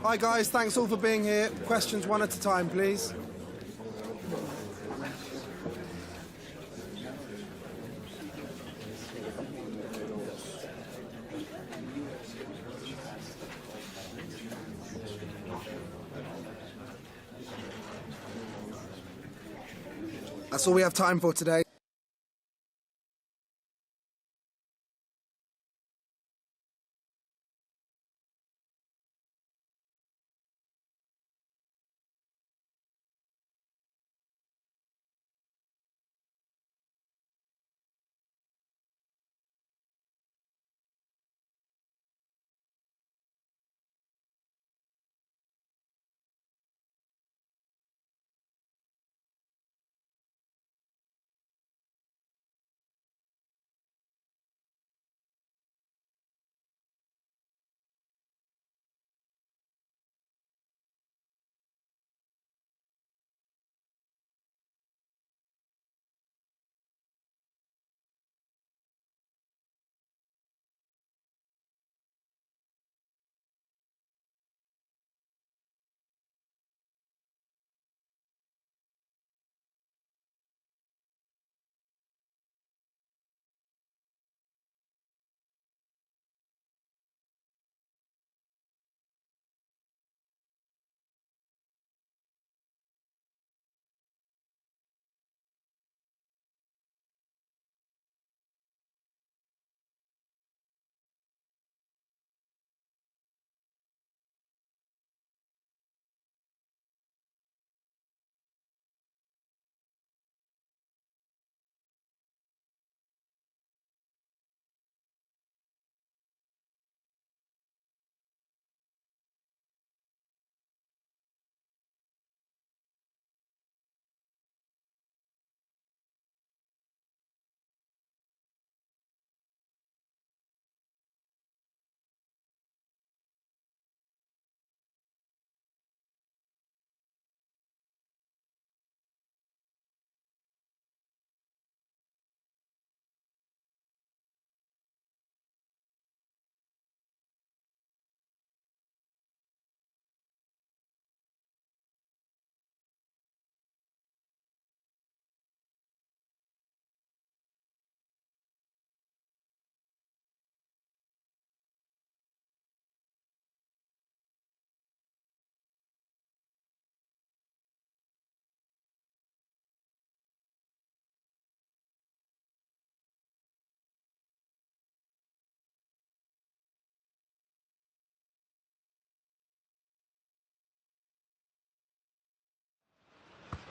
Hi guys, thanks all for being here. Questions one at a time, please. That's all we have time for today.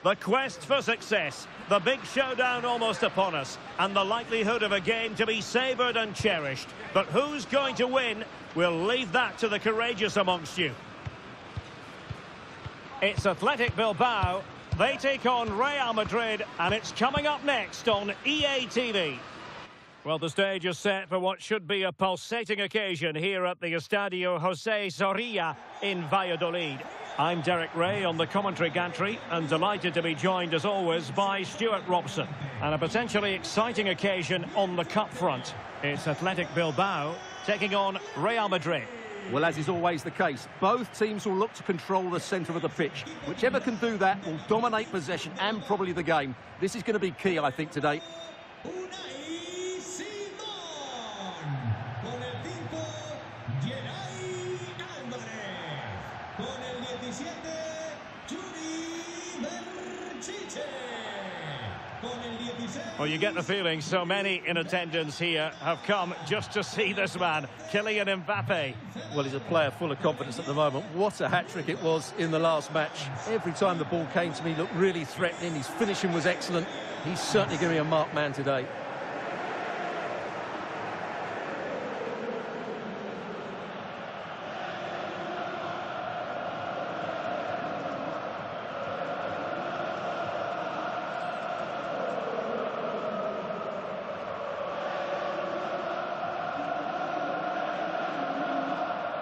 The quest for success, the big showdown almost upon us, and the likelihood of a game to be savoured and cherished. But who's going to win? We'll leave that to the courageous amongst you. It's Athletic Bilbao. They take on Real Madrid, and it's coming up next on EA TV. Well, the stage is set for what should be a pulsating occasion here at the Estadio José Zorrilla in Valladolid. I'm Derek Ray on the commentary gantry and delighted to be joined as always by Stuart Robson. And a potentially exciting occasion on the cup front. It's Athletic Bilbao taking on Real Madrid. Well, as is always the case, both teams will look to control the centre of the pitch. Whichever can do that will dominate possession and probably the game. This is going to be key, I think, today. Well, you get the feeling so many in attendance here have come just to see this man, Kylian Mbappe. Well, he's a player full of confidence at the moment. What a hat-trick it was in the last match. Every time the ball came to me, he looked really threatening. His finishing was excellent. He's certainly going to be a marked man today.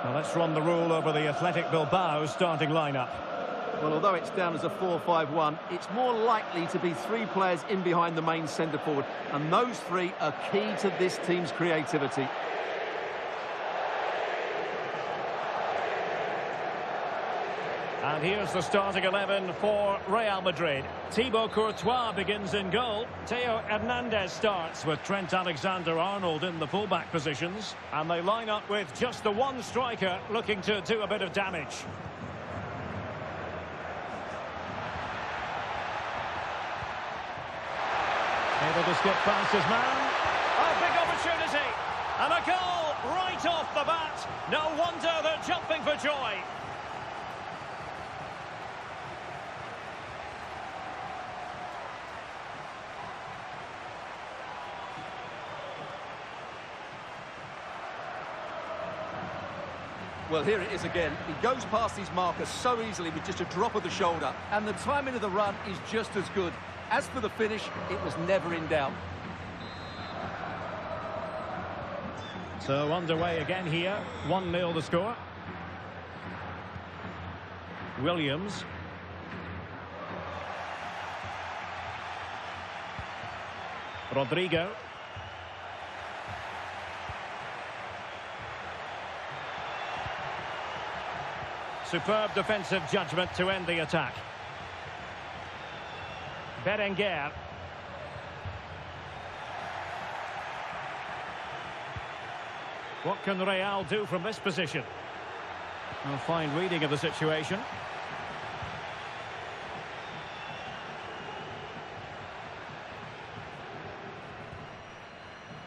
Now let's run the rule over the Athletic Bilbao starting lineup. Well, although it's down as a 4-5-1, it's more likely to be three players in behind the main centre-forward, and those three are key to this team's creativity. And here's the starting 11 for Real Madrid. Thibaut Courtois begins in goal. Theo Hernandez starts with Trent Alexander-Arnold in the fullback positions. And they line up with just the one striker looking to do a bit of damage. Able to skip past his man. Oh, big opportunity. And a goal right off the bat. No wonder they're jumping for joy. Well, here it is again. He goes past his marker so easily with just a drop of the shoulder. And the timing of the run is just as good. As for the finish, it was never in doubt. So underway again here. 1-0 the score. Williams. Rodrigo. Superb defensive judgment to end the attack. Berenguer. What can Real do from this position? A fine reading of the situation.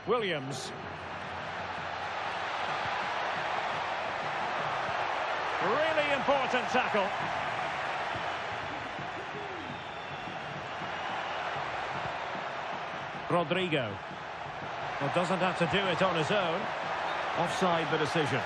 Williams. Really important tackle. Rodrigo. Well, doesn't have to do it on his own. Offside the decision.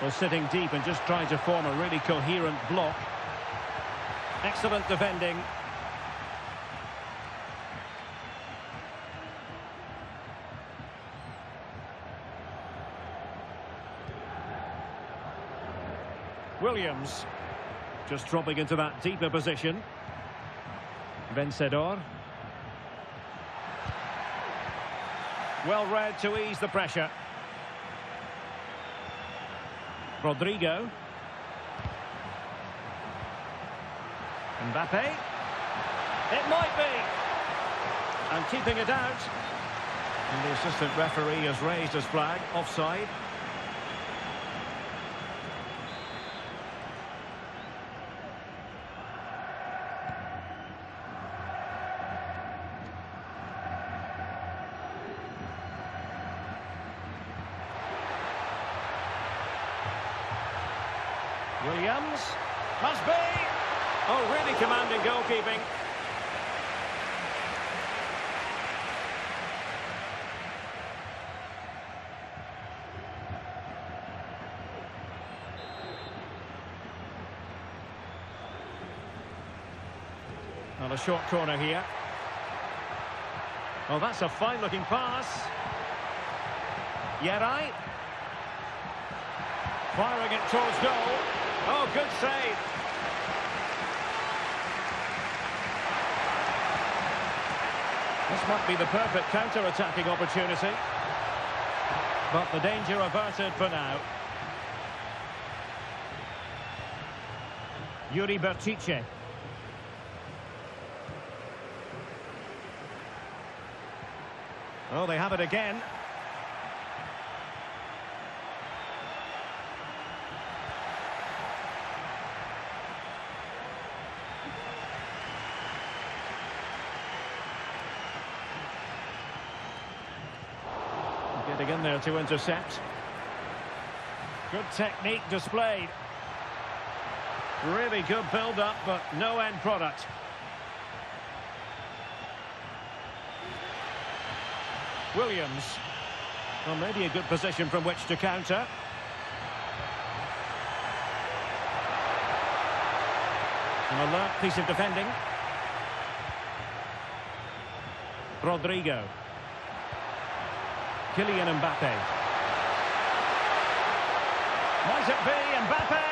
Well, sitting deep and just trying to form a really coherent block. Excellent defending. Williams. Just dropping into that deeper position. Vencedor. Well read to ease the pressure. Rodrigo. Mbappe. It might be. And keeping it out. And the assistant referee has raised his flag. Offside. Williams. Must be. Oh, really commanding goalkeeping. On a short corner here. Oh, that's a fine-looking pass. Yeray. Firing it towards goal. Oh, good save. This might be the perfect counter-attacking opportunity. But the danger averted for now. Ybtv. Oh, they have it again. Getting in there to intercept. Good technique displayed. Really good build-up, but no end product. Williams. Well, maybe a good position from which to counter. An alert piece of defending. Rodrigo. Kylian Mbappe. Might it be Mbappe?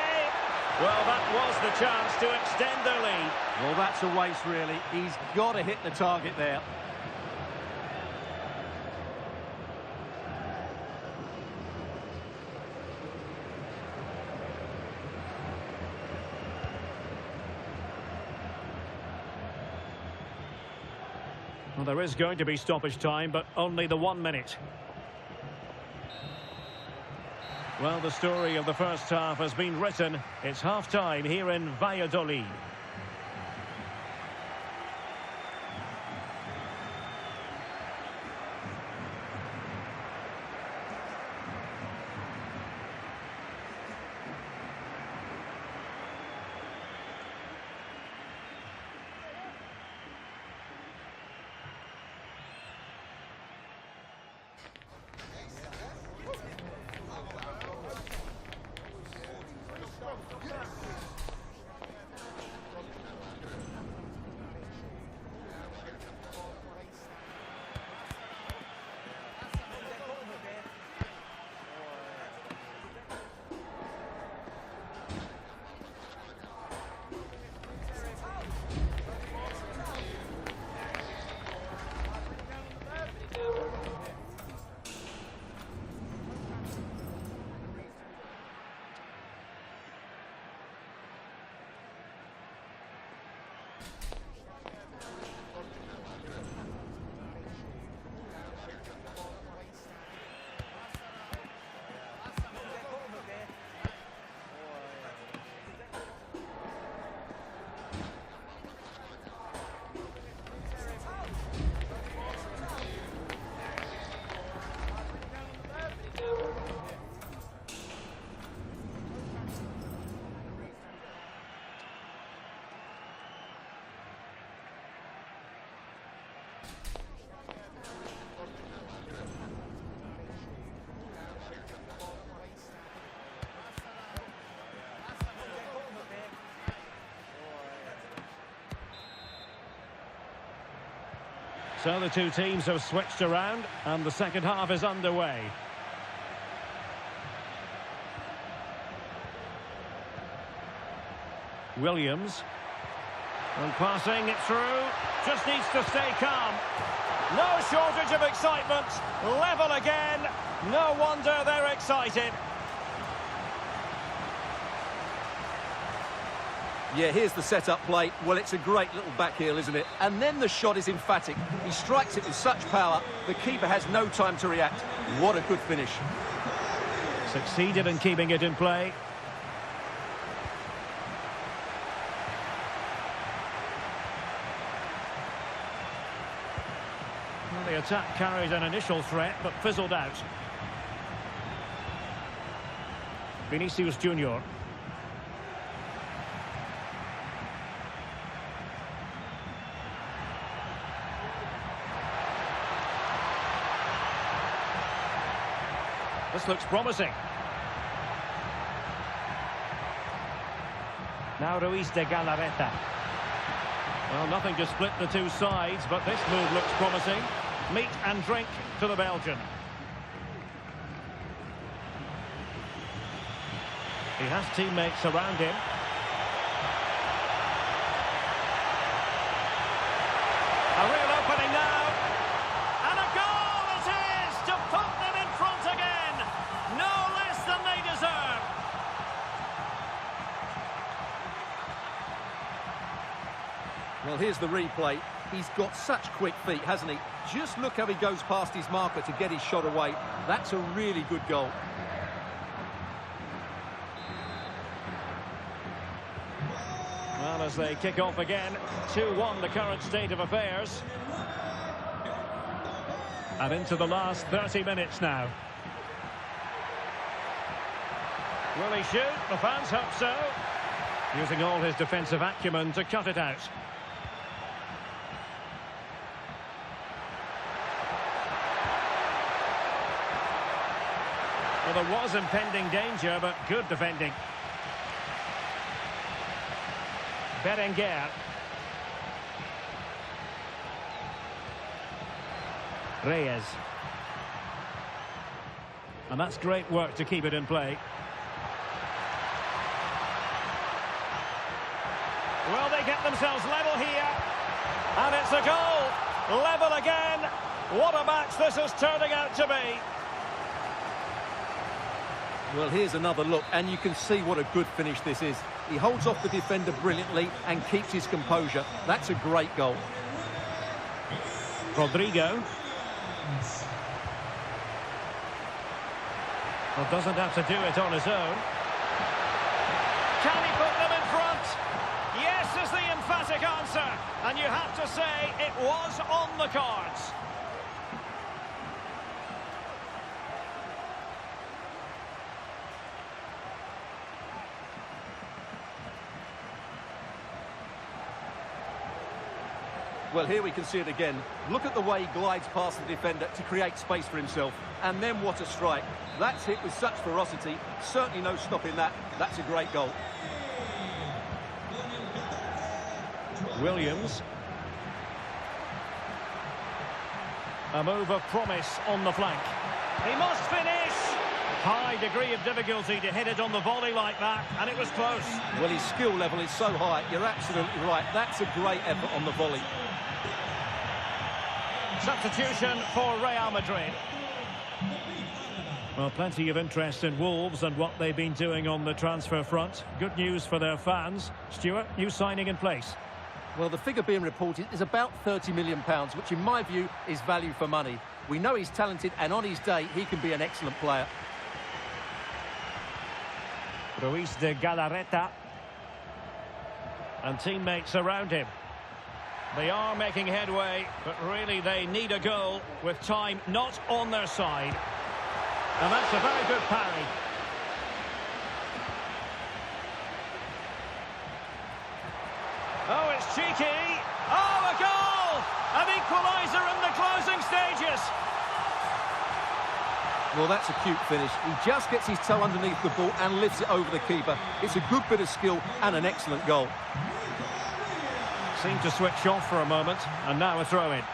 Well, that was the chance to extend their lead. Well, that's a waste, really. He's got to hit the target there. Well, there is going to be stoppage time, but only the 1 minute. Well, the story of the first half has been written. It's half-time here in Valladolid. So the two teams have switched around and the second half is underway. Williams. And passing it through. Just needs to stay calm. No shortage of excitement. Level again. No wonder they're excited. Yeah, here's the set-up play. Well, it's a great little back heel, isn't it? And then the shot is emphatic. He strikes it with such power, the keeper has no time to react. What a good finish. Succeeded in keeping it in play. Well, the attack carried an initial threat, but fizzled out. Vinicius Junior. This looks promising. Now Ruiz de Galarreta. Well, nothing to split the two sides, but this move looks promising. Meat and drink to the Belgian. He has teammates around him. A real opening now. And a goal it is to put them in front again. No less than they deserve. Well, here's the replay. He's got such quick feet, hasn't he? Just look how he goes past his marker to get his shot away. That's a really good goal. Well, as they kick off again, 2-1 the current state of affairs. And into the last 30 minutes now. Will he shoot? The fans hope so. Using all his defensive acumen to cut it out. Well, there was impending danger, but good defending. Berenguer. Reyes. And that's great work to keep it in play. Will they get themselves level here? And it's a goal. Level again. What a match this is turning out to be. Well, here's another look, and you can see what a good finish this is. He holds off the defender brilliantly and keeps his composure. That's a great goal. Rodrigo. Well, doesn't have to do it on his own. Can he put them in front? Yes is the emphatic answer. And you have to say it was on the cards. Well, here we can see it again. Look at the way he glides past the defender to create space for himself. And then what a strike. That's hit with such ferocity. Certainly no stopping that. That's a great goal. Williams. A move of promise on the flank. He must finish. High degree of difficulty to hit it on the volley like that, and it was close. Well, his skill level is so high. You're absolutely right. That's a great effort on the volley. Substitution for Real Madrid. Well, plenty of interest in Wolves and what they've been doing on the transfer front. Good news for their fans. Stuart, new signing in place. Well, the figure being reported is about £30 million, which in my view is value for money. We know he's talented, and on his day, he can be an excellent player. Ruiz de Galarreta. And teammates around him. They are making headway, but really they need a goal with time not on their side. And that's a very good parry. Oh, it's cheeky. Oh, a goal! An equaliser in the closing stages. Well, that's a cute finish. He just gets his toe underneath the ball and lifts it over the keeper. It's a good bit of skill and an excellent goal. Seemed to switch off for a moment, and now a throw-in.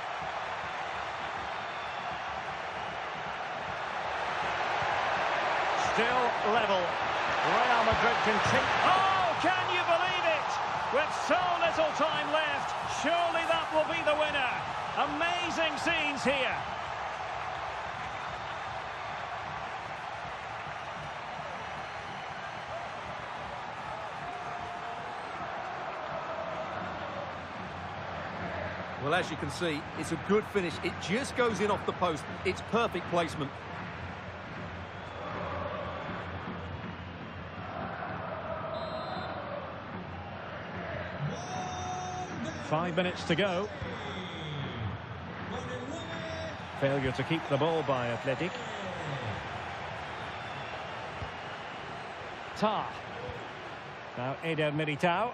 Still level. Real Madrid continue. Oh, can you believe it? With so little time left, surely that will be the winner. Amazing scenes here. Well, as you can see, it's a good finish. It just goes in off the post. It's perfect placement. Five minutes to go. Failure to keep the ball by Athletic. Tar. Now Eder Militao.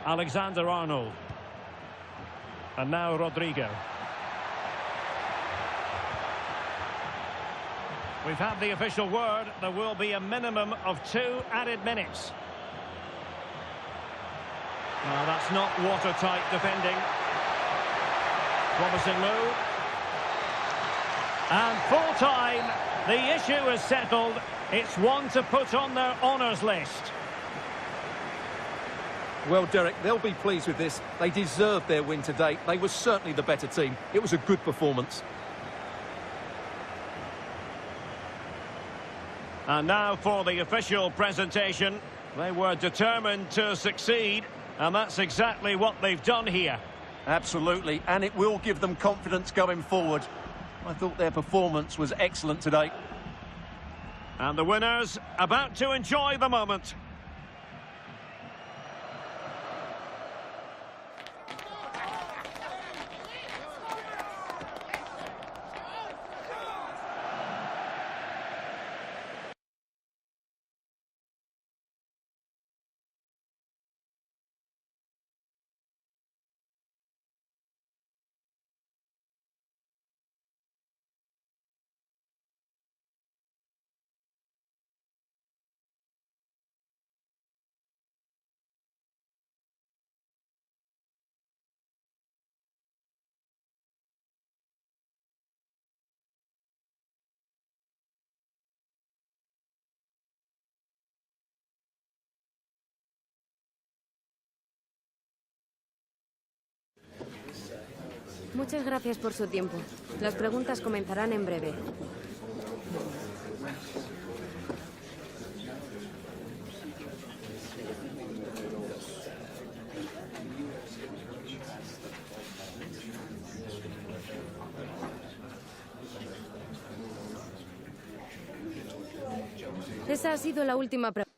Alexander-Arnold. And now Rodrigo. We've had the official word. There will be a minimum of 2 added minutes. Well, that's not watertight defending. Promising move. And full time. The issue is settled. It's one to put on their honours list. Well, Derek, they'll be pleased with this. They deserved their win today. They were certainly the better team. It was a good performance. And now for the official presentation. They were determined to succeed, and that's exactly what they've done here. Absolutely, and it will give them confidence going forward. I thought their performance was excellent today. And the winners about to enjoy the moment. Muchas gracias por su tiempo. Las preguntas comenzarán en breve. Esa ha sido la última pregunta.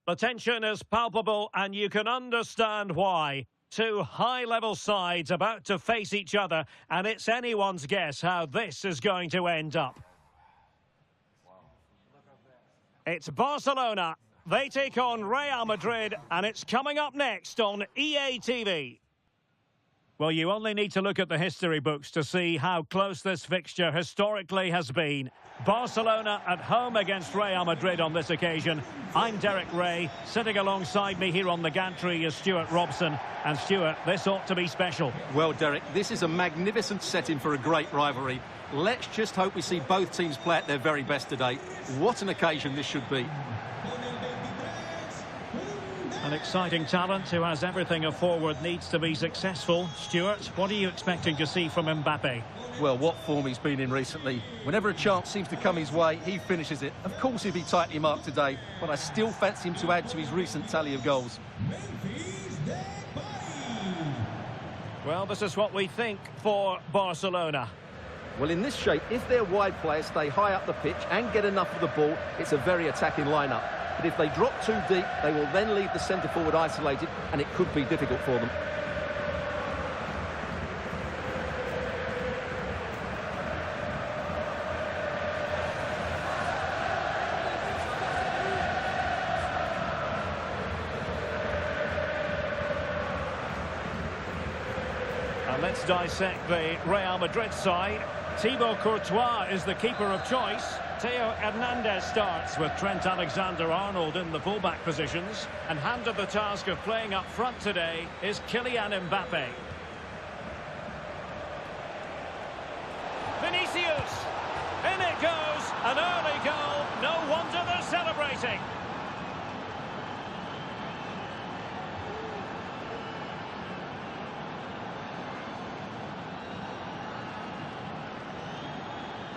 The tension is palpable, and you can understand why. Two high-level sides about to face each other, and it's anyone's guess how this is going to end up. It's Barcelona. They take on Real Madrid, and it's coming up next on EA TV. Well, you only need to look at the history books to see how close this fixture historically has been. Barcelona at home against Real Madrid on this occasion. I'm Derek Ray. Sitting alongside me here on the gantry is Stuart Robson. And Stuart, this ought to be special. Well, Derek, this is a magnificent setting for a great rivalry. Let's just hope we see both teams play at their very best today. What an occasion this should be. An exciting talent who has everything a forward needs to be successful. Stuart, what are you expecting to see from Mbappe? Well, what form he's been in recently. Whenever a chance seems to come his way, he finishes it. Of course he'll be tightly marked today, but I still fancy him to add to his recent tally of goals. Well, this is what we think for Barcelona. Well, in this shape, if their wide players stay high up the pitch and get enough of the ball, it's a very attacking lineup. But if they drop too deep, they will then leave the centre-forward isolated, and it could be difficult for them. And let's dissect the Real Madrid side. Thibaut Courtois is the keeper of choice. Theo Hernandez starts with Trent Alexander-Arnold in the fullback positions. And handed the task of playing up front today is Kylian Mbappe. Vinicius! In it goes! An early goal. No wonder they're celebrating.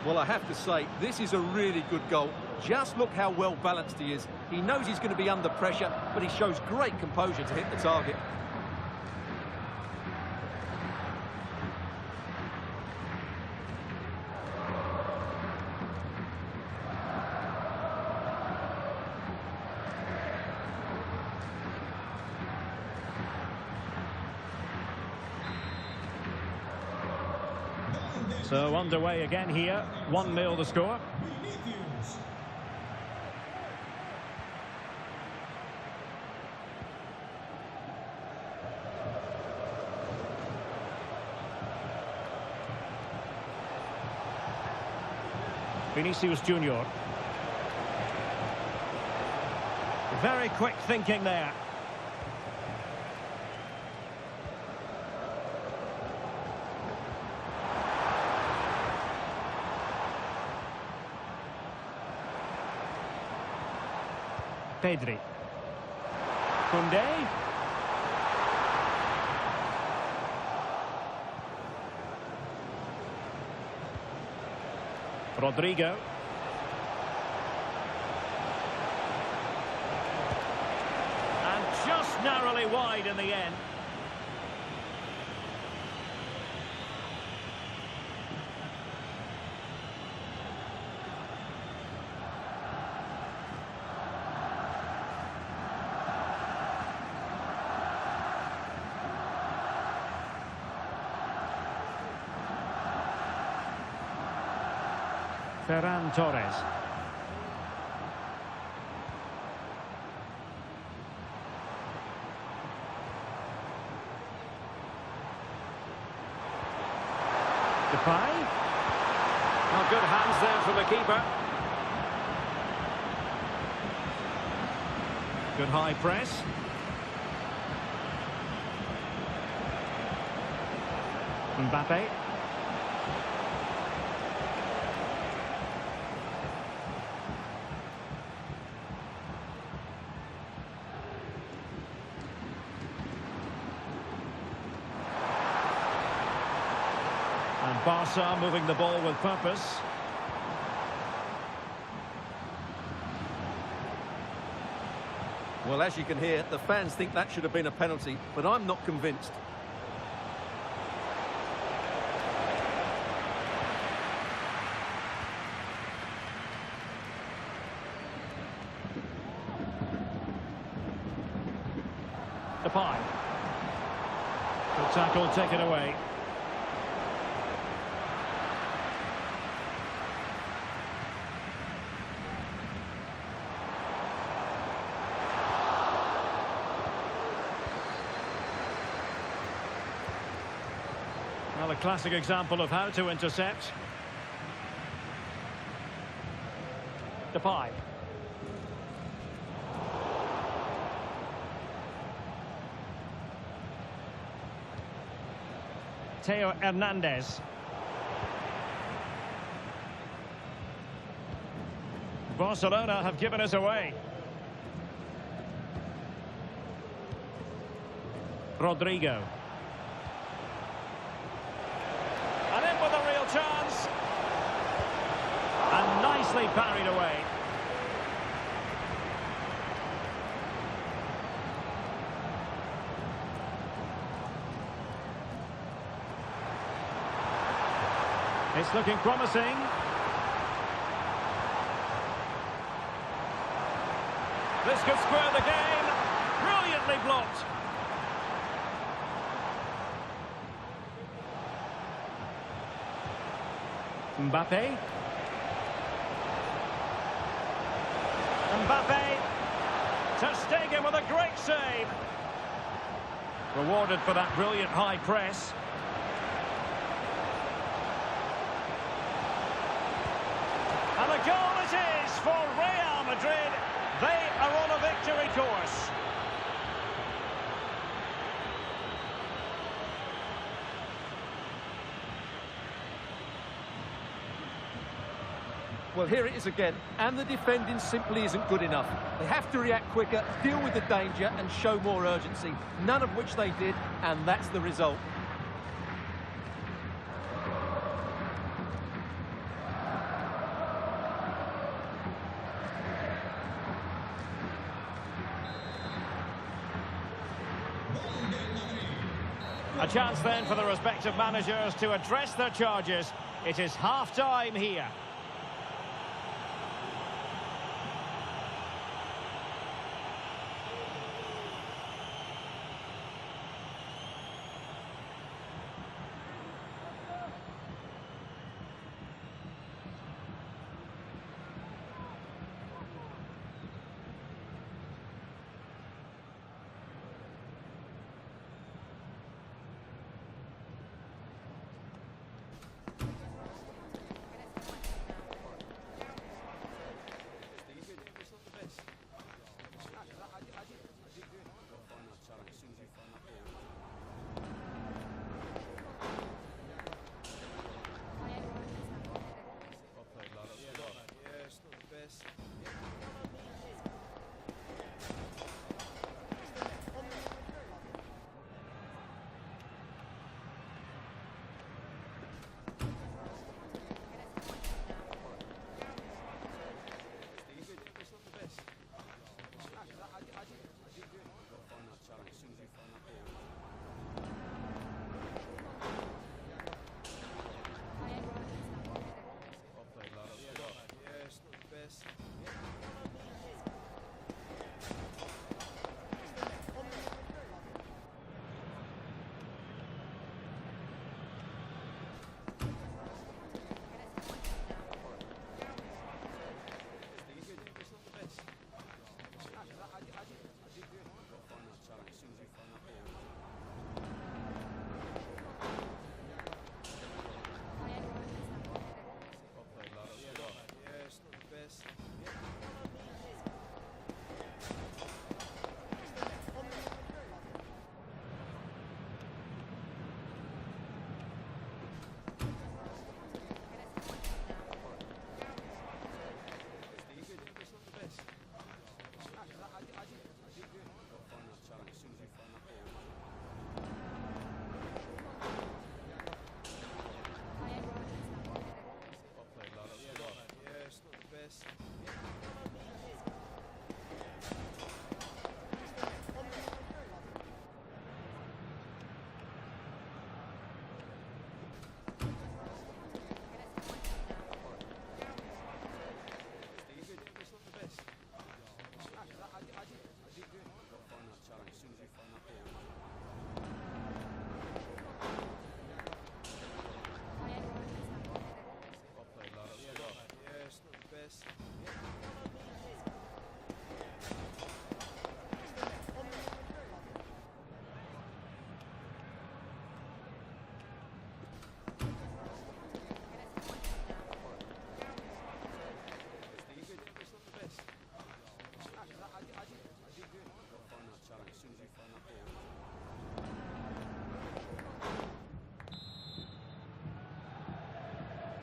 Well, I have to say, this is a really good goal. Just look how well balanced he is. He knows he's going to be under pressure, but he shows great composure to hit the target. So underway again here, 1-0 the score. Vinicius Junior. Very quick thinking there. Pedri. Koundé. Rodrigo. And just narrowly wide in the end. Ferran Torres. Depay. Well, good hands there from the keeper. Good high press. Mbappe. And Barca moving the ball with purpose. Well, as you can hear, the fans think that should have been a penalty, but I'm not convinced. Depay. Good tackle taken away. Well, a classic example of how to intercept. Depay. Theo Hernandez. Barcelona have given us away. Rodrigo. And in with a real chance. And nicely parried away. It's looking promising. This could square the game. Brilliantly blocked. Mbappe. Mbappe. Ter Stegen with a great save. Rewarded for that brilliant high press. And a goal it is for Real Madrid. They are on a victory course. Well, here it is again, and the defending simply isn't good enough. They have to react quicker, deal with the danger, and show more urgency, none of which they did, and that's the result. A chance then for the respective managers to address their charges. It is half-time here.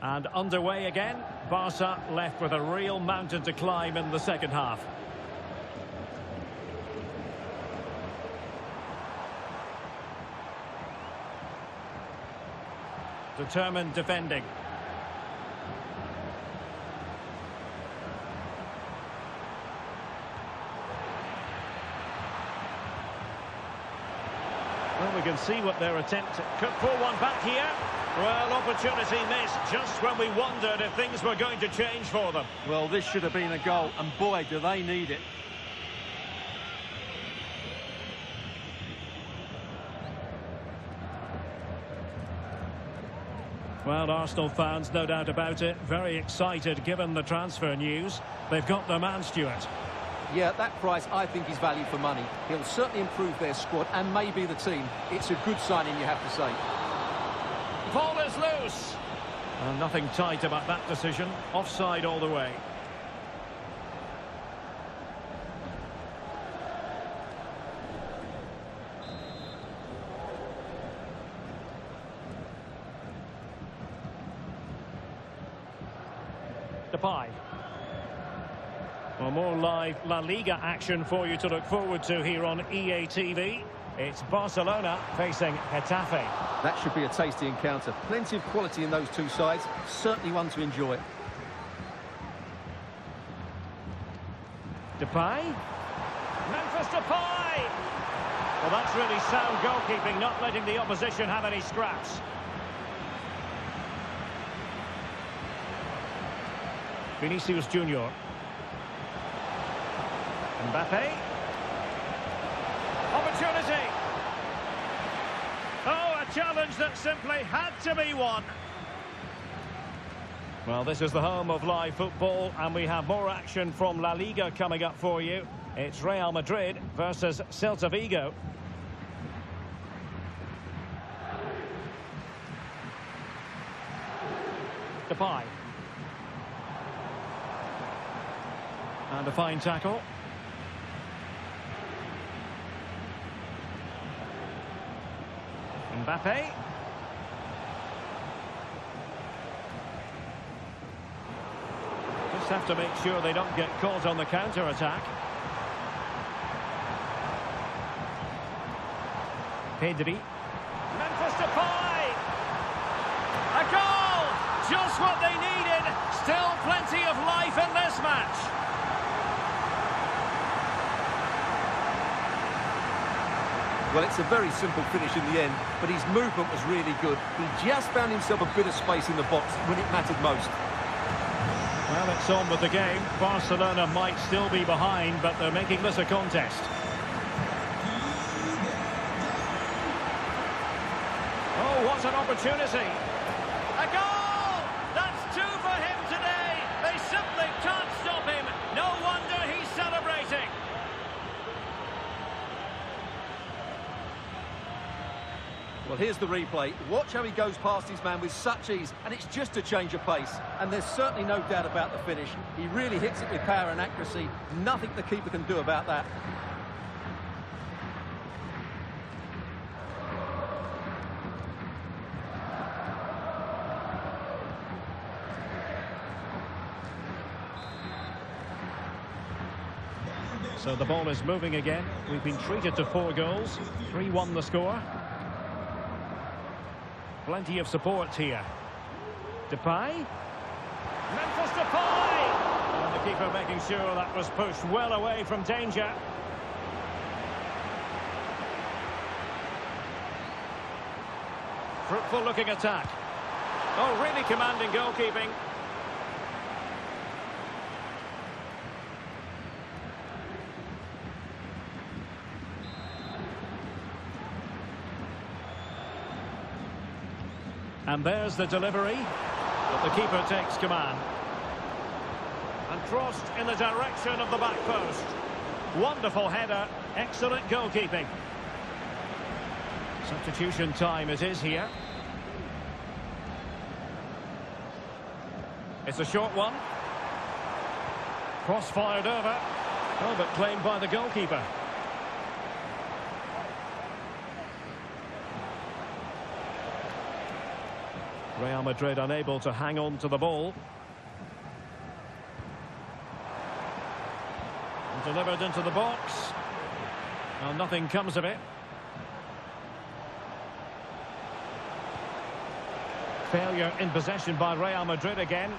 And underway again. Barca left with a real mountain to climb in the second half. Determined defending. Well, we can see what their attempt could pull one back here. Well, opportunity missed just when we wondered if things were going to change for them. Well, this should have been a goal, and boy, do they need it. Well, Arsenal fans, no doubt about it, very excited given the transfer news. They've got their man, Stuart. Yeah, that price I think is value for money. He'll certainly improve their squad and maybe the team. It's a good signing, you have to say. Ball is loose. Nothing tight about that decision. Offside all the way. Depay. Well, more live La Liga action for you to look forward to here on EA TV. It's Barcelona facing Getafe. That should be a tasty encounter. Plenty of quality in those two sides. Certainly one to enjoy. Depay. Memphis Depay. Well, that's really sound goalkeeping, not letting the opposition have any scraps. Vinicius Junior. Mbappe. Opportunity. Oh, a challenge that simply had to be won. Well, this is the home of live football, and we have more action from La Liga coming up for you. It's Real Madrid versus Celta Vigo. Depay. And a fine tackle. Mbappe. Just have to make sure they don't get caught on the counter-attack. Pedri. Memphis Depay. A goal! Just what they needed. Still plenty of life in this match. Well, it's a very simple finish in the end, but his movement was really good. He just found himself a bit of space in the box when it mattered most. Well, it's on with the game. Barcelona might still be behind, but they're making this a contest. Oh, what an opportunity. A goal! That's two for him today. They simply can't stop him. No wonder he's celebrating. Well, here's the replay. Watch how he goes past his man with such ease, and it's just a change of pace. And there's certainly no doubt about the finish. He really hits it with power and accuracy. Nothing the keeper can do about that. So the ball is moving again. We've been treated to 4 goals. 3-1 the score. Plenty of support here. Depay. Memphis Depay! And the keeper making sure that was pushed well away from danger. Fruitful looking attack. Oh, really commanding goalkeeping. And there's the delivery, but the keeper takes command. And crossed in the direction of the back post. Wonderful header, excellent goalkeeping. Substitution time it is here. It's a short one. Cross fired over. Oh, but claimed by the goalkeeper. Real Madrid unable to hang on to the ball. And delivered into the box. Well, nothing comes of it. Failure in possession by Real Madrid again.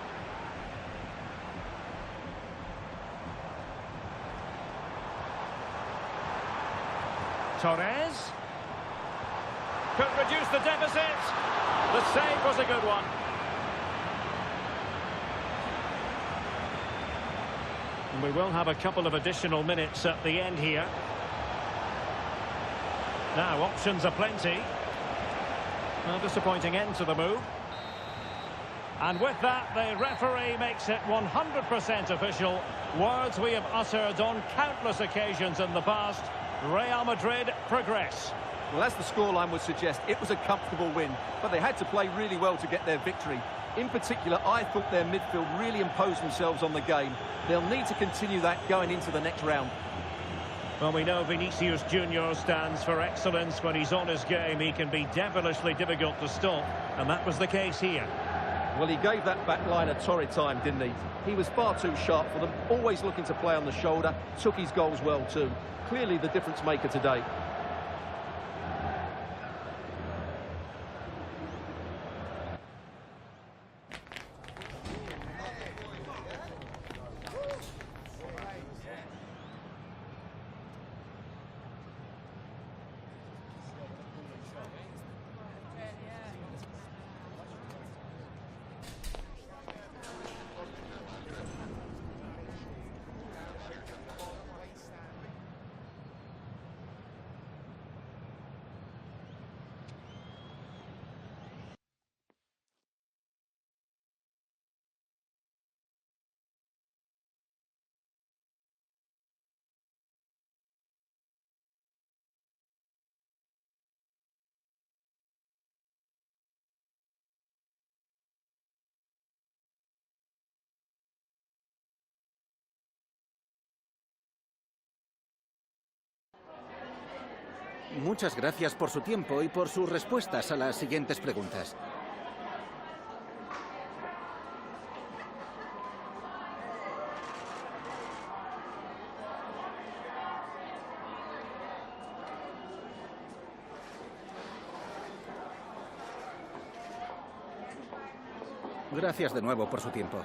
Torres could reduce the deficit. The save was a good one. And we will have a couple of additional minutes at the end here. Now options are plenty. A disappointing end to the move. And with that, the referee makes it 100% official. Words we have uttered on countless occasions in the past. Real Madrid progress. Well, as the scoreline would suggest, it was a comfortable win, but they had to play really well to get their victory. In particular, I thought their midfield really imposed themselves on the game. They'll need to continue that going into the next round. Well, we know Vinicius Junior stands for excellence. When he's on his game, he can be devilishly difficult to stop, and that was the case here. Well, he gave that back line a torrid time, didn't he? He was far too sharp for them, always looking to play on the shoulder, took his goals well too. Clearly the difference maker today. Muchas gracias por su tiempo y por sus respuestas a las siguientes preguntas. Gracias de nuevo por su tiempo.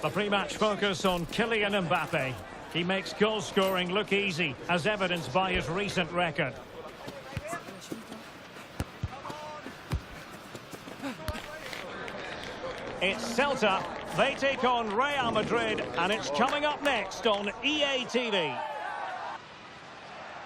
The pre-match focus on Kylian Mbappe. He makes goal-scoring look easy, as evidenced by his recent record. It's Celta. They take on Real Madrid, and it's coming up next on EA TV.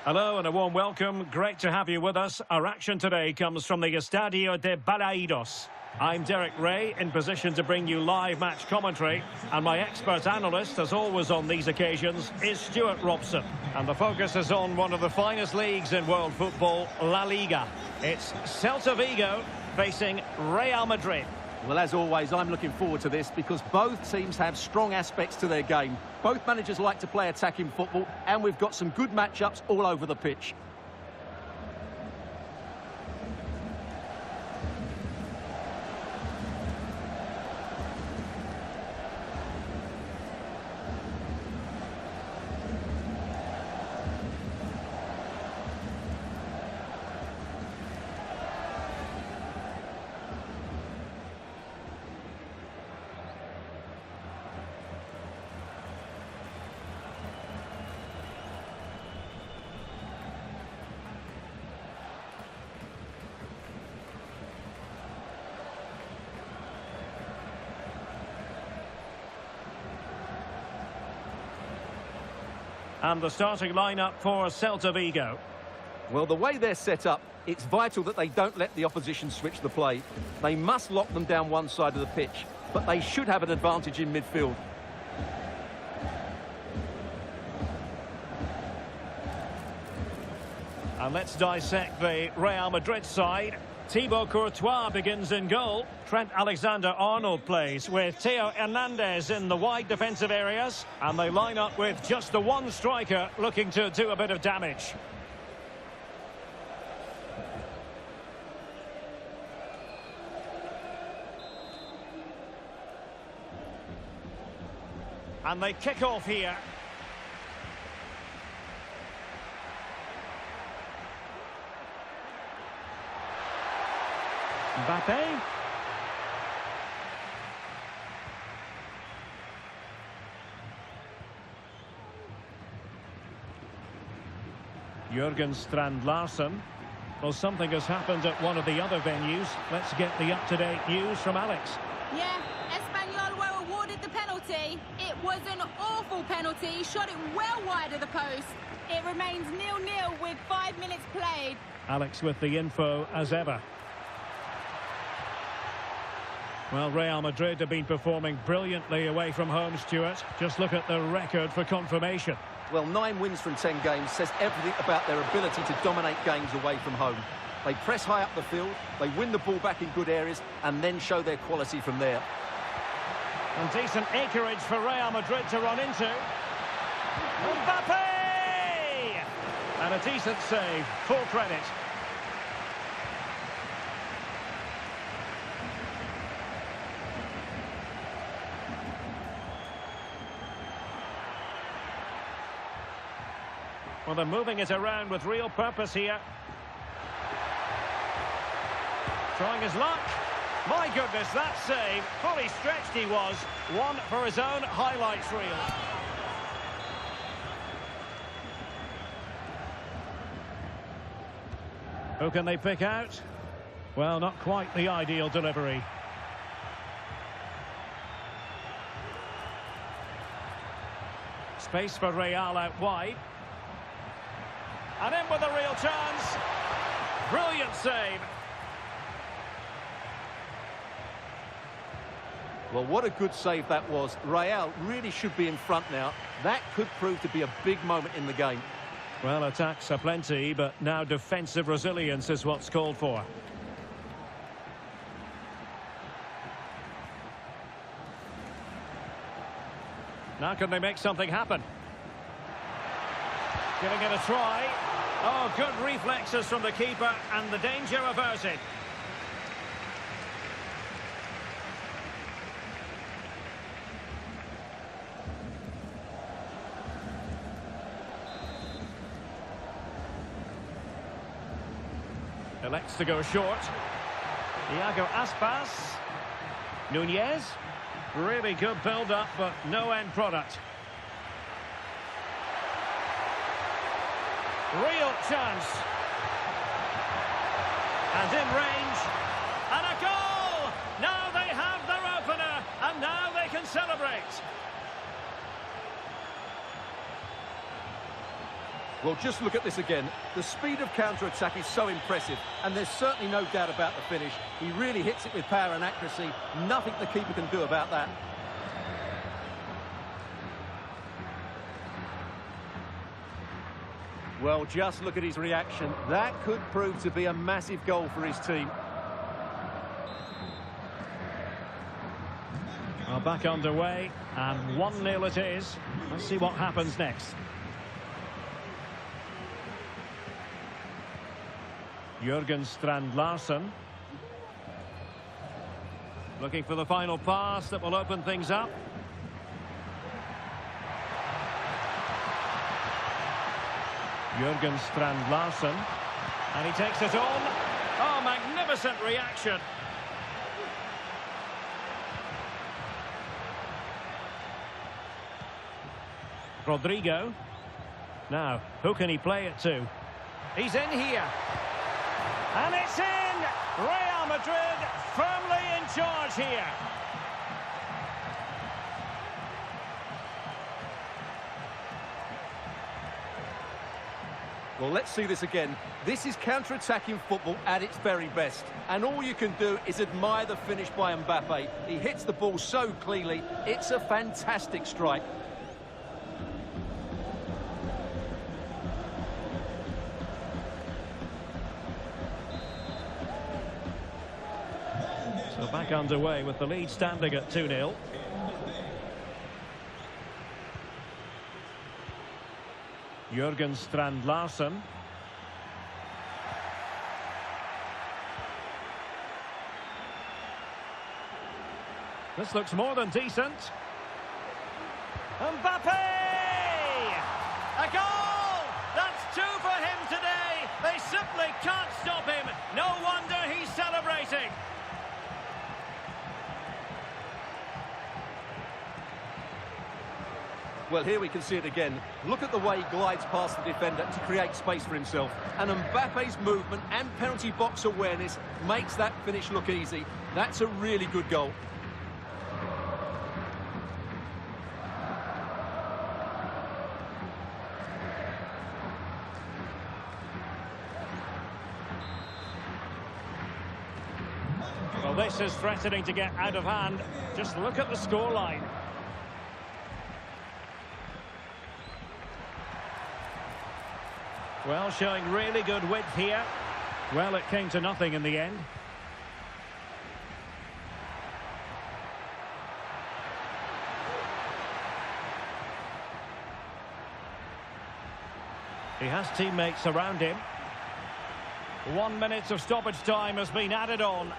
Hello and a warm welcome. Great to have you with us. Our action today comes from the Estadio de Balaidos. I'm Derek Ray, in position to bring you live match commentary, and my expert analyst, as always on these occasions, is Stuart Robson. And the focus is on one of the finest leagues in world football, La Liga. It's Celta Vigo facing Real Madrid. Well, as always, I'm looking forward to this because both teams have strong aspects to their game. Both managers like to play attacking football, and we've got some good matchups all over the pitch. And the starting lineup for Celta Vigo. Well, the way they're set up, it's vital that they don't let the opposition switch the play. They must lock them down one side of the pitch, but they should have an advantage in midfield. And let's dissect the Real Madrid side. Thibaut Courtois begins in goal. Trent Alexander-Arnold plays with Theo Hernandez in the wide defensive areas. And they line up with just the one striker looking to do a bit of damage. And they kick off here. Mbappe. Jurgen Strand-Larsen. Well, something has happened at one of the other venues. Let's get the up-to-date news from Alex. Yeah, Espanyol were awarded the penalty. It was an awful penalty. Shot it well wide of the post. It remains 0-0 with 5 minutes played. Alex with the info as ever. Well, Real Madrid have been performing brilliantly away from home, Stuart. Just look at the record for confirmation. Well, 9 wins from 10 games says everything about their ability to dominate games away from home. They press high up the field, they win the ball back in good areas, and then show their quality from there. And decent acreage for Real Madrid to run into. Mbappe! And a decent save, full credit. Well, they're moving it around with real purpose here. Trying his luck. My goodness, that save. Fully stretched he was. One for his own highlights reel. Who can they pick out? Well, not quite the ideal delivery. Space for Real out wide. And in with a real chance. Brilliant save. Well, what a good save that was. Real really should be in front now. That could prove to be a big moment in the game. Well, attacks are plenty, but now defensive resilience is what's called for. Now can they make something happen? Giving it a try. Oh, good reflexes from the keeper, and the danger averted. Elects to go short. Iago Aspas. Nunez. Really good build-up, but no end product. Real chance. And in range. And a goal! Now they have their opener, and now they can celebrate. Well, just look at this again. The speed of counter-attack is so impressive, and there's certainly no doubt about the finish. He really hits it with power and accuracy. Nothing the keeper can do about that. Well, just look at his reaction. That could prove to be a massive goal for his team. Well, back underway, and 1-0 it is. Let's see what happens next. Jürgen Strand-Larsen. Looking for the final pass that will open things up. Jürgen Strand-Larsen. And he takes it on. Oh, magnificent reaction. Rodrigo. Now, who can he play it to? He's in here. And it's in! Real Madrid firmly in charge here. Well, let's see this again. This is counter-attacking football at its very best. And all you can do is admire the finish by Mbappe. He hits the ball so cleanly. It's a fantastic strike. So back underway with the lead standing at 2-0. Jürgen Strand-Larsen. This looks more than decent. Mbappe! A goal! That's 2 for him today. They simply can't stop him. No wonder he's celebrating. Well, here we can see it again. Look at the way he glides past the defender to create space for himself. And Mbappe's movement and penalty box awareness makes that finish look easy. That's a really good goal. Well, this is threatening to get out of hand. Just look at the scoreline. Well, showing really good width here. Well, it came to nothing in the end. He has teammates around him. 1 minute of stoppage time has been added on.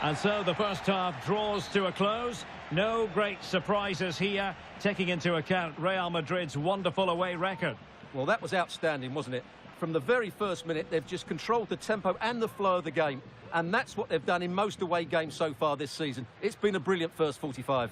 And so the first half draws to a close. No great surprises here, taking into account Real Madrid's wonderful away record. Well, that was outstanding, wasn't it? From the very first minute, they've just controlled the tempo and the flow of the game. And that's what they've done in most away games so far this season. It's been a brilliant first 45.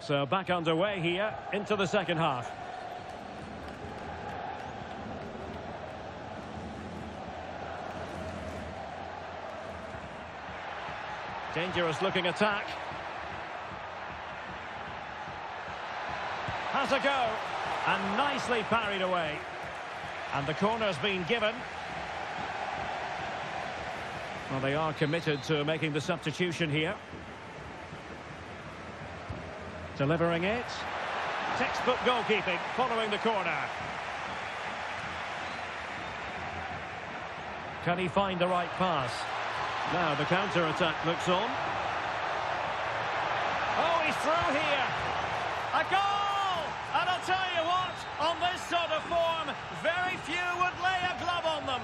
So back underway here into the second half. Dangerous looking attack. Has a go. And nicely parried away. And the corner's been given. Well, they are committed to making the substitution here. Delivering it. Textbook goalkeeping following the corner. Can he find the right pass? Now the counter-attack looks on. Oh, he's through here. A goal! And I'll tell you what, on this sort of form, very few would lay a glove on them.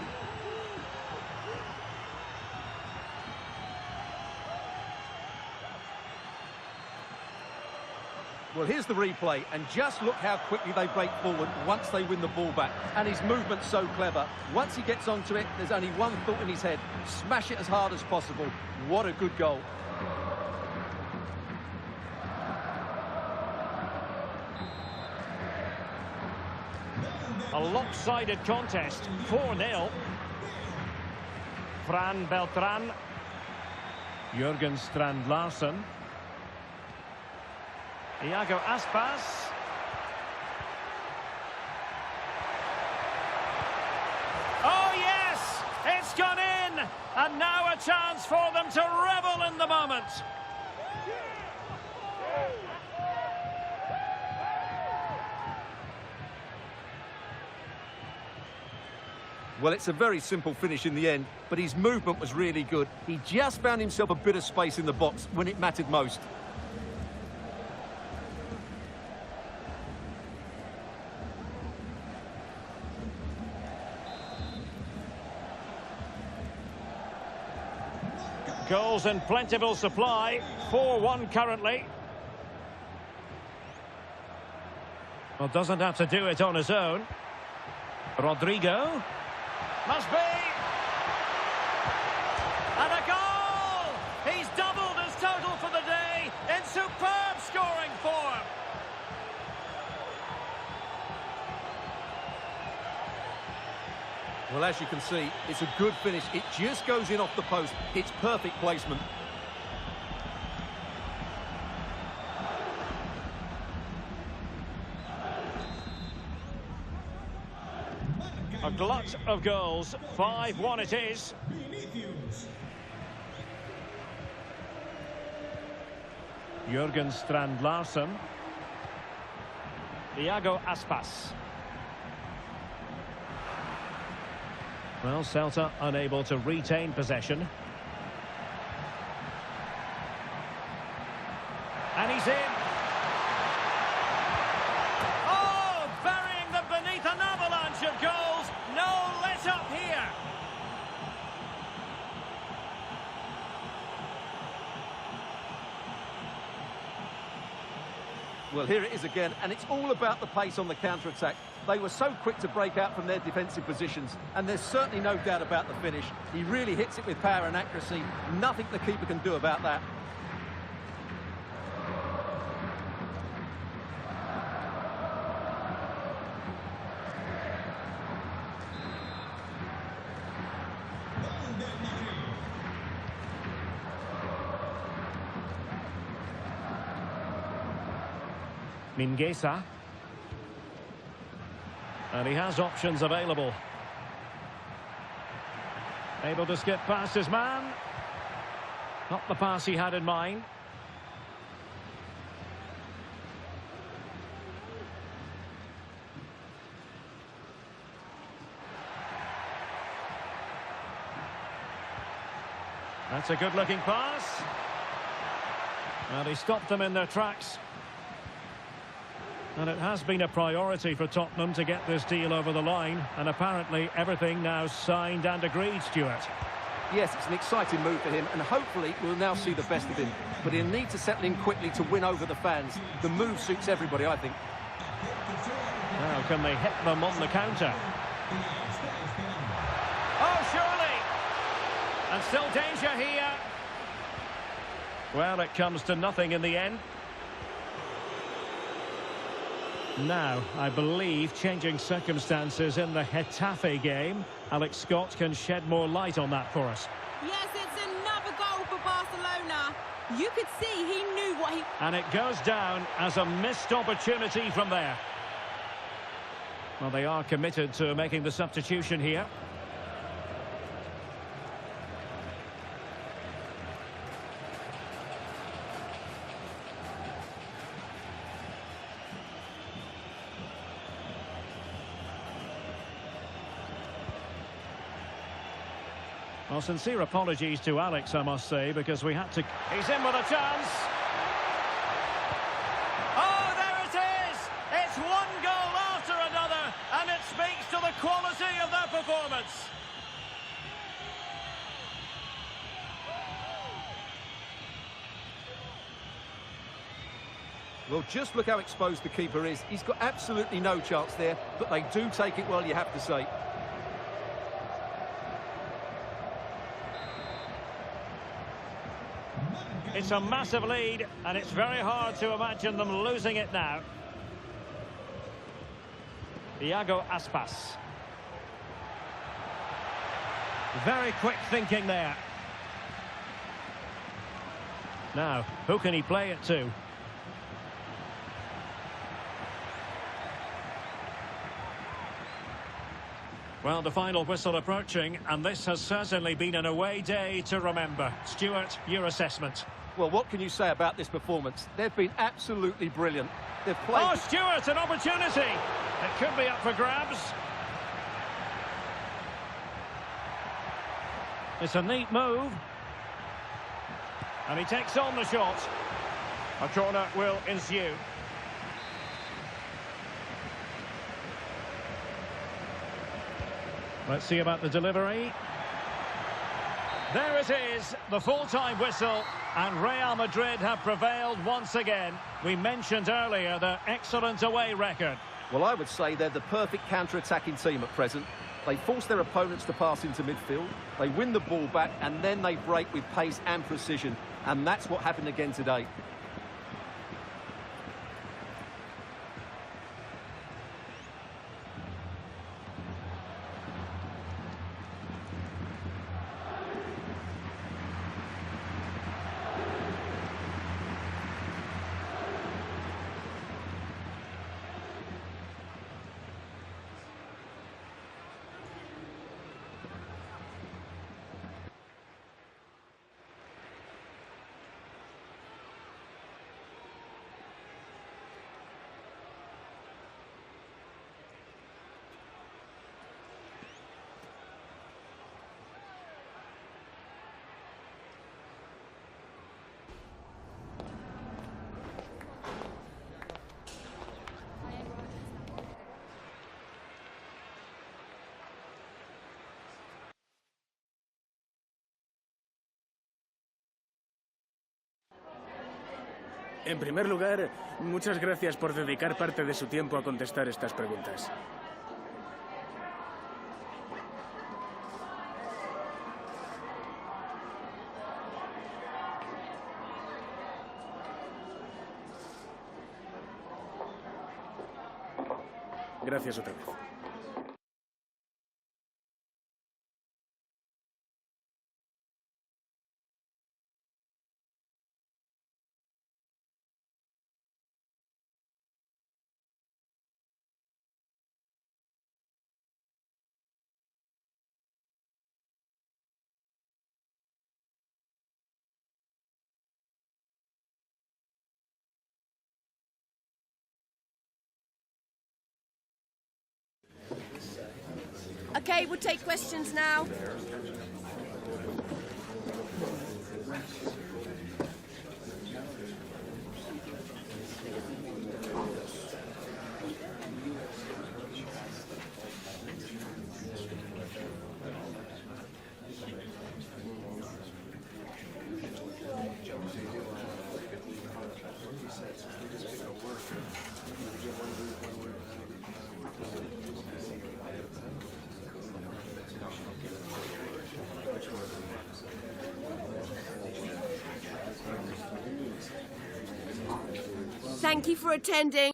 Well, here's the replay, and just look how quickly they break forward once they win the ball back. And his movement's so clever. Once he gets onto it, there's only one thought in his head. Smash it as hard as possible. What a good goal. A lopsided contest, 4-0. Fran Beltran. Jurgen Strand Larsen. Iago Aspas. Oh yes, it's gone in, and now a chance for them to revel in the moment. Well, it's a very simple finish in the end, but his movement was really good. He just found himself a bit of space in the box when it mattered most. Goals in plentiful supply, 4-1 currently. Well, doesn't have to do it on his own. Rodrigo. Must be. And a goal! He's doubled his total for the day in superb scoring form. Well, as you can see, it's a good finish. It just goes in off the post. It's perfect placement. A glut of goals, 5-1 it is. Jurgen Strand Larsen. Iago Aspas. Well, Celta unable to retain possession. And he's in. Oh, burying them beneath an avalanche of goals. No let up here. Well, here it is again, and it's all about the pace on the counter-attack. They were so quick to break out from their defensive positions, and there's certainly no doubt about the finish. He really hits it with power and accuracy. Nothing the keeper can do about that. Mingueza. And he has options available. Able to skip past his man. Not the pass he had in mind. That's a good-looking pass. And he stopped them in their tracks. And it has been a priority for Tottenham to get this deal over the line. And apparently everything now signed and agreed, Stuart. Yes, it's an exciting move for him, and hopefully we'll now see the best of him. But he'll need to settle in quickly to win over the fans. The move suits everybody, I think. Now, can they hit them on the counter? Oh, surely! And still danger here. Well, it comes to nothing in the end. Now, I believe changing circumstances in the Getafe game. Alex Scott can shed more light on that for us. Yes, it's another goal for Barcelona. You could see he knew what he... And it goes down as a missed opportunity from there. Well, they are committed to making the substitution here. Well, sincere apologies to Alex, I must say, because we had to... He's in with a chance. Oh, there it is! It's one goal after another, and it speaks to the quality of their performance. Well, just look how exposed the keeper is. He's got absolutely no chance there, but they do take it well, you have to say. It's a massive lead, and it's very hard to imagine them losing it now. Iago Aspas. Very quick thinking there. Now, who can he play it to? Well, the final whistle approaching, and this has certainly been an away day to remember. Stuart, your assessment. Well, what can you say about this performance? They've been absolutely brilliant. They've played... Oh, Stuart, an opportunity! It could be up for grabs. It's a neat move. And he takes on the shot. A corner will ensue. Let's see about the delivery. There it is, the full-time whistle, and Real Madrid have prevailed once again. We mentioned earlier their excellent away record. Well, I would say they're the perfect counter-attacking team at present. They force their opponents to pass into midfield, they win the ball back, and then they break with pace and precision. And that's what happened again today. En primer lugar, muchas gracias por dedicar parte de su tiempo a contestar estas preguntas. Gracias otra vez. Okay, we'll take questions now. Thank you for attending.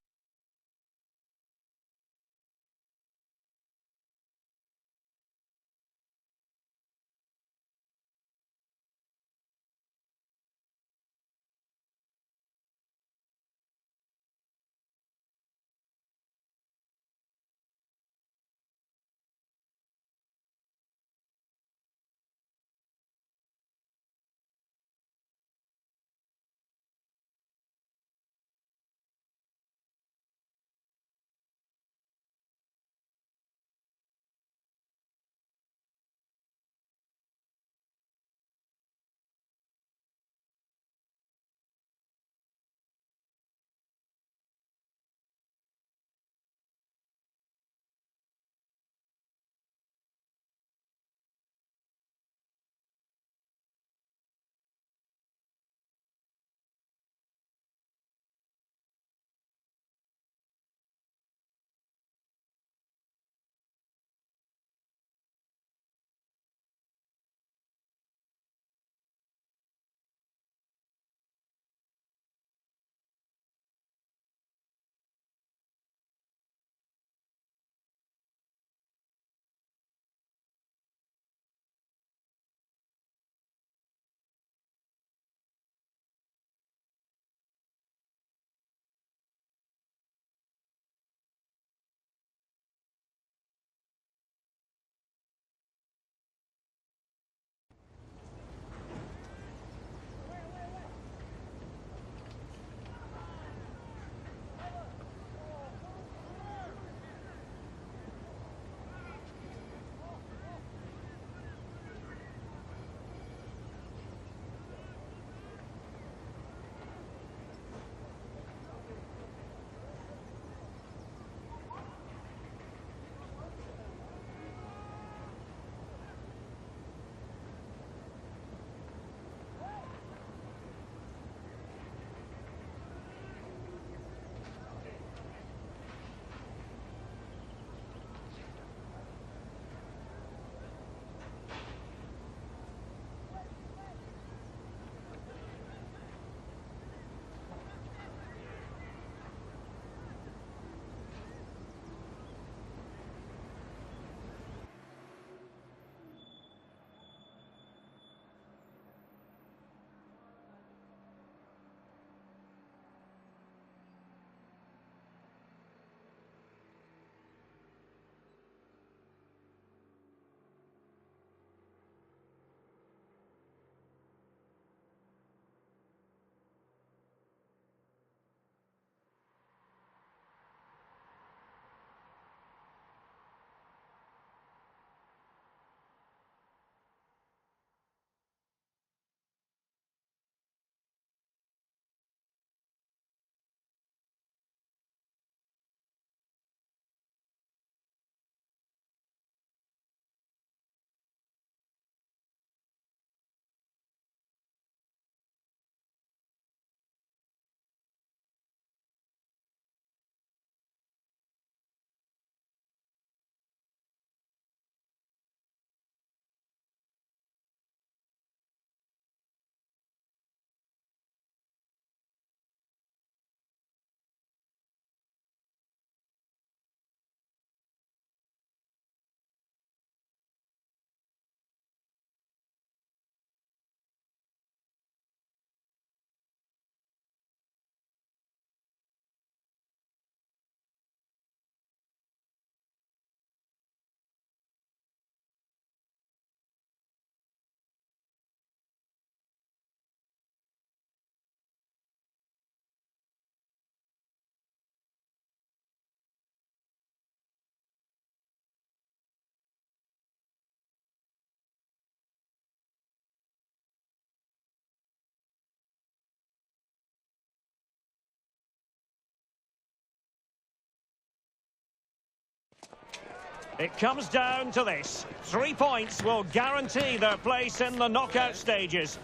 It comes down to this. 3 points will guarantee their place in the knockout stages.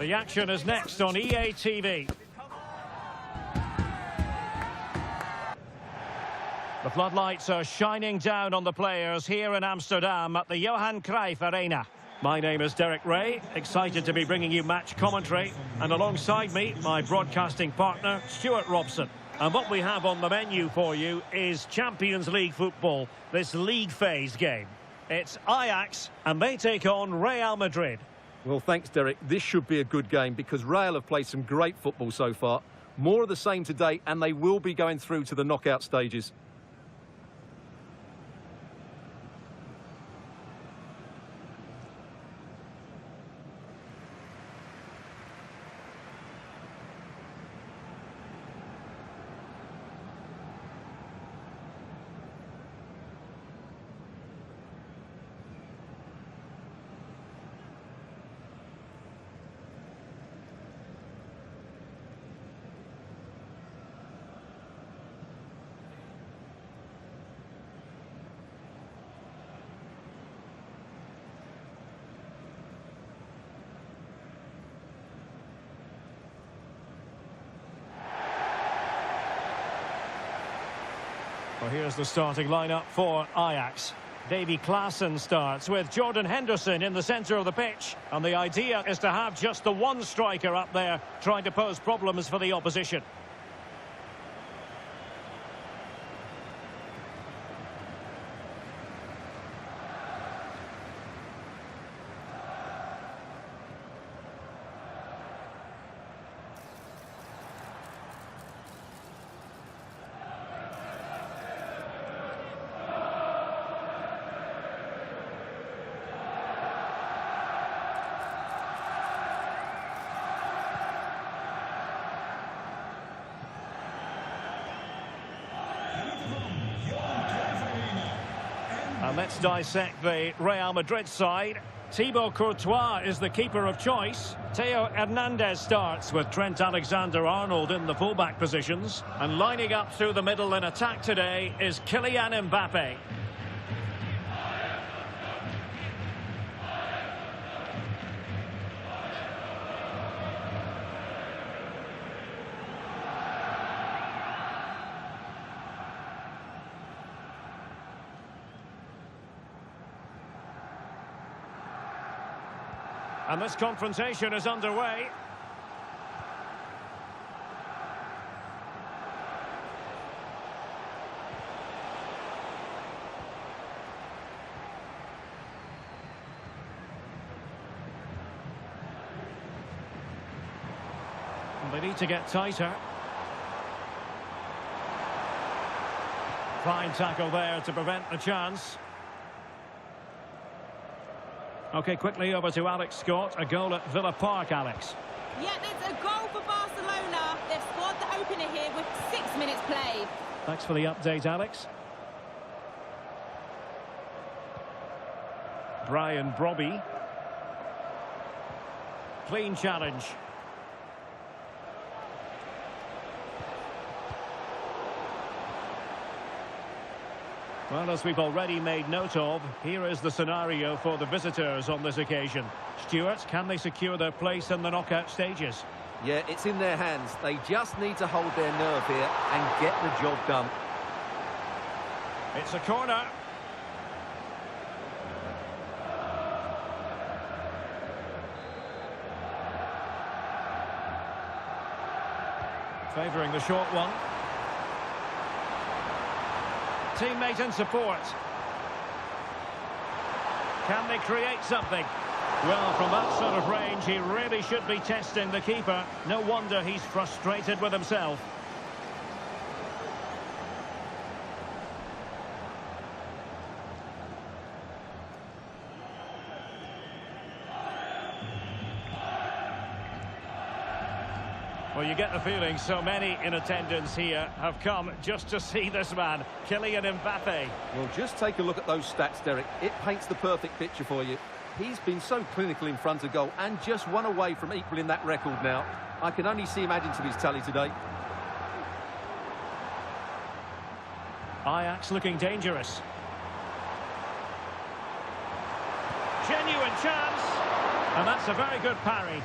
The action is next on EA TV. The floodlights are shining down on the players here in Amsterdam at the Johan Cruyff Arena. My name is Derek Ray, excited to be bringing you match commentary. And alongside me, my broadcasting partner, Stuart Robson. And what we have on the menu for you is Champions League football, this league phase game. It's Ajax, and they take on Real Madrid. Well, thanks, Derek. This should be a good game because Real have played some great football so far. More of the same today, and they will be going through to the knockout stages. Well, here's the starting lineup for Ajax. Davy Klaassen starts with Jordan Henderson in the centre of the pitch. And the idea is to have just the one striker up there trying to pose problems for the opposition. And let's dissect the Real Madrid side. Thibaut Courtois is the keeper of choice. Theo Hernandez starts with Trent Alexander-Arnold in the fullback positions. And lining up through the middle in attack today is Kylian Mbappe. And this confrontation is underway. And they need to get tighter. Fine tackle there to prevent the chance. OK, quickly over to Alex Scott. A goal at Villa Park, Alex. Yeah, it's a goal for Barcelona. They've scored the opener here with 6 minutes played. Thanks for the update, Alex. Brian Brobby. Clean challenge. Well, as we've already made note of, here is the scenario for the visitors on this occasion. Stuart, can they secure their place in the knockout stages? Yeah, it's in their hands. They just need to hold their nerve here and get the job done. It's a corner. Favouring the short one. Teammate and support. Can they create something? Well, from that sort of range, he really should be testing the keeper. No wonder he's frustrated with himself. Well, you get the feeling so many in attendance here have come just to see this man, Kylian Mbappe. Well, just take a look at those stats, Derek. It paints the perfect picture for you. He's been so clinical in front of goal and just one away from equaling that record now. I can only see him adding to his tally today. Ajax looking dangerous. Genuine chance. And that's a very good parry.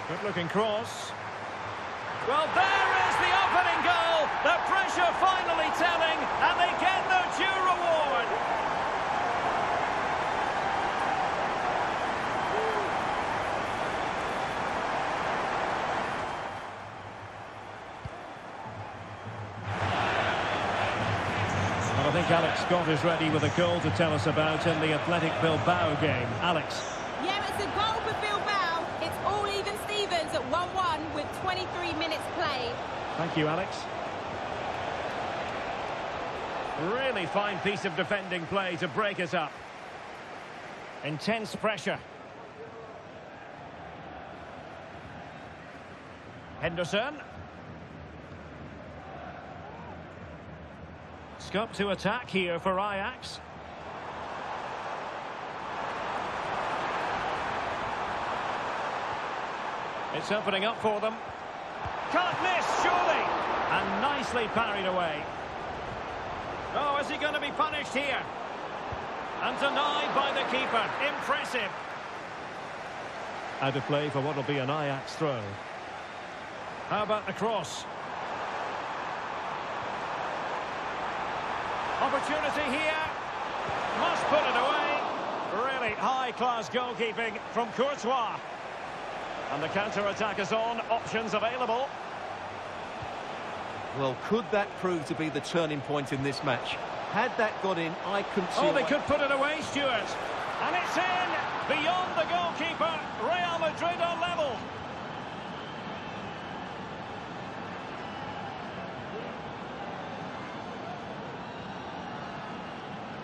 Good looking cross. Well, there is the opening goal. The pressure finally telling, and they get their due reward. Well, I think Alex Scott is ready with a goal to tell us about in the Athletic Bilbao game. Alex. Yeah, it's a goal for Bilbao. It's all even Stevens at 1-1 with 23 minutes played. Thank you, Alex. Really fine piece of defending play to break us up. Intense pressure. Henderson. Scope to attack here for Ajax. It's opening up for them. Can't miss, surely. And nicely parried away. Oh, is he going to be punished here? And denied by the keeper. Impressive. Out of play for what will be an Ajax throw. How about the cross? Opportunity here. Must put it away. Really high-class goalkeeping from Courtois. And the counter-attack is on. Options available. Well, could that prove to be the turning point in this match? Had that got in, I couldn't see... Oh, they could put it away, Stuart. And it's in. Beyond the goalkeeper. Real Madrid are level.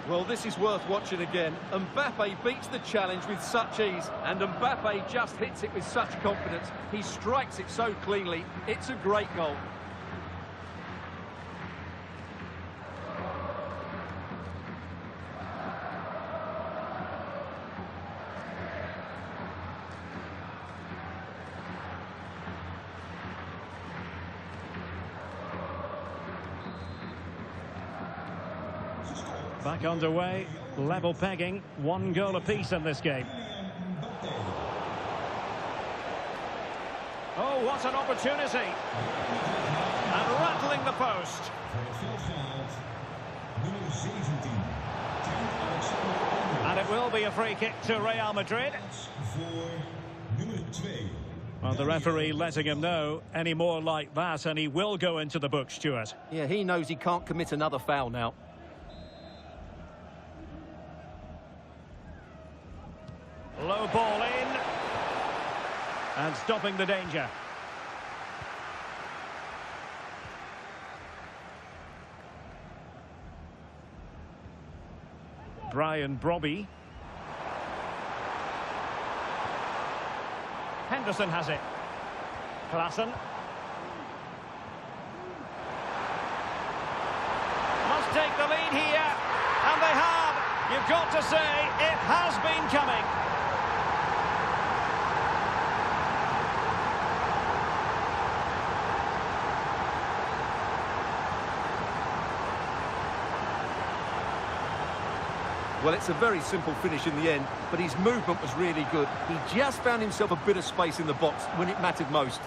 Well, this is worth watching again. Mbappe beats the challenge with such ease, and Mbappe just hits it with such confidence. He strikes it so cleanly. It's a great goal. Back underway, level pegging, 1 goal apiece in this game. Oh, what an opportunity. And rattling the post. And it will be a free kick to Real Madrid. Well, the referee letting him know any more like that, and he will go into the book, Stuart. Yeah, he knows he can't commit another foul now. Low ball in. And stopping the danger. Brian Brobby. Henderson has it. Klaassen. Must take the lead here. And they have. You've got to say, it has been coming. Well, it's a very simple finish in the end, but his movement was really good. He just found himself a bit of space in the box when it mattered most.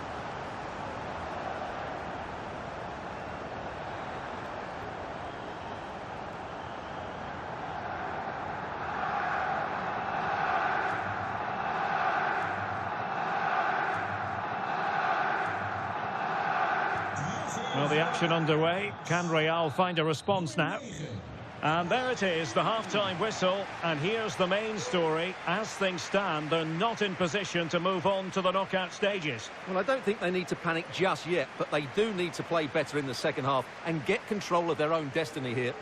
Well, the action underway. Can Real find a response now? And there it is, the half-time whistle. And here's the main story. As things stand, they're not in position to move on to the knockout stages. Well, I don't think they need to panic just yet, but they do need to play better in the second half and get control of their own destiny here.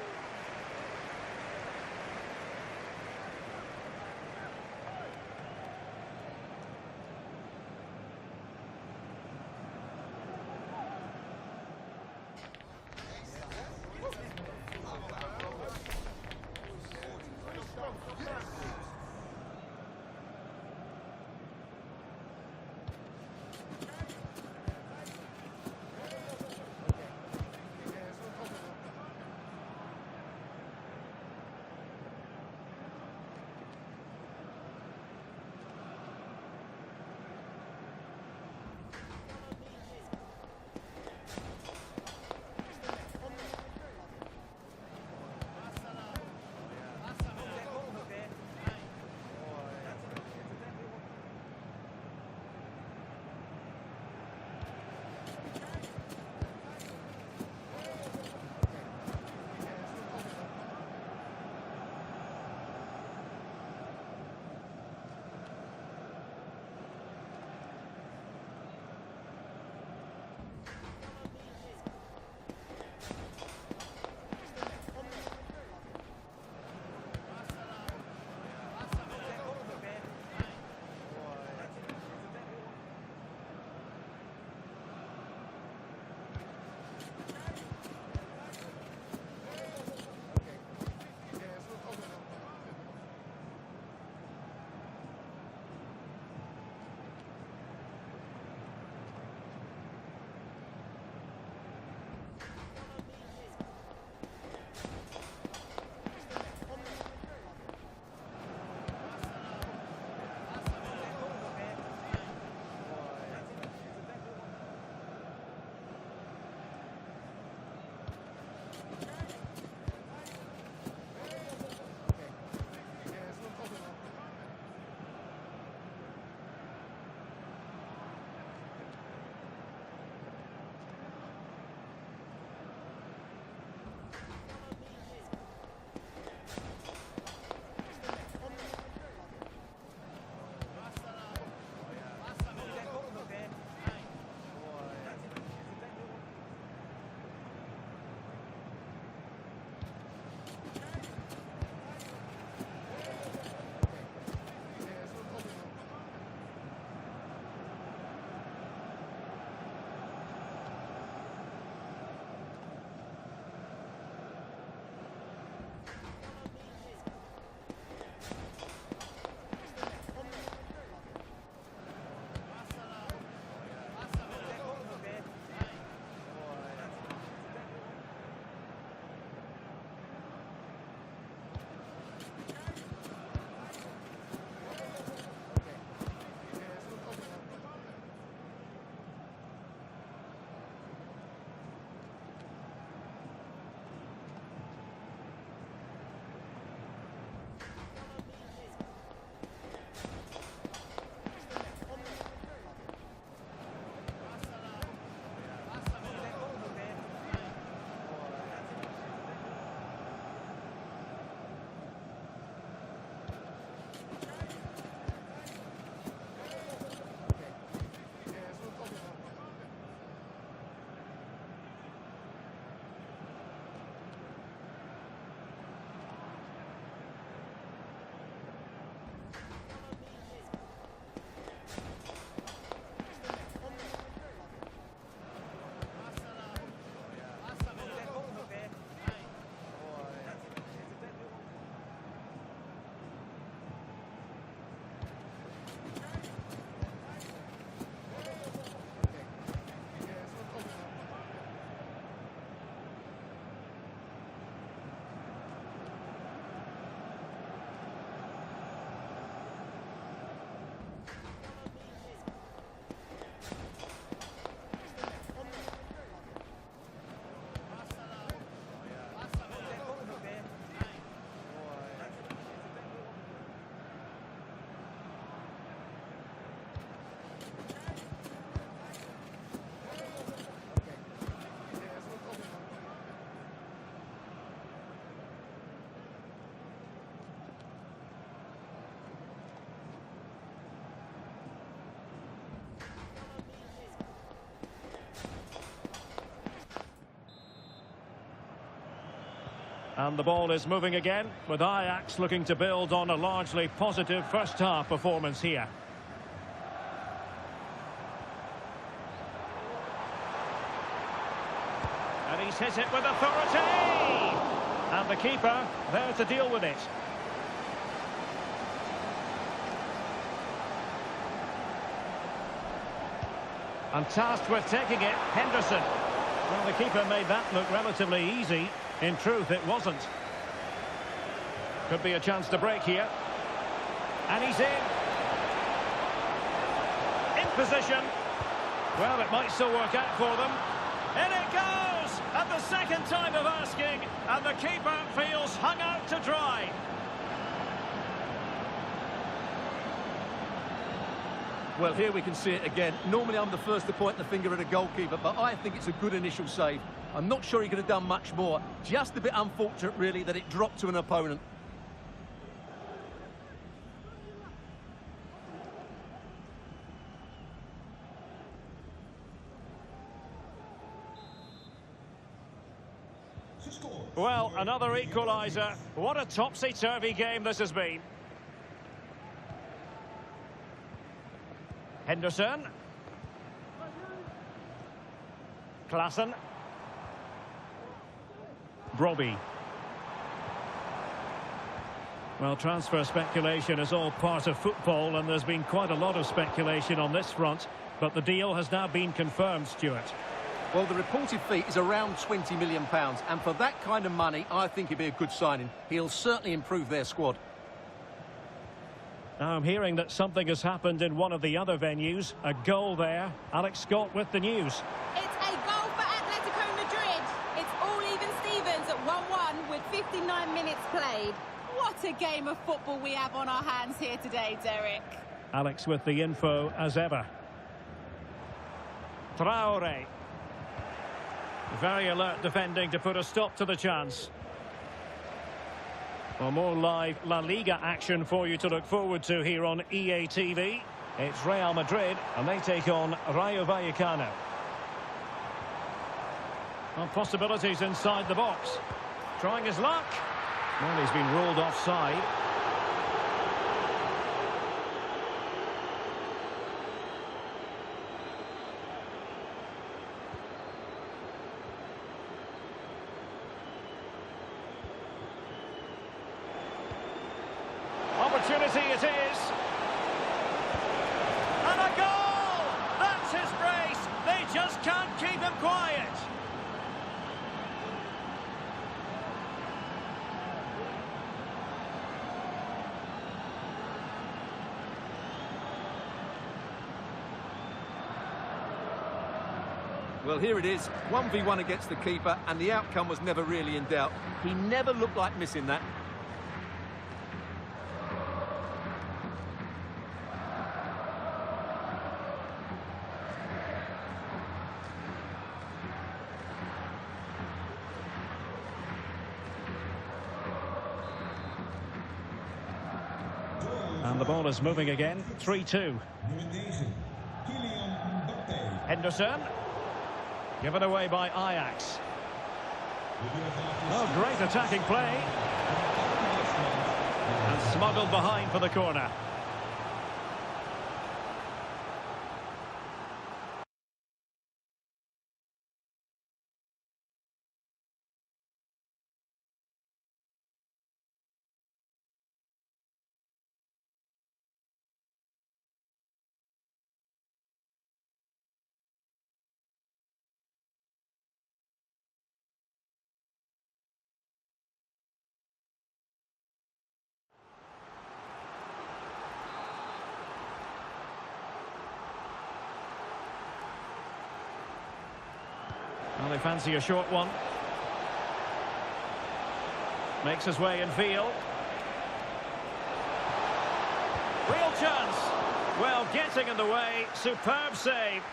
And the ball is moving again, with Ajax looking to build on a largely positive first-half performance here. And he's hit it with authority! And the keeper there to deal with it. And tasked with taking it, Henderson. Well, the keeper made that look relatively easy. In truth, it wasn't. Could be a chance to break here. And he's in. In position. Well, it might still work out for them. In it goes! At the second time of asking, and the keeper feels hung out to dry. Well, here we can see it again. Normally I'm the first to point the finger at a goalkeeper, but I think it's a good initial save. I'm not sure he could have done much more. Just a bit unfortunate, really, that it dropped to an opponent. Well, another equaliser. What a topsy-turvy game this has been. Henderson. Klaassen. Brobbey. Well, transfer speculation is all part of football, and there's been quite a lot of speculation on this front, but the deal has now been confirmed, Stuart. Well, the reported fee is around £20 million, and for that kind of money, I think it'd be a good signing. He'll certainly improve their squad. Now I'm hearing that something has happened in one of the other venues. A goal there. Alex Scott with the news. It's a goal for Atletico Madrid. It's all even Stevens at 1-1 with 59 minutes played. What a game of football we have on our hands here today, Derek. Alex with the info as ever. Traore. Very alert defending to put a stop to the chance. Well, more live La Liga action for you to look forward to here on EA TV. It's Real Madrid, and they take on Rayo Vallecano. Well, possibilities inside the box. Trying his luck. Well, he's been ruled offside. Opportunity it is. And a goal! That's his brace. They just can't keep him quiet. Well, here it is, 1v1 against the keeper, and the outcome was never really in doubt. He never looked like missing that. And the ball is moving again, 3-2. Henderson. Given away by Ajax. Oh, great attacking play. And smuggled behind for the corner. Well, they fancy a short one. Makes his way in field. Real chance. Well, getting in the way. Superb save.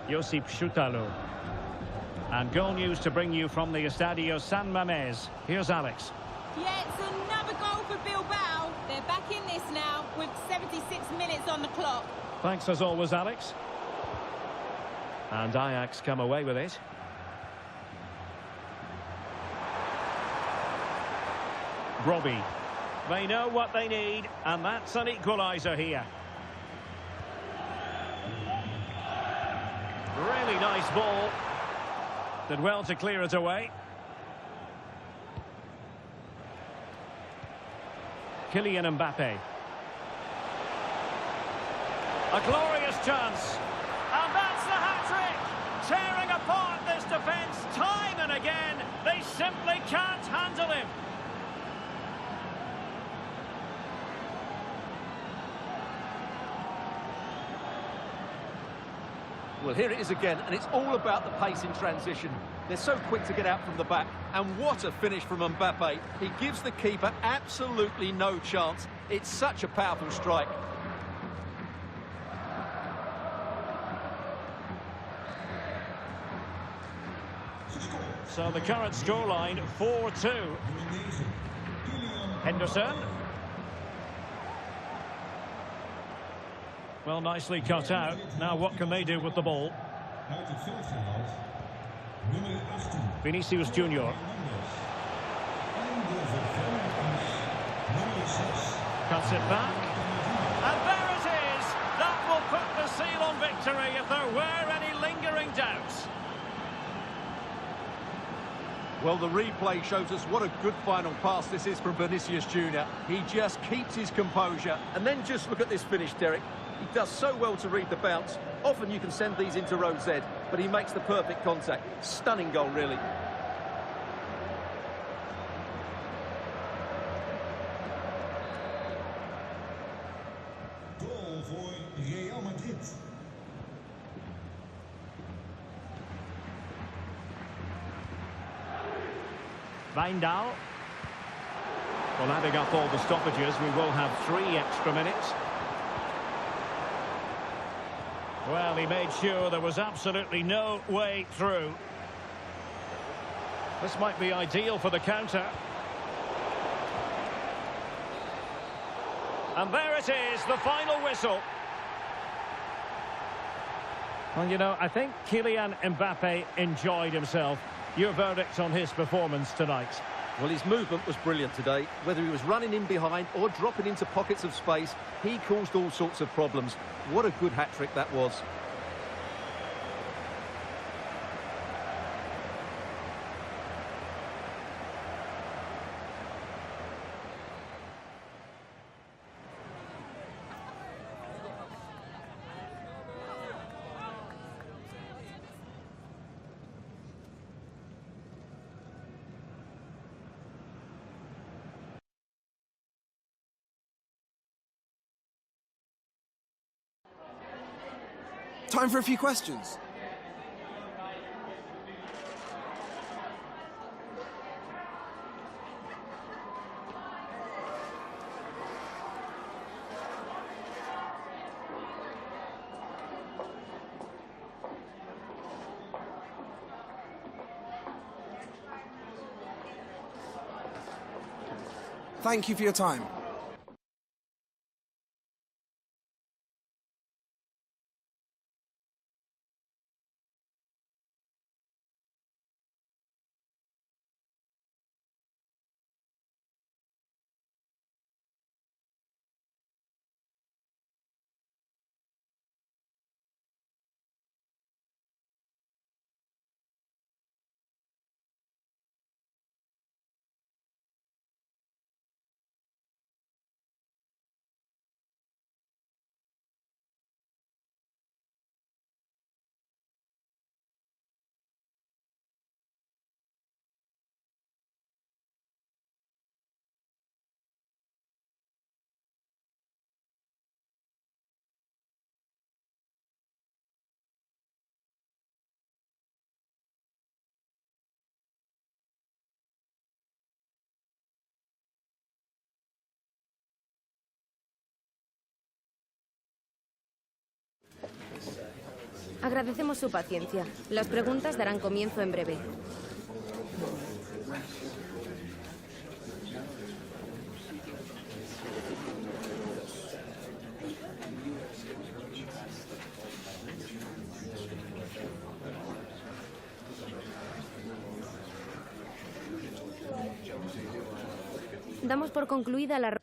Josip Šutalo. And goal news to bring you from the Estadio San Mamés. Here's Alex. Yeah, it's another goal for Bilbao. They're back in this now with 76 minutes on the clock. Thanks as always, Alex. And Ajax come away with it. Robbie. They know what they need, and that's an equaliser here. Really nice ball. Did well to clear it away. Kylian Mbappe. A glorious chance. And that's the hat-trick! Tearing apart this defence time and again. They simply can't handle him. Well, here it is again, and it's all about the pace in transition. They're so quick to get out from the back, and what a finish from Mbappe. He gives the keeper absolutely no chance. It's such a powerful strike. So the current scoreline, 4-2. Henderson. Well, nicely cut out. Now what can they do with the ball? Vinicius Junior. Cuts it back. And there it is! That will put the seal on victory if there were any lingering doubts. Well, the replay shows us what a good final pass this is from Vinicius Junior. He just keeps his composure. And then just look at this finish, Derek. He does so well to read the bounce. Often you can send these into row Z, but he makes the perfect contact. Stunning goal, really. Goal for Real Madrid. Wijndal. Well, adding up all the stoppages, we will have 3 extra minutes. Well, he made sure there was absolutely no way through. This might be ideal for the counter. And there it is, the final whistle. Well, you know, I think Kylian Mbappe enjoyed himself. Your verdict on his performance tonight? Well, his movement was brilliant today. Whether he was running in behind or dropping into pockets of space, he caused all sorts of problems. What a good hat-trick that was. Time for a few questions. Thank you for your time. Agradecemos su paciencia. Las preguntas darán comienzo en breve. Damos por concluida la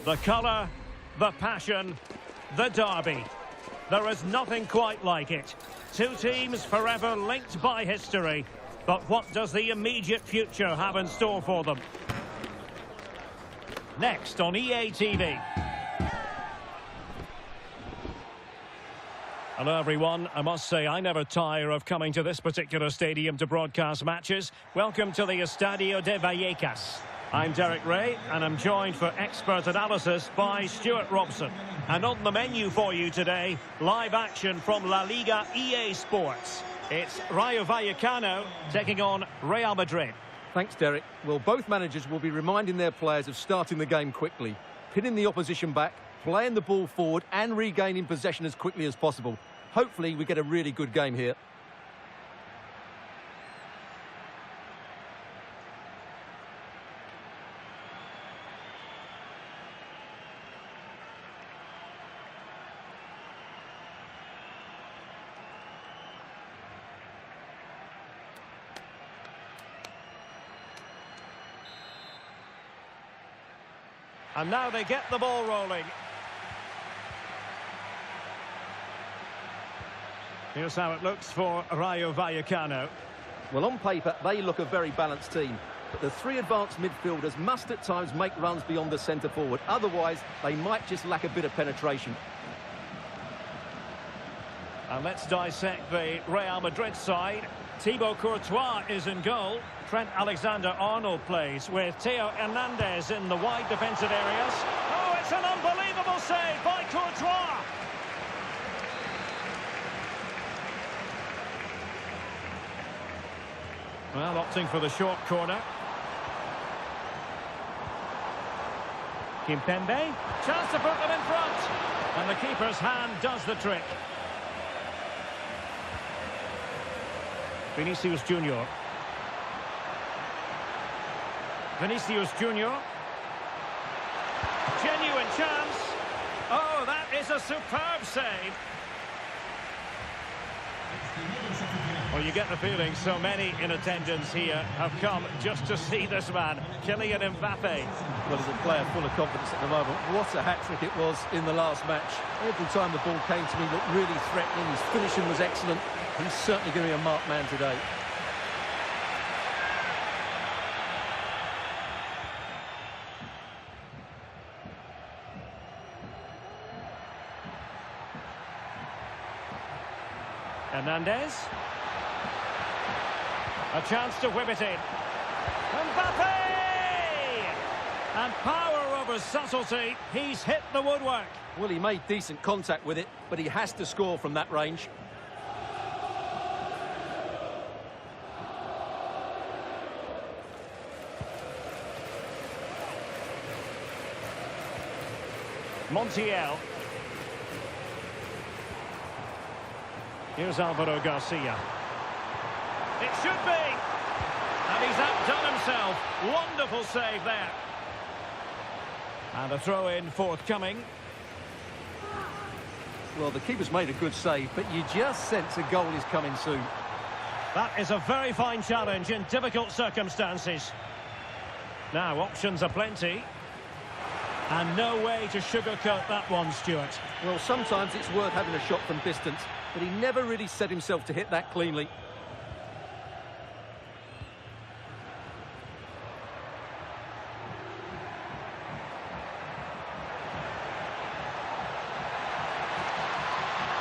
The colour, the passion, the derby. There is nothing quite like it. Two teams forever linked by history. But what does the immediate future have in store for them? Next on EA TV. Hello everyone, I must say I never tire of coming to this particular stadium to broadcast matches. Welcome to the Estadio de Vallecas. I'm Derek Ray and I'm joined for expert analysis by Stuart Robson. And on the menu for you today, live action from La Liga EA Sports. It's Rayo Vallecano taking on Real Madrid. Thanks, Derek. Well, both managers will be reminding their players of starting the game quickly, pinning the opposition back, playing the ball forward and regaining possession as quickly as possible. Hopefully we get a really good game here. And now they get the ball rolling. Here's how it looks for Rayo Vallecano. Well, on paper, they look a very balanced team. But the three advanced midfielders must at times make runs beyond the centre forward. Otherwise, they might just lack a bit of penetration. And let's dissect the Real Madrid side. Thibaut Courtois is in goal. Trent Alexander-Arnold plays with Theo Hernandez in the wide defensive areas. Oh, it's an unbelievable save by Courtois! Well, opting for the short corner. Kimpembe, chance to put them in front. And the keeper's hand does the trick. Vinicius Junior. Vinicius Junior. Genuine chance. Oh, that is a superb save. Well, you get the feeling so many in attendance here have come just to see this man, Kylian Mbappe. Well, he's a player full of confidence at the moment. What a hat-trick it was in the last match. Every time the ball came to me, looked really threatening. His finishing was excellent. He's certainly going to be a marked man today. Hernandez. A chance to whip it in. Mbappe! And power over subtlety. He's hit the woodwork. Well, he made decent contact with it, but he has to score from that range. Montiel. Here's Alvaro Garcia. It should be. And he's outdone himself. Wonderful save there. And a throw-in forthcoming. Well, the keeper's made a good save, but you just sense a goal is coming soon. That is a very fine challenge in difficult circumstances. Now, options are plenty. And no way to sugarcoat that one, Stuart. Well, sometimes it's worth having a shot from distance, but he never really set himself to hit that cleanly.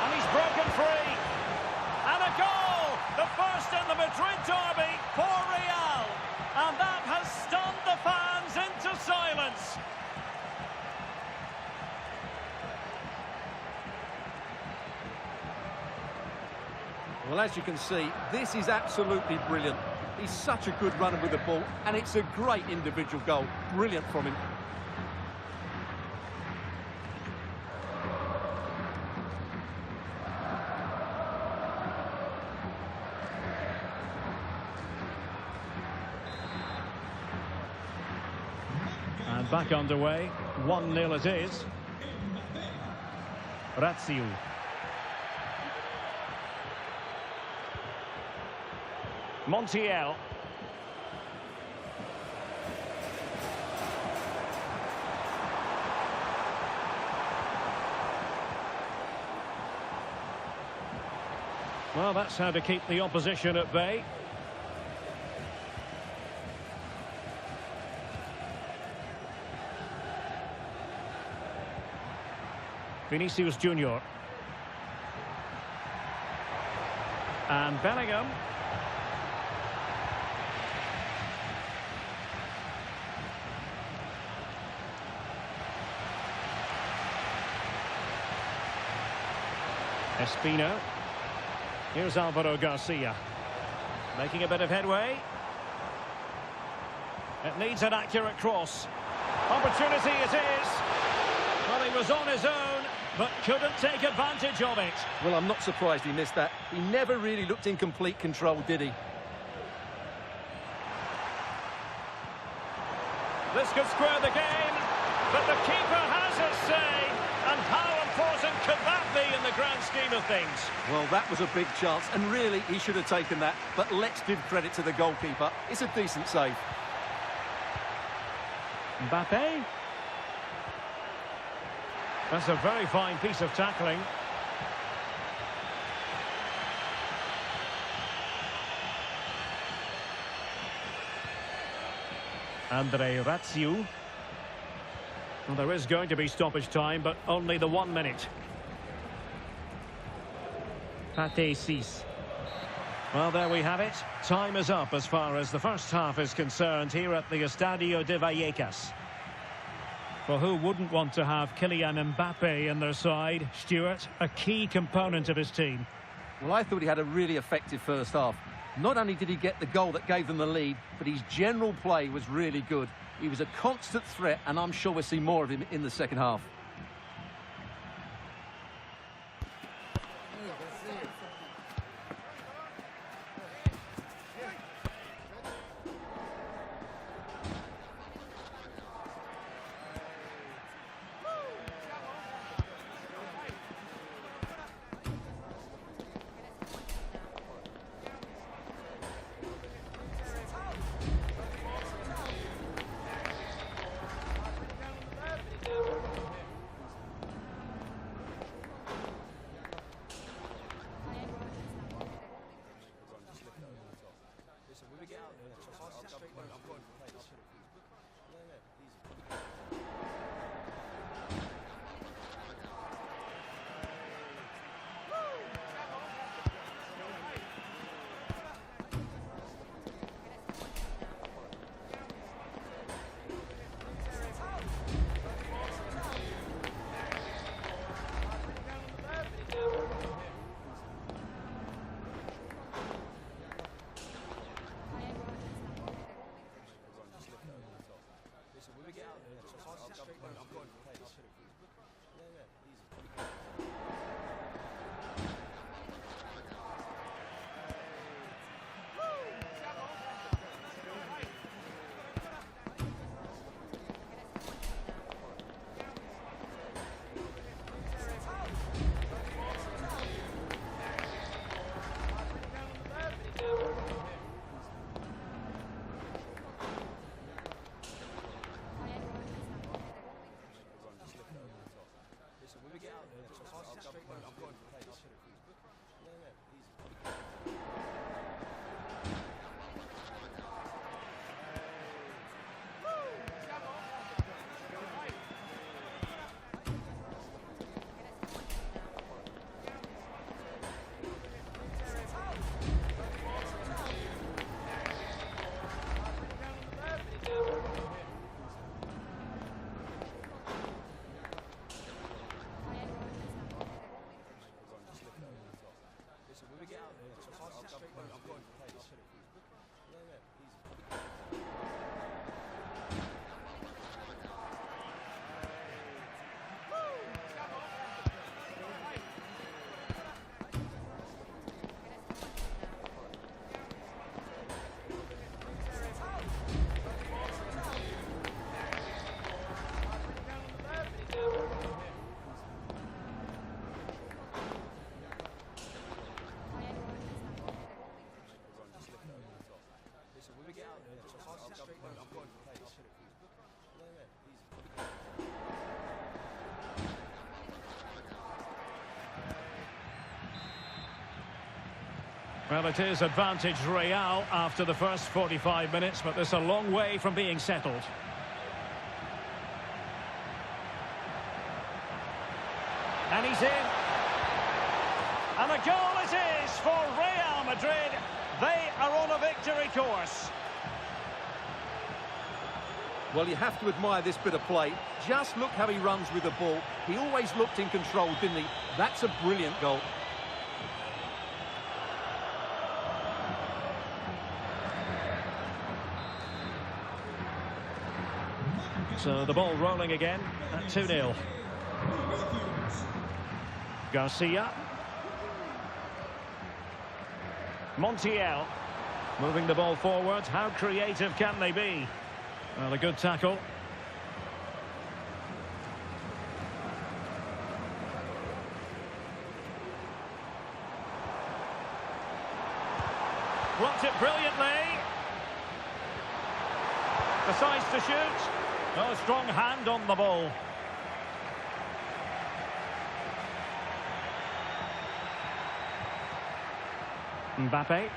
And he's broken free. And a goal! The first in the Madrid derby for Real. And that has stunned the fans into silence. Well, as you can see, this is absolutely brilliant. He's such a good runner with the ball, and it's a great individual goal. Brilliant from him. And back underway. 1-0 it is. Razziu. Montiel. Well, that's how to keep the opposition at bay. Vinicius Junior. And Bellingham. Espino. Here's Alvaro Garcia. Making a bit of headway. It needs an accurate cross. Opportunity it is. Well, he was on his own, but couldn't take advantage of it. Well, I'm not surprised he missed that. He never really looked in complete control, did he? This could square the game, but the keeper has his say. And how important could that be in the grand scheme of things? Well, that was a big chance, and really, he should have taken that. But let's give credit to the goalkeeper. It's a decent save. Mbappe. That's a very fine piece of tackling. Andre Ratsiu. Well, there is going to be stoppage time, but only the 1 minute. Pate 6. Well, there we have it. Time is up as far as the first half is concerned here at the Estadio de Vallecas. Well, who wouldn't want to have Kylian Mbappe in their side? Stuart, a key component of his team. Well, I thought he had a really effective first half. Not only did he get the goal that gave them the lead, but his general play was really good. He was a constant threat, and I'm sure we'll see more of him in the second half. Well, it is advantage Real after the first 45 minutes, but there's a long way from being settled. And he's in. And a goal it is for Real Madrid. They are on a victory course. Well, you have to admire this bit of play. Just look how he runs with the ball. He always looked in control, didn't he? That's a brilliant goal. So the ball rolling again at 2-0. Garcia. Montiel. Moving the ball forward. How creative can they be? Well, a good tackle. Blocked it brilliantly. Decides to shoot. Oh, strong hand on the ball. Mbappe.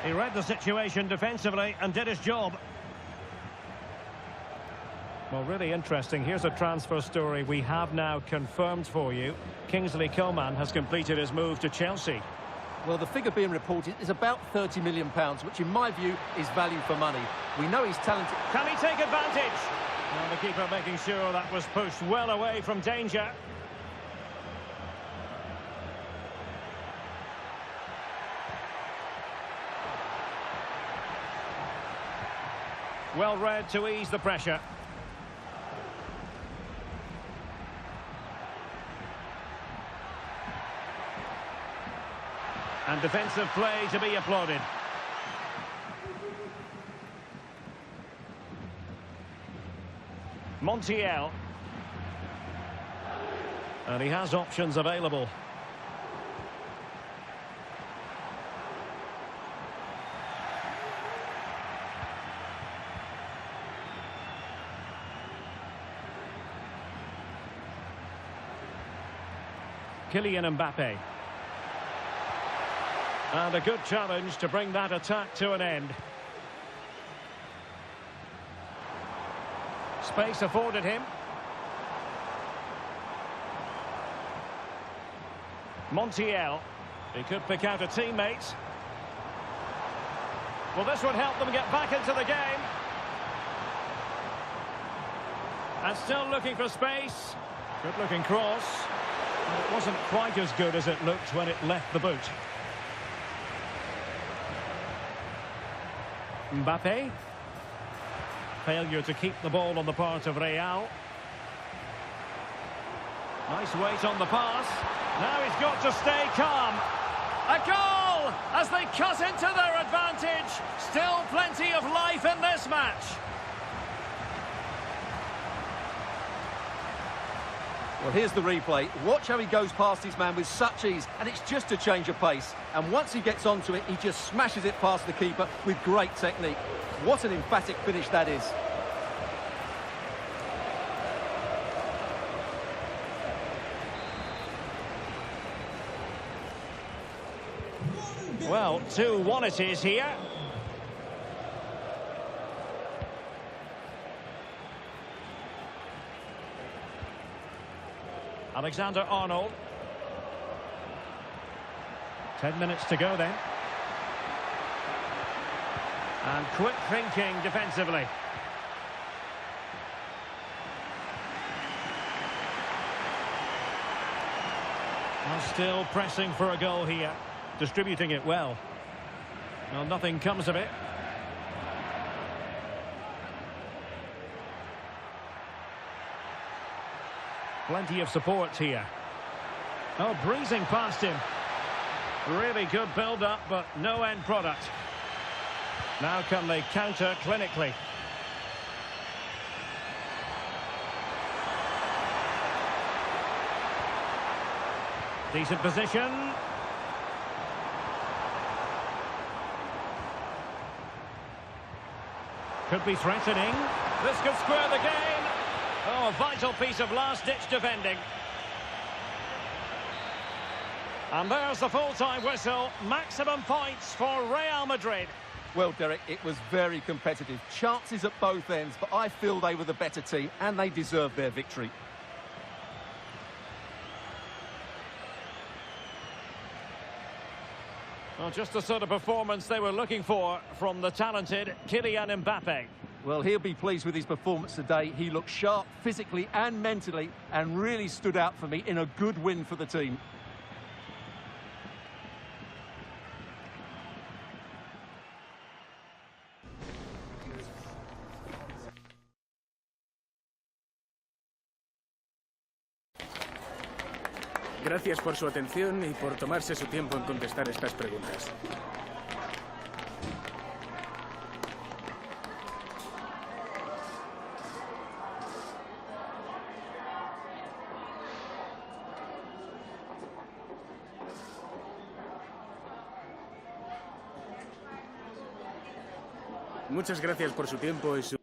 He read the situation defensively and did his job. Well, really interesting. Here's a transfer story we have now confirmed for you. Kingsley Coman has completed his move to Chelsea. Well, the figure being reported is about £30 million, which in my view is value for money. We know he's talented. Can he take advantage? Well, the keeper making sure that was pushed well away from danger. Well read to ease the pressure. And defensive play to be applauded. Montiel. And he has options available. Kylian Mbappe. And a good challenge to bring that attack to an end. Space afforded him. Montiel. He could pick out a teammate. Well, this would help them get back into the game. And still looking for space. Good looking cross. But it wasn't quite as good as it looked when it left the boot. Mbappe. Failure to keep the ball on the part of Real. Nice weight on the pass. Now he's got to stay calm. A goal as they cut into their advantage. Still plenty of life in this match. Well, here's the replay. Watch how he goes past his man with such ease, and it's just a change of pace. And once he gets onto it, he just smashes it past the keeper with great technique. What an emphatic finish that is. Well, 2-1 it is here. Alexander-Arnold. 10 minutes to go then. And quick thinking defensively. Well, still pressing for a goal here. Distributing it well. Well, nothing comes of it. Plenty of support here. Oh, breezing past him. Really good build-up, but no end product. Now can they counter clinically? Decent position. Could be threatening. This could square the game. Oh, a vital piece of last-ditch defending. And there's the full-time whistle. Maximum points for Real Madrid. Well, Derek, it was very competitive. Chances at both ends, but I feel they were the better team and they deserved their victory. Well, just the sort of performance they were looking for from the talented Kylian Mbappe. Well, he'll be pleased with his performance today. He looked sharp physically and mentally and really stood out for me in a good win for the team. Gracias por su atención y por tomarse su tiempo en contestar estas preguntas. Muchas gracias por su tiempo y su...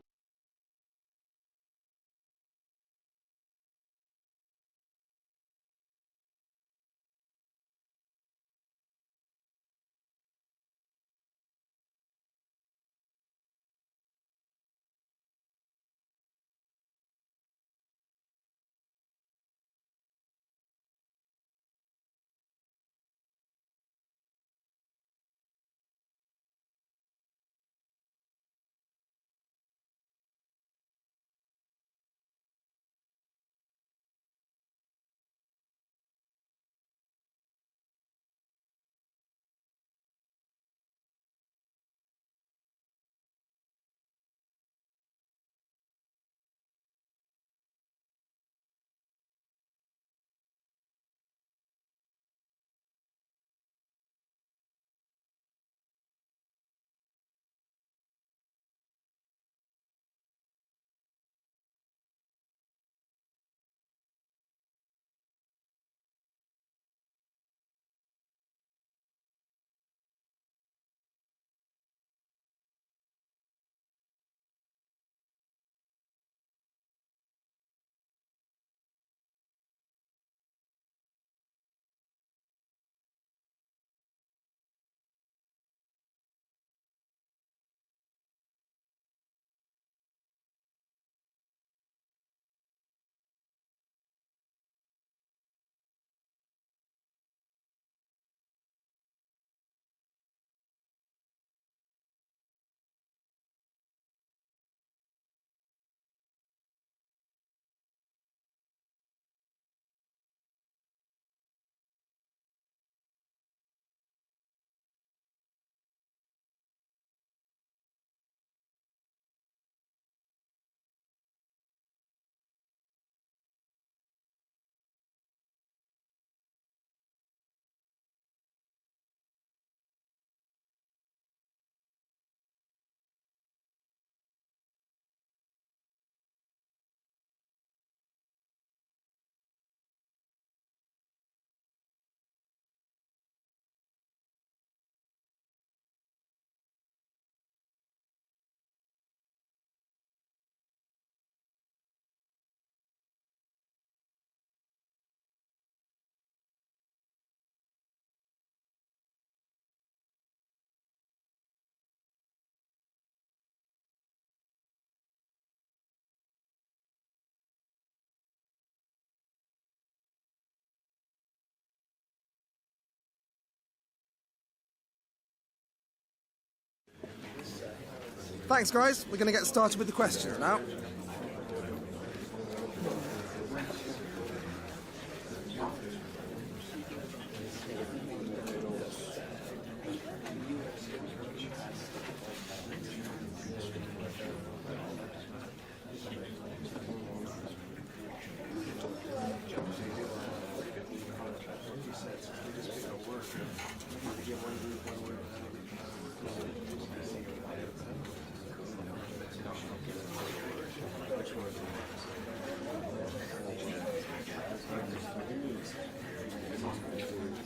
Thanks, guys. We're going to get started with the questions now.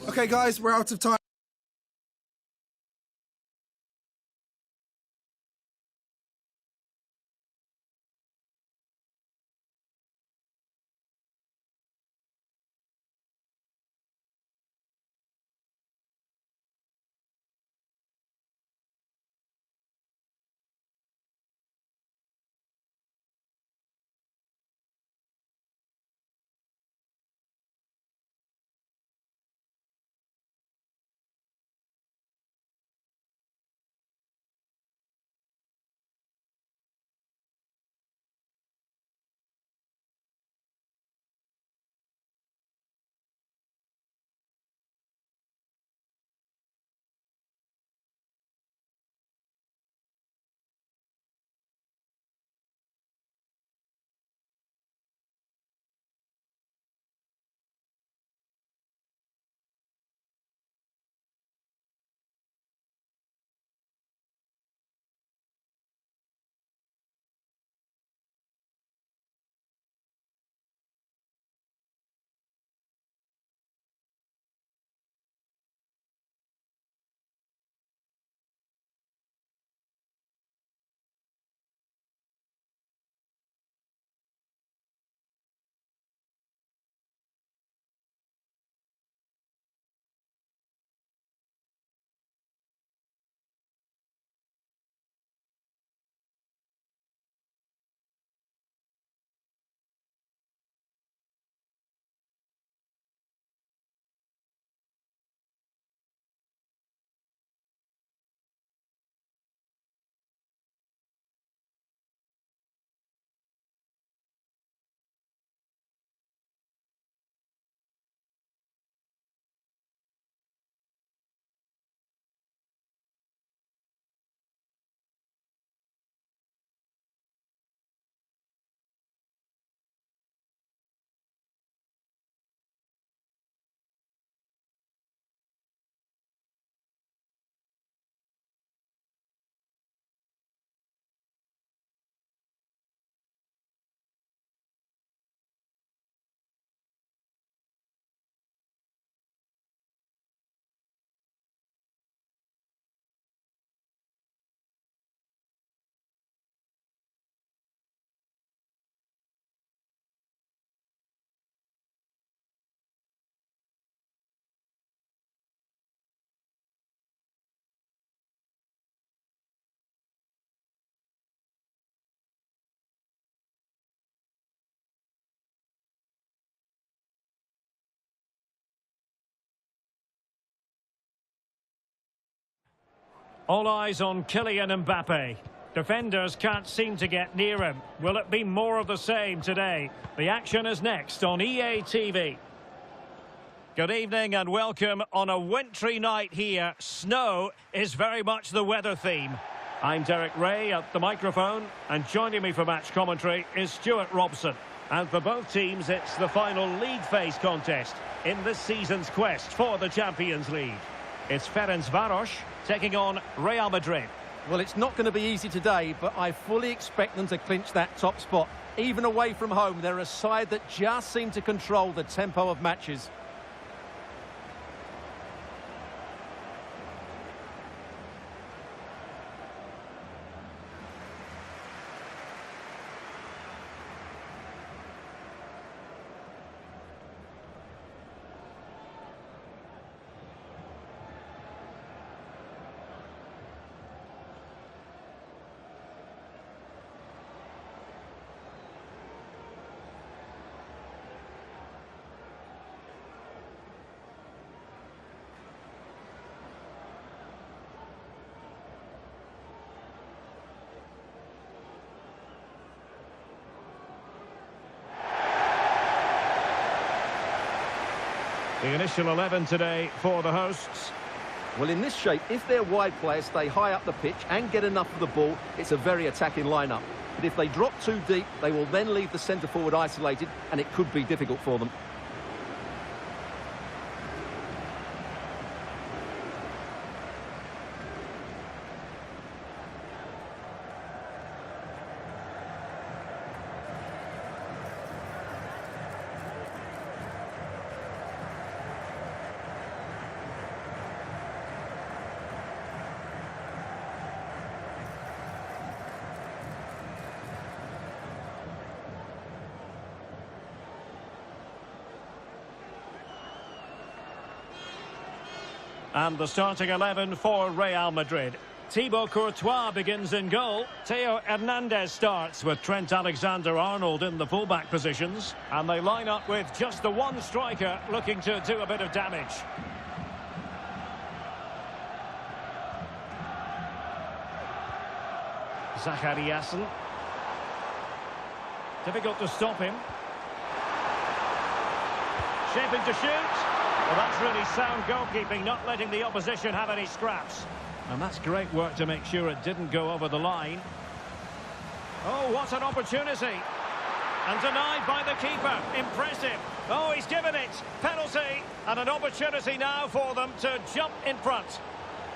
Okay, guys, we're out of time. All eyes on Kylian Mbappe. Defenders can't seem to get near him. Will it be more of the same today? The action is next on EA TV. Good evening and welcome on a wintry night here. Snow is very much the weather theme. I'm Derek Ray at the microphone, and joining me for match commentary is Stuart Robson. And for both teams, it's the final league phase contest in this season's quest for the Champions League. It's Ferencváros taking on Real Madrid. Well, it's not going to be easy today, but I fully expect them to clinch that top spot. Even away from home, they're a side that just seem to control the tempo of matches. The initial 11 today for the hosts. Well, in this shape, if their wide players stay high up the pitch and get enough of the ball, it's a very attacking lineup. But if they drop too deep, they will then leave the centre-forward isolated, and it could be difficult for them. And the starting 11 for Real Madrid. Thibaut Courtois begins in goal. Theo Hernandez starts with Trent Alexander-Arnold in the fullback positions. And they line up with just the one striker looking to do a bit of damage. Zachariasen. Difficult to stop him. Shaping to shoot. Well, that's really sound goalkeeping, not letting the opposition have any scraps. And that's great work to make sure it didn't go over the line. Oh, what an opportunity. And denied by the keeper. Impressive. Oh, he's given it. Penalty. And an opportunity now for them to jump in front.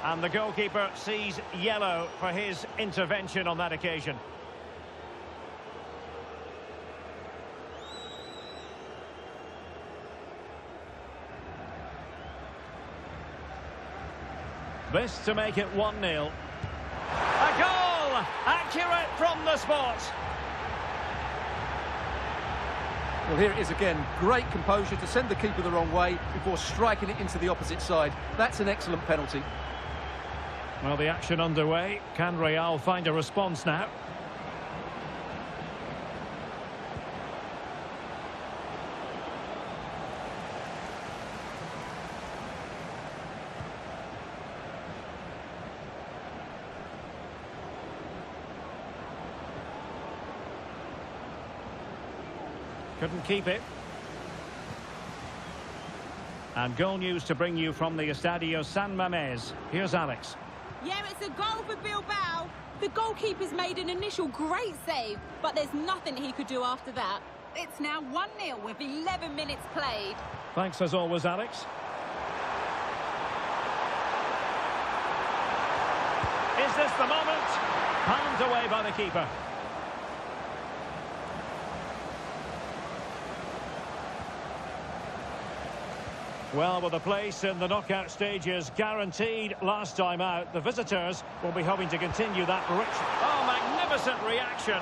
And the goalkeeper sees yellow for his intervention on that occasion. This to make it 1-0. A goal! Accurate from the spot. Well, here it is again. Great composure to send the keeper the wrong way before striking it into the opposite side. That's an excellent penalty. Well, the action underway. Can Real find a response now? Couldn't keep it. And goal news to bring you from the Estadio San Mamés. Here's Alex. Yeah, it's a goal for Bilbao. The goalkeeper's made an initial great save, but there's nothing he could do after that. It's now 1-0 with 11 minutes played. Thanks as always, Alex. Is this the moment? Palmed away by the keeper. Well, with a place in the knockout stages guaranteed last time out, the visitors will be hoping to continue that rich... Oh, magnificent reaction.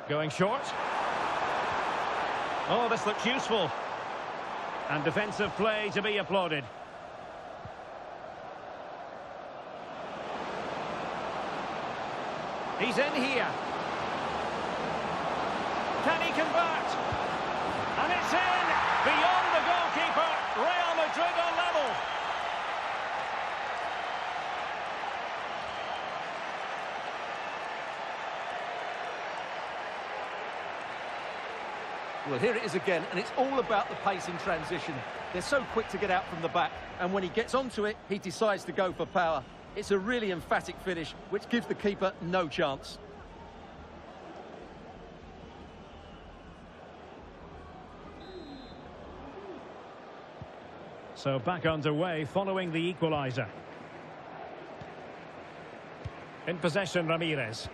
Going short. Oh, this looks useful. And defensive play to be applauded. He's in here. Can he convert? And it's in! Beyond the goalkeeper, Real Madrid are level. Well, here it is again, and it's all about the pace in transition. They're so quick to get out from the back, and when he gets onto it, he decides to go for power. It's a really emphatic finish, which gives the keeper no chance. So back underway following the equaliser. In possession, Ramirez.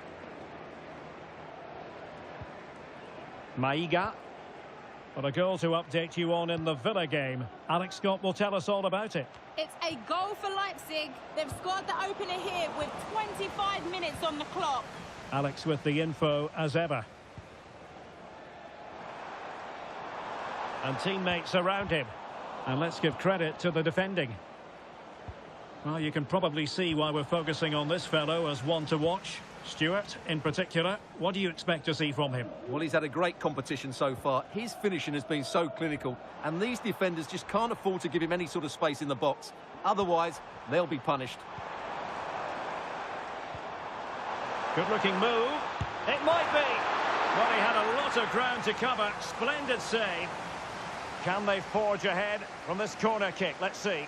Maiga. But a goal to update you on in the Villa game. Alex Scott will tell us all about it. It's a goal for Leipzig. They've scored the opener here with 25 minutes on the clock. Alex with the info as ever. And teammates around him. And let's give credit to the defending. Well, you can probably see why we're focusing on this fellow as one to watch. Stuart, in particular, what do you expect to see from him? Well, he's had a great competition so far. His finishing has been so clinical, and these defenders just can't afford to give him any sort of space in the box. Otherwise, they'll be punished. Good-looking move. It might be. Well, he had a lot of ground to cover. Splendid save. Can they forge ahead from this corner kick? Let's see.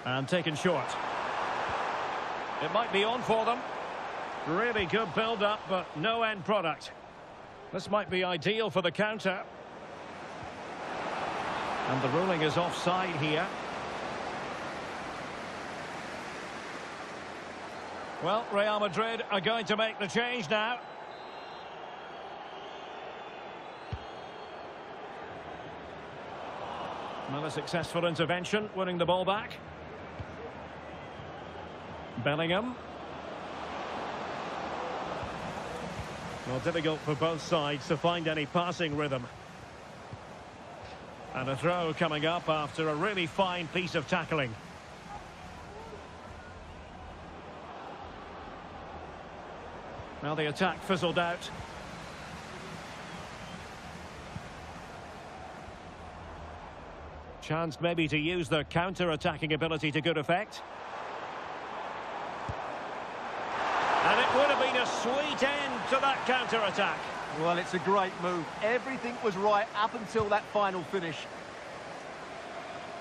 And taken short. It might be on for them. Really good build-up, but no end product. This might be ideal for the counter. And the ruling is offside here. Well, Real Madrid are going to make the change now. Another successful intervention, winning the ball back. Bellingham. Well, difficult for both sides to find any passing rhythm. And a throw coming up after a really fine piece of tackling. Well, the attack fizzled out. Chance maybe to use their counter-attacking ability to good effect. And it would have been a sweet end to that counter-attack. Well, it's a great move. Everything was right up until that final finish.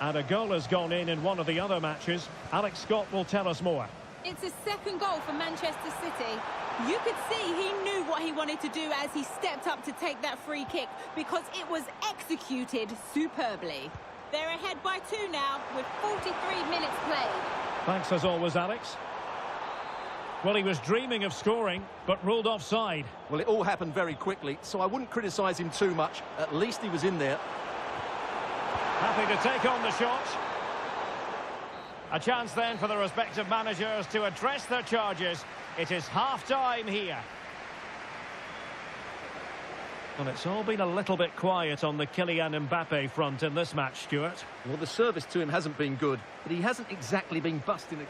And a goal has gone in one of the other matches. Alex Scott will tell us more. It's his second goal for Manchester City. You could see he knew what he wanted to do as he stepped up to take that free kick because it was executed superbly. They're ahead by 2 now with 43 minutes played. Thanks as always, Alex. Well, he was dreaming of scoring, but ruled offside. Well, it all happened very quickly, so I wouldn't criticise him too much. At least he was in there. Happy to take on the shot. A chance then for the respective managers to address their charges. It is half-time here. Well, it's all been a little bit quiet on the Kylian Mbappe front in this match, Stuart. Well, the service to him hasn't been good, but he hasn't exactly been busting it.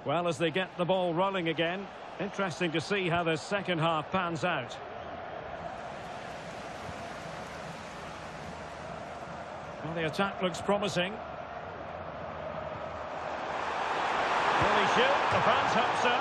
Well, as they get the ball rolling again, interesting to see how the second half pans out. Well, the attack looks promising. Will he shoot? The fans hope so.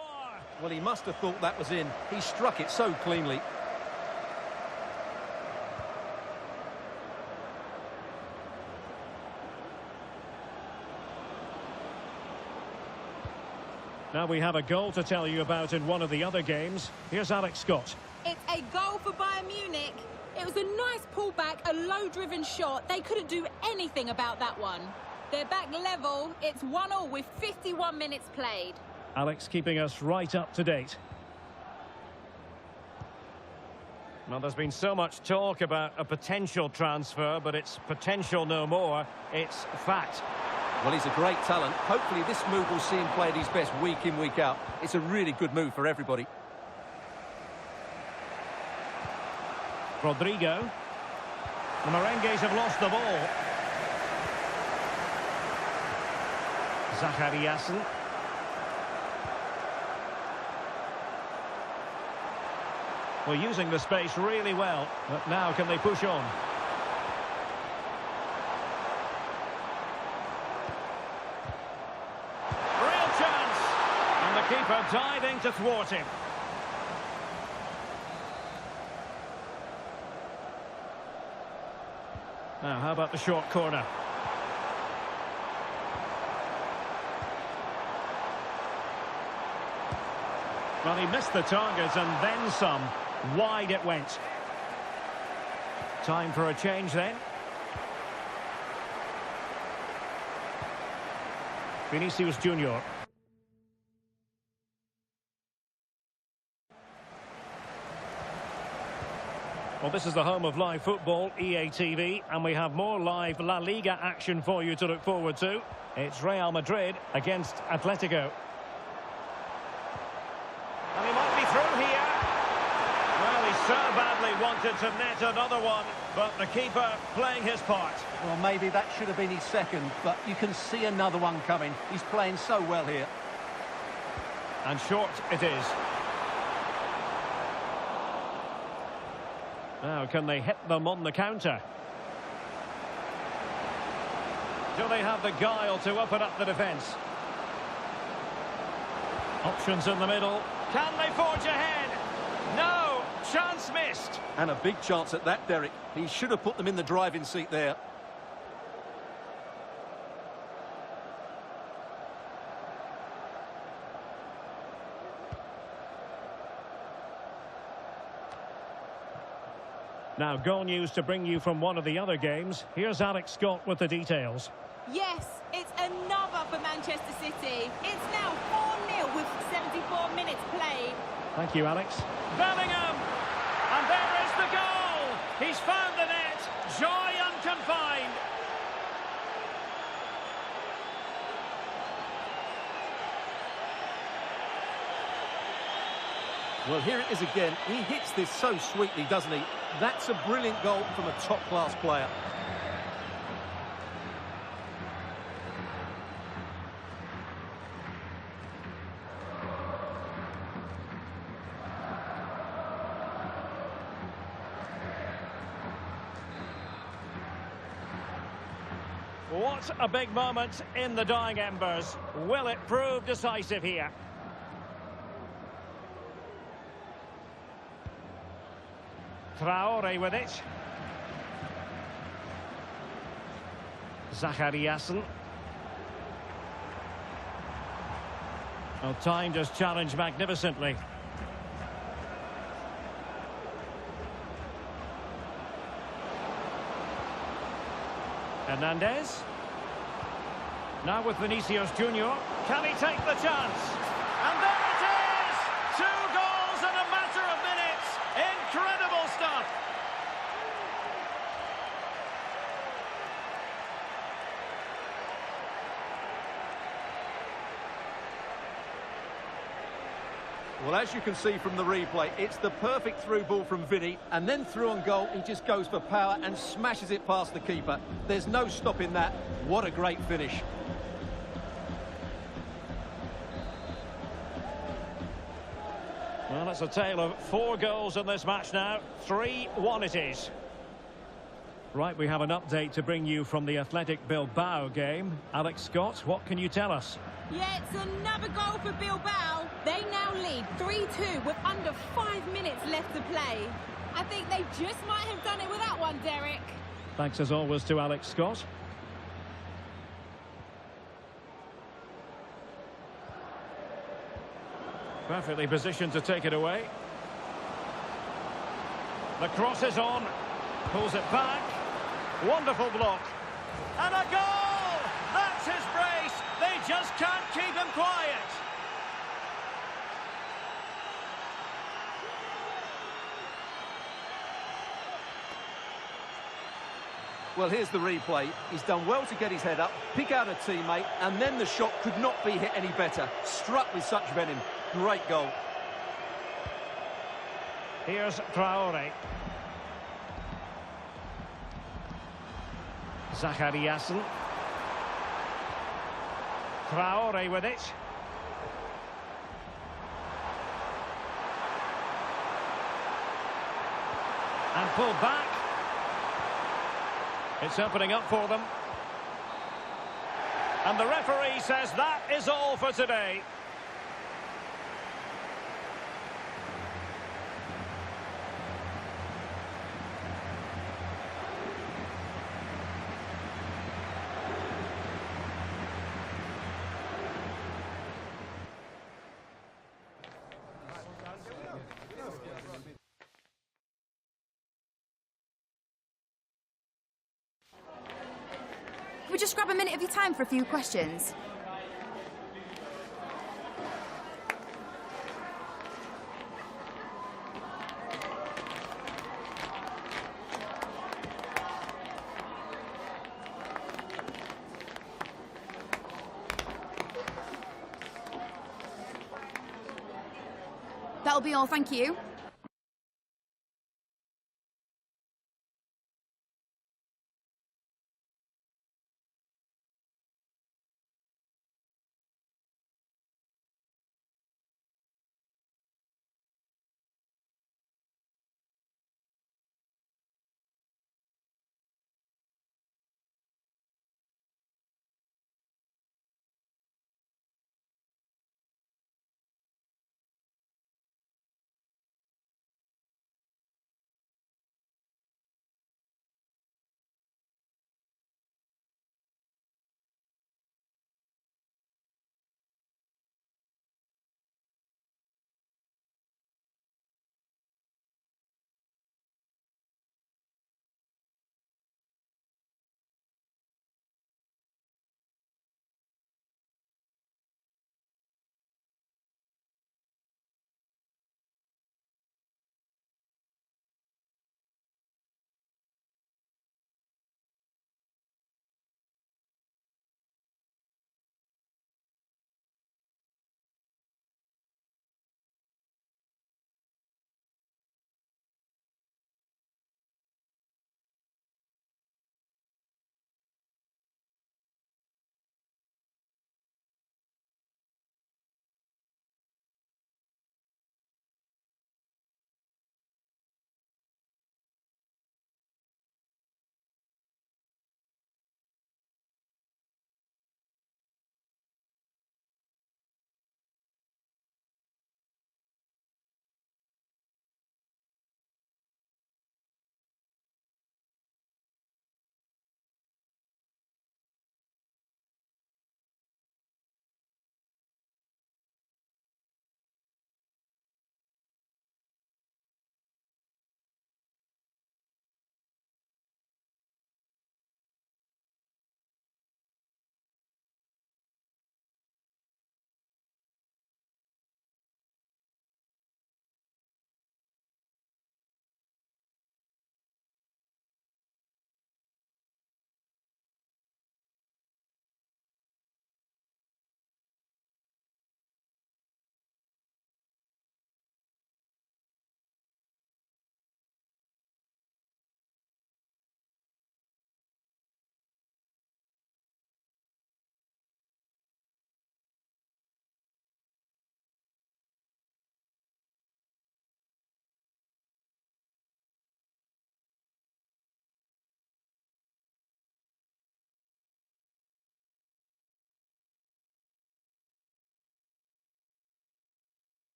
bar. Well, he must have thought that was in. He struck it so cleanly. Now we have a goal to tell you about in one of the other games. Here's Alex Scott. It's a goal for Bayern Munich. It was a nice pullback, a low-driven shot. They couldn't do anything about that one. They're back level. It's 1-1 with 51 minutes played. Alex keeping us right up to date. Well, there's been so much talk about a potential transfer, but it's potential no more. It's fact. Well, he's a great talent. Hopefully this move will see him play at his best week in, week out. It's a really good move for everybody. Rodrigo. The Merengues have lost the ball. Zachariasen. Well, using the space really well, but now can they push on? Real chance! And the keeper diving to thwart him. Now, how about the short corner? Well, he missed the target and then some. Wide it went. Time for a change then. Vinicius Junior. Well, this is the home of live football, EA-TV, and we have more live La Liga action for you to look forward to. It's Real Madrid against Atletico. And he might be through here. Well, he so badly wanted to net another one, but the keeper playing his part. Well, maybe that should have been his second, but you can see another one coming. He's playing so well here. And short it is. Now, can they hit them on the counter? Do they have the guile to open up the defence? Options in the middle. Can they forge ahead? No! Chance missed. And a big chance at that, Derek. He should have put them in the driving seat there. Now, goal news to bring you from one of the other games. Here's Alex Scott with the details. Yes, it's another for Manchester City. It's now 4-0 with 74 minutes played. Thank you, Alex. Bellingham! And there is the goal! He's found the net. Joy unconfined. Well, here it is again. He hits this so sweetly, doesn't he? That's a brilliant goal from a top-class player. What a big moment in the dying embers. Will it prove decisive here? Traore with it. Zachariasen. Well, timed his challenge magnificently. Hernandez. Now with Vinicius Junior. Can he take the chance? And there it is! 2 goals in a matter of minutes. Incredible stuff. Well, as you can see from the replay, it's the perfect through ball from Vinny, and then through on goal, he just goes for power and smashes it past the keeper. There's no stopping that. What a great finish. Well, it's a tale of 4 goals in this match now. 3-1 it is. Right, we have an update to bring you from the Athletic Bilbao game. Alex Scott, what can you tell us? Yeah, it's another goal for Bilbao. They now lead 3-2 with under 5 minutes left to play. I think they just might have done it with that one, Derek. Thanks as always to Alex Scott. Perfectly positioned to take it away. The cross is on. Pulls it back. Wonderful block. And a goal! That's his brace. They just can't keep him quiet. Well, here's the replay. He's done well to get his head up, pick out a teammate, and then the shot could not be hit any better. Struck with such venom. Great goal. Here's Traore. Zachariasen. Traore with it. And pulled back. It's opening up for them. And the referee says that is all for today. Can we just grab a minute of your time for a few questions? That'll be all, thank you.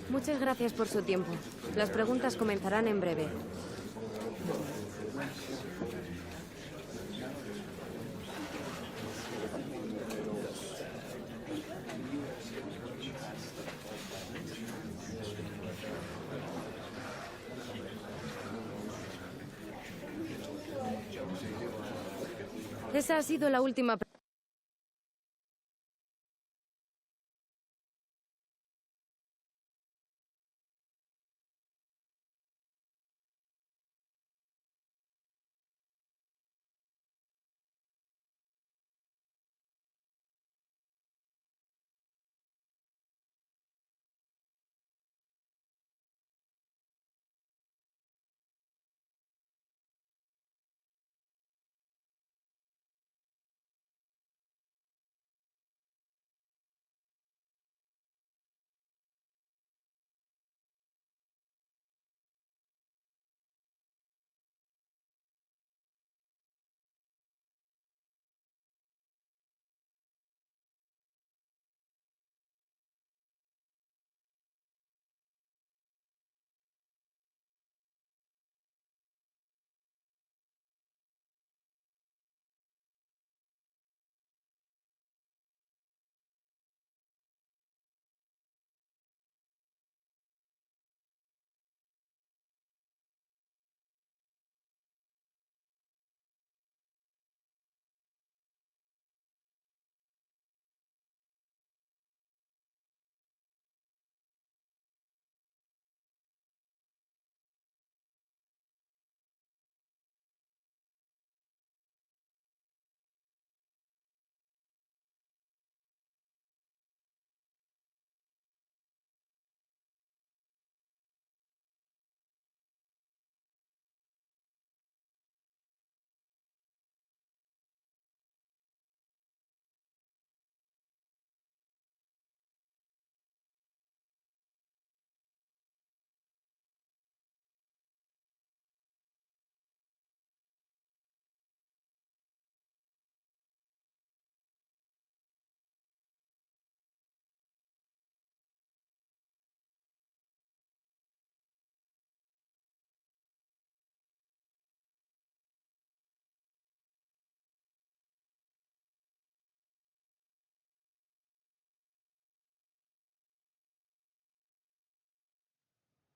Muchas gracias por su tiempo. Las preguntas comenzarán en breve. Esa ha sido la última pregunta.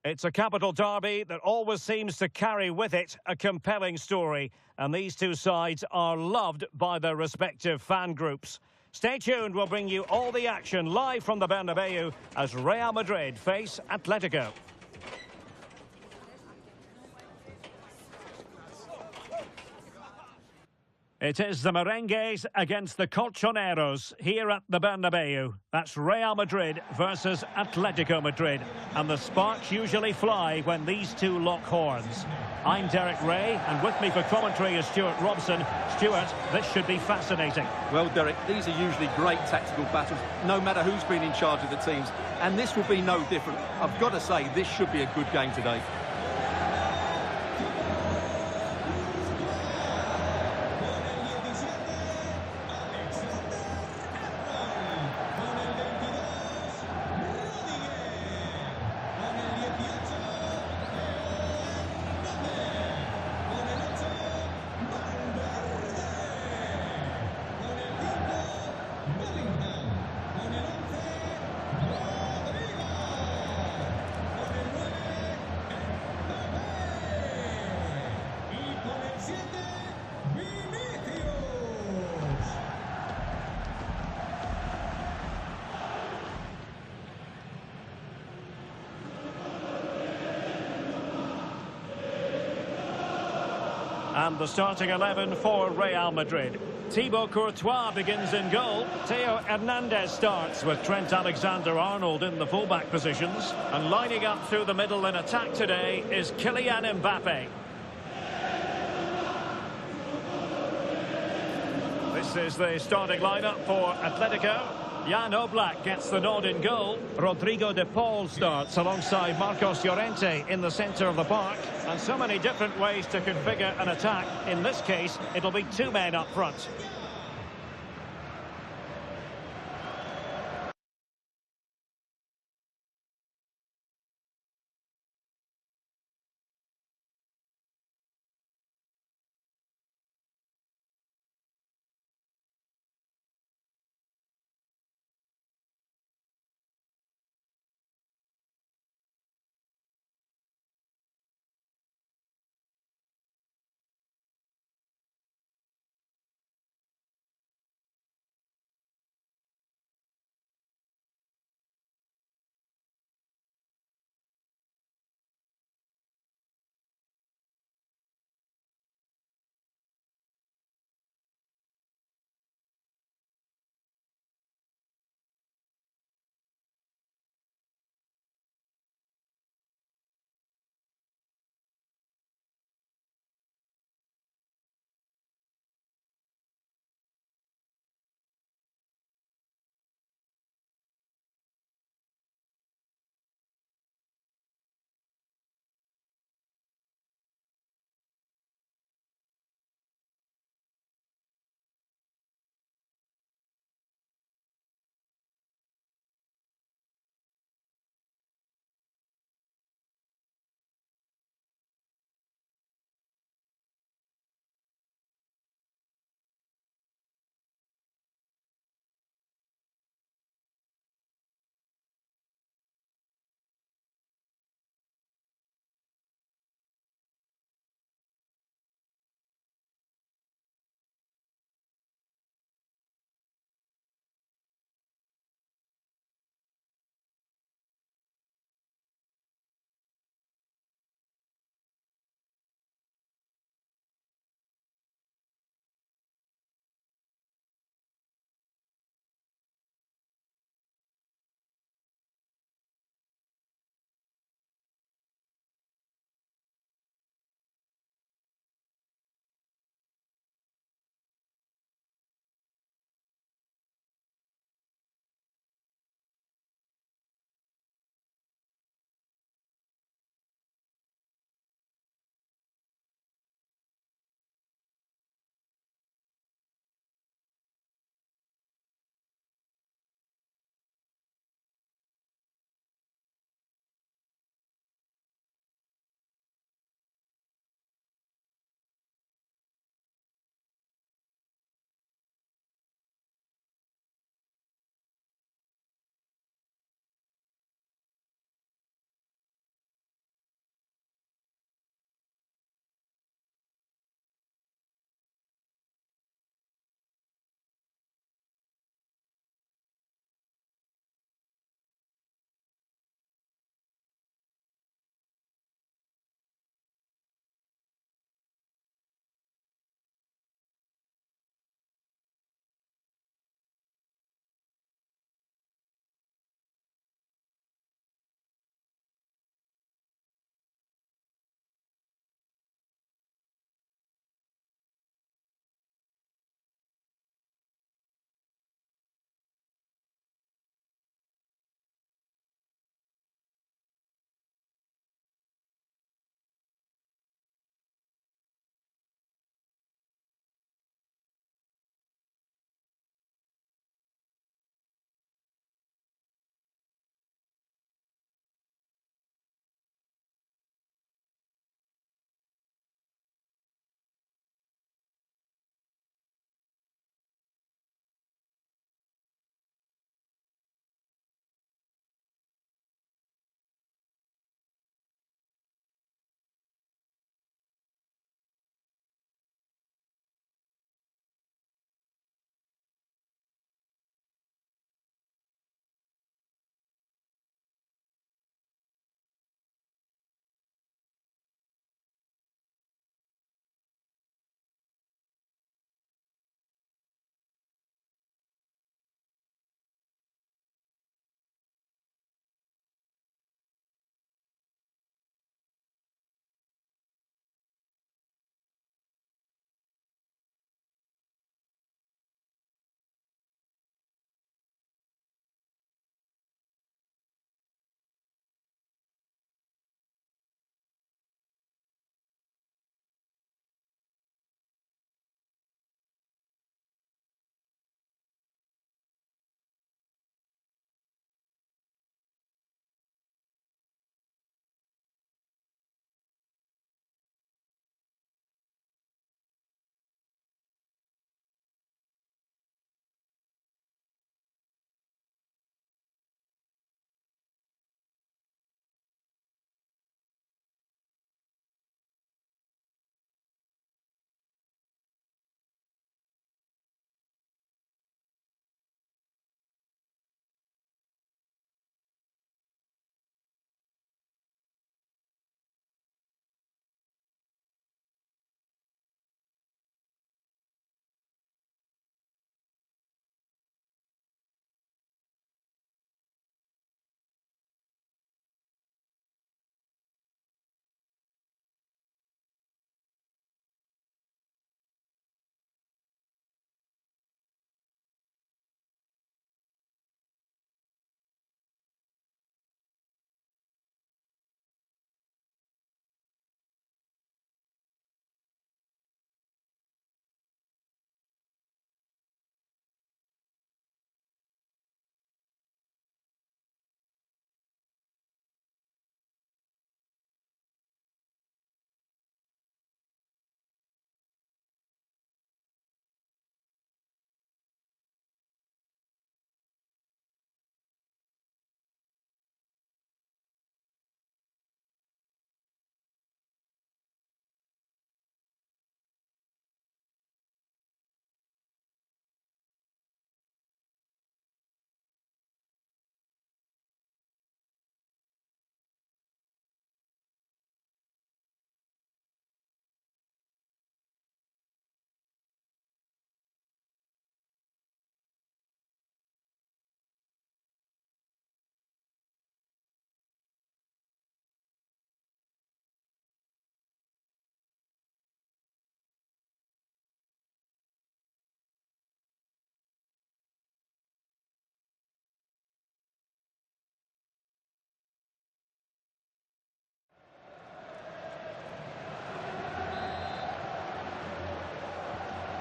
It's a capital derby that always seems to carry with it a compelling story, and these two sides are loved by their respective fan groups. Stay tuned, we'll bring you all the action live from the Bernabeu as Real Madrid face Atletico. It is the Merengues against the Colchoneros here at the Bernabeu. That's Real Madrid versus Atletico Madrid. And the sparks usually fly when these two lock horns. I'm Derek Ray, and with me for commentary is Stuart Robson. Stuart, this should be fascinating. Well, Derek, these are usually great tactical battles, no matter who's been in charge of the teams. And this will be no different. I've got to say, this should be a good game today. And the starting 11 for Real Madrid. Thibaut Courtois begins in goal. Theo Hernandez starts with Trent Alexander-Arnold in the fullback positions. And lining up through the middle in attack today is Kylian Mbappe. This is the starting lineup for Atletico. Jan Oblak gets the nod in goal. Rodrigo de Paul starts alongside Marcos Llorente in the centre of the park. And so many different ways to configure an attack. In this case, it'll be two men up front.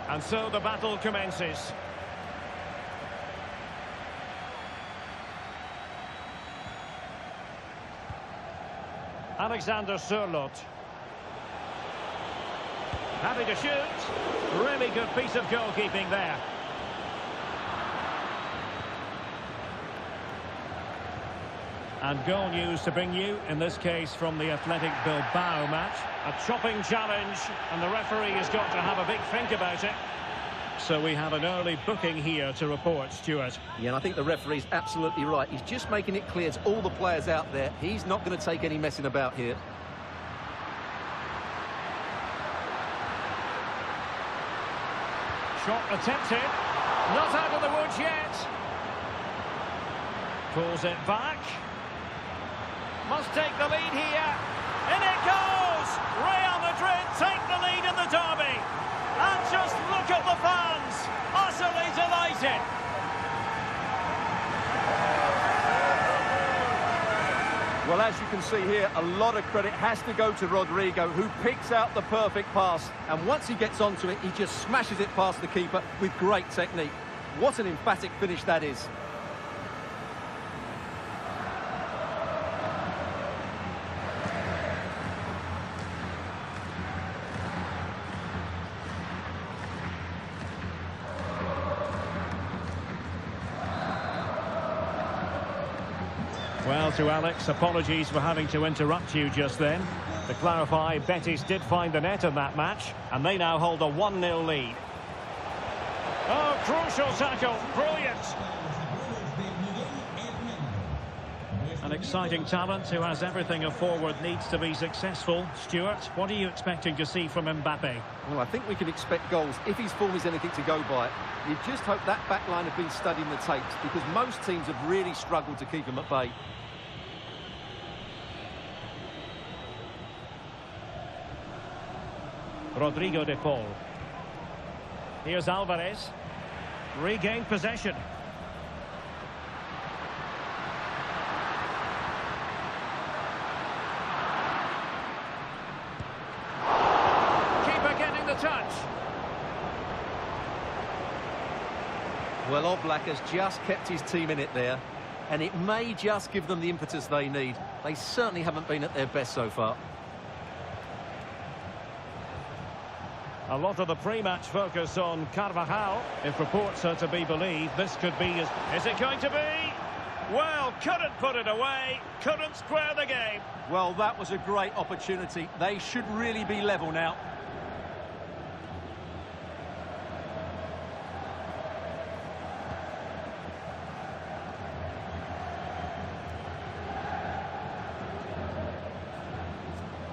And so the battle commences. Alexander Sørloth. Happy to shoot. Really good piece of goalkeeping there. And goal news to bring you, in this case from the Athletic Bilbao match. A chopping challenge, and the referee has got to have a big think about it. So we have an early booking here to report, Stuart. Yeah, and I think the referee's absolutely right. He's just making it clear to all the players out there, he's not going to take any messing about here. Shot attempted. Not out of the woods yet. Pulls it back. Must take the lead here. In it goes! Real Madrid take the lead in the derby. And just look at the fans. Utterly delighted. Well, as you can see here, a lot of credit has to go to Rodrigo, who picks out the perfect pass. And once he gets onto it, he just smashes it past the keeper with great technique. What an emphatic finish that is. Well, to Alex, apologies for having to interrupt you just then. To clarify, Betis did find the net in that match, and they now hold a 1-0 lead. Oh, crucial tackle, brilliant. An exciting talent who has everything a forward needs to be successful. Stuart, what are you expecting to see from Mbappe? Well, I think we can expect goals if his form is anything to go by. You just hope that back line have been studying the tapes, because most teams have really struggled to keep him at bay. Rodrigo de Paul. Here's Alvarez. Regained possession. Keeper getting the touch. Well, Oblak has just kept his team in it there, and it may just give them the impetus they need. They certainly haven't been at their best so far. A lot of the pre-match focus on Carvajal. If reports are to be believed, this could be his... Is it going to be? Well, couldn't put it away, couldn't square the game. Well, that was a great opportunity. They should really be level now.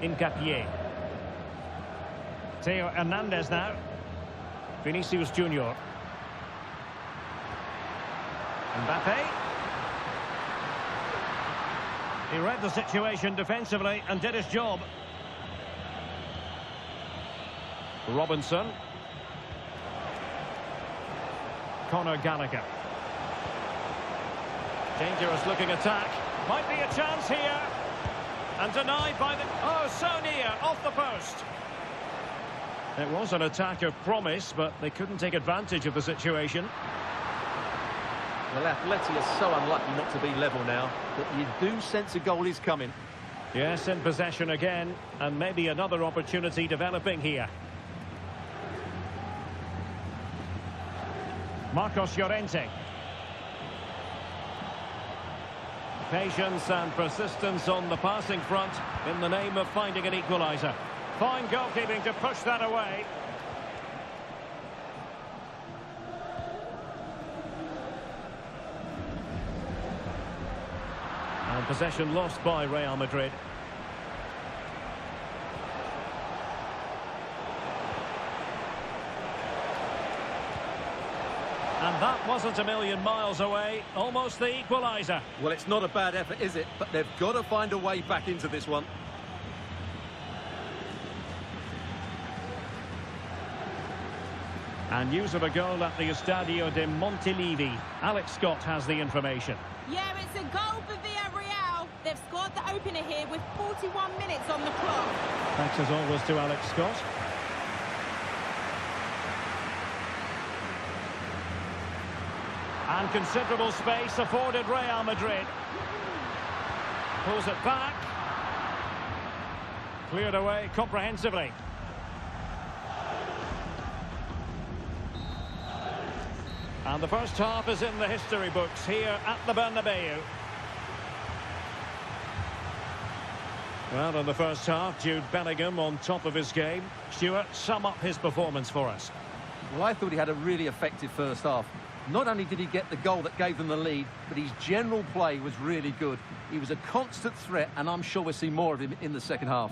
Hincapié. Theo Hernandez now. Vinicius Junior. Mbappe. He read the situation defensively and did his job. Robinson. Conor Gallagher. Dangerous looking attack. Might be a chance here. And denied by the... Oh, so near, off the post. It was an attack of promise, but they couldn't take advantage of the situation. Well, Atleti are so unlucky not to be level now, but you do sense a goal is coming. Yes, in possession again, and maybe another opportunity developing here. Marcos Llorente. Patience and persistence on the passing front in the name of finding an equaliser. Fine goalkeeping to push that away. And possession lost by Real Madrid. And that wasn't a million miles away, almost the equaliser. Well, it's not a bad effort, is it? But they've got to find a way back into this one. And news of a goal at the Estadio de Montilivi. Alex Scott has the information. Yeah, it's a goal for Villarreal. They've scored the opener here with 41 minutes on the clock. Thanks as always to Alex Scott. And considerable space afforded Real Madrid. Pulls it back. Cleared away comprehensively. And the first half is in the history books here at the Bernabeu. Well, in the first half, Jude Bellingham on top of his game. Stuart, sum up his performance for us. Well, I thought he had a really effective first half. Not only did he get the goal that gave them the lead, but his general play was really good. He was a constant threat, and I'm sure we'll see more of him in the second half.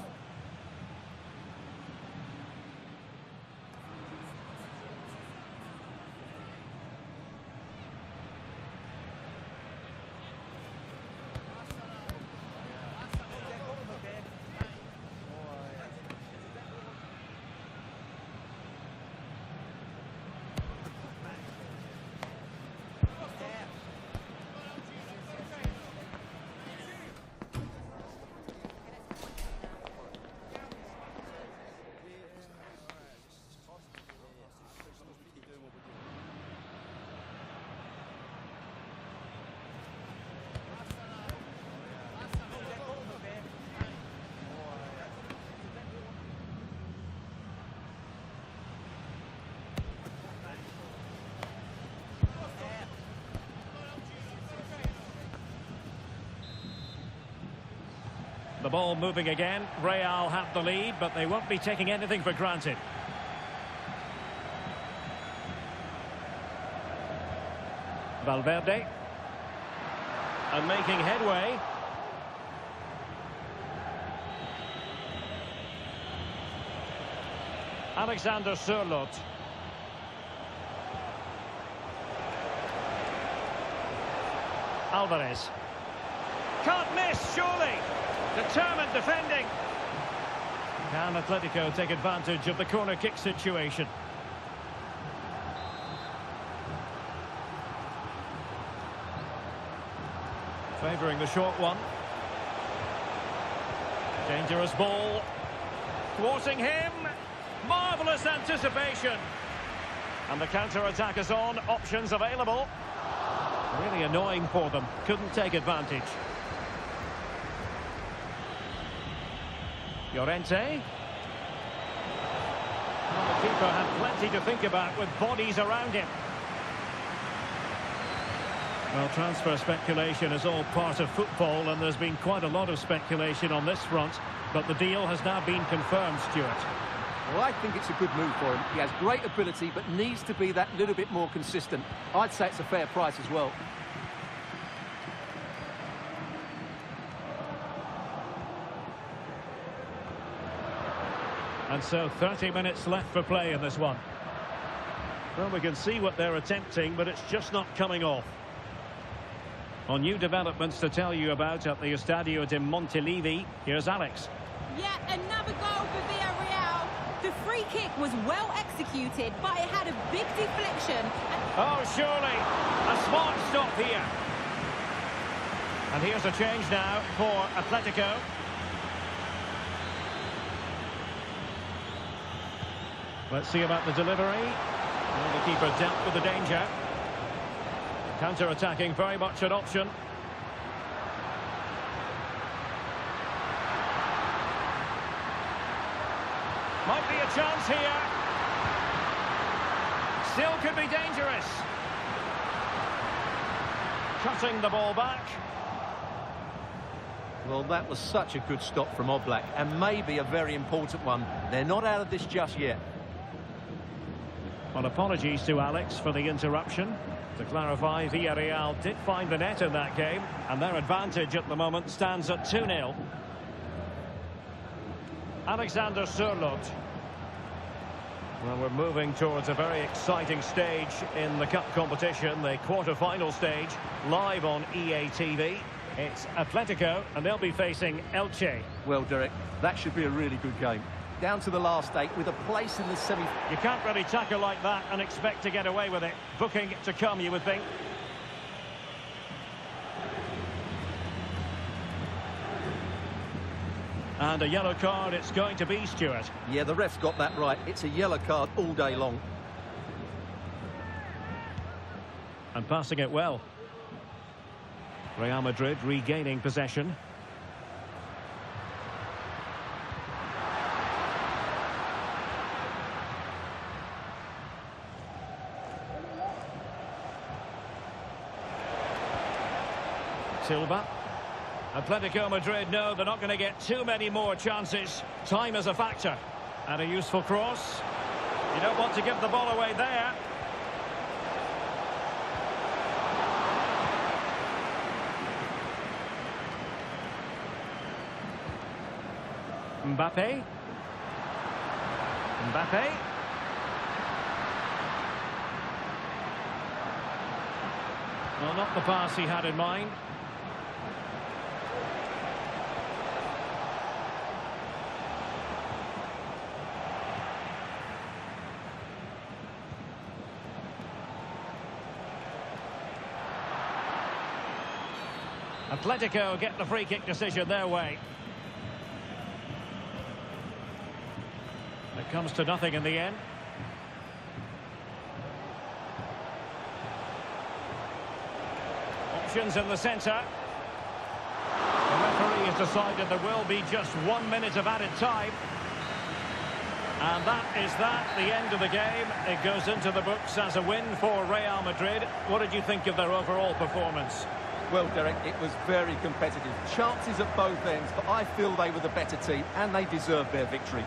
The ball moving again. Real have the lead, but they won't be taking anything for granted. Valverde. And making headway. Alexander Sørloth. Alvarez. Can't miss, surely. Determined defending. Can Atletico take advantage of the corner kick situation? Favouring the short one. Dangerous ball. Thwarting him. Marvellous anticipation. And the counter-attack is on. Options available. Really annoying for them. Couldn't take advantage. Llorente. Well, the keeper had plenty to think about with bodies around him. Well, transfer speculation is all part of football, and there's been quite a lot of speculation on this front, but the deal has now been confirmed, Stuart. Well, I think it's a good move for him. He has great ability, but needs to be that little bit more consistent. I'd say it's a fair price as well. And so 30 minutes left for play in this one. Well, we can see what they're attempting, but it's just not coming off. On new developments to tell you about at the Estadio de Montilivi, here's Alex. Yet another goal for Villarreal. The free kick was well executed, but it had a big deflection. Oh, surely a smart stop here. And here's a change now for Atletico. Let's see about the delivery. Well, the keeper dealt with the danger. Counter-attacking, very much an option. Might be a chance here. Still could be dangerous. Cutting the ball back. Well, that was such a good stop from Oblak, and maybe a very important one. They're not out of this just yet. Well, apologies to Alex for the interruption. To clarify, Villarreal did find the net in that game, and their advantage at the moment stands at 2-0. Alexander Sørloth. Well, we're moving towards a very exciting stage in the cup competition, the quarter-final stage, live on EA TV. It's Atletico, and they'll be facing Elche. Well, Derek, that should be a really good game. Down to the last 8 with a place in the semi. You can't really tackle like that and expect to get away with it. Booking to come, you would think. And a yellow card it's going to be, Stuart. Yeah, the ref's got that right. It's a yellow card all day long. And passing it well. Real Madrid regaining possession. Silva. Atletico Madrid know they're not going to get too many more chances. Time is a factor. And a useful cross. You don't want to give the ball away there. Mbappe. Mbappe. Well, not the pass he had in mind. Atletico get the free kick decision their way. It comes to nothing in the end. Options in the centre. The referee has decided there will be just 1 minute of added time. And that is the end of the game. It goes into the books as a win for Real Madrid. What did you think of their overall performance? Well, Derek, it was very competitive. Chances at both ends, but I feel they were the better team and they deserved their victory.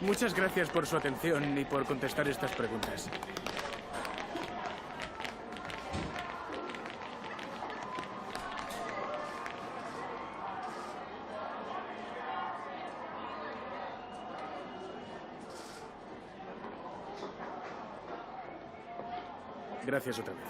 Muchas gracias por su atención y por contestar estas preguntas. Gracias otra vez.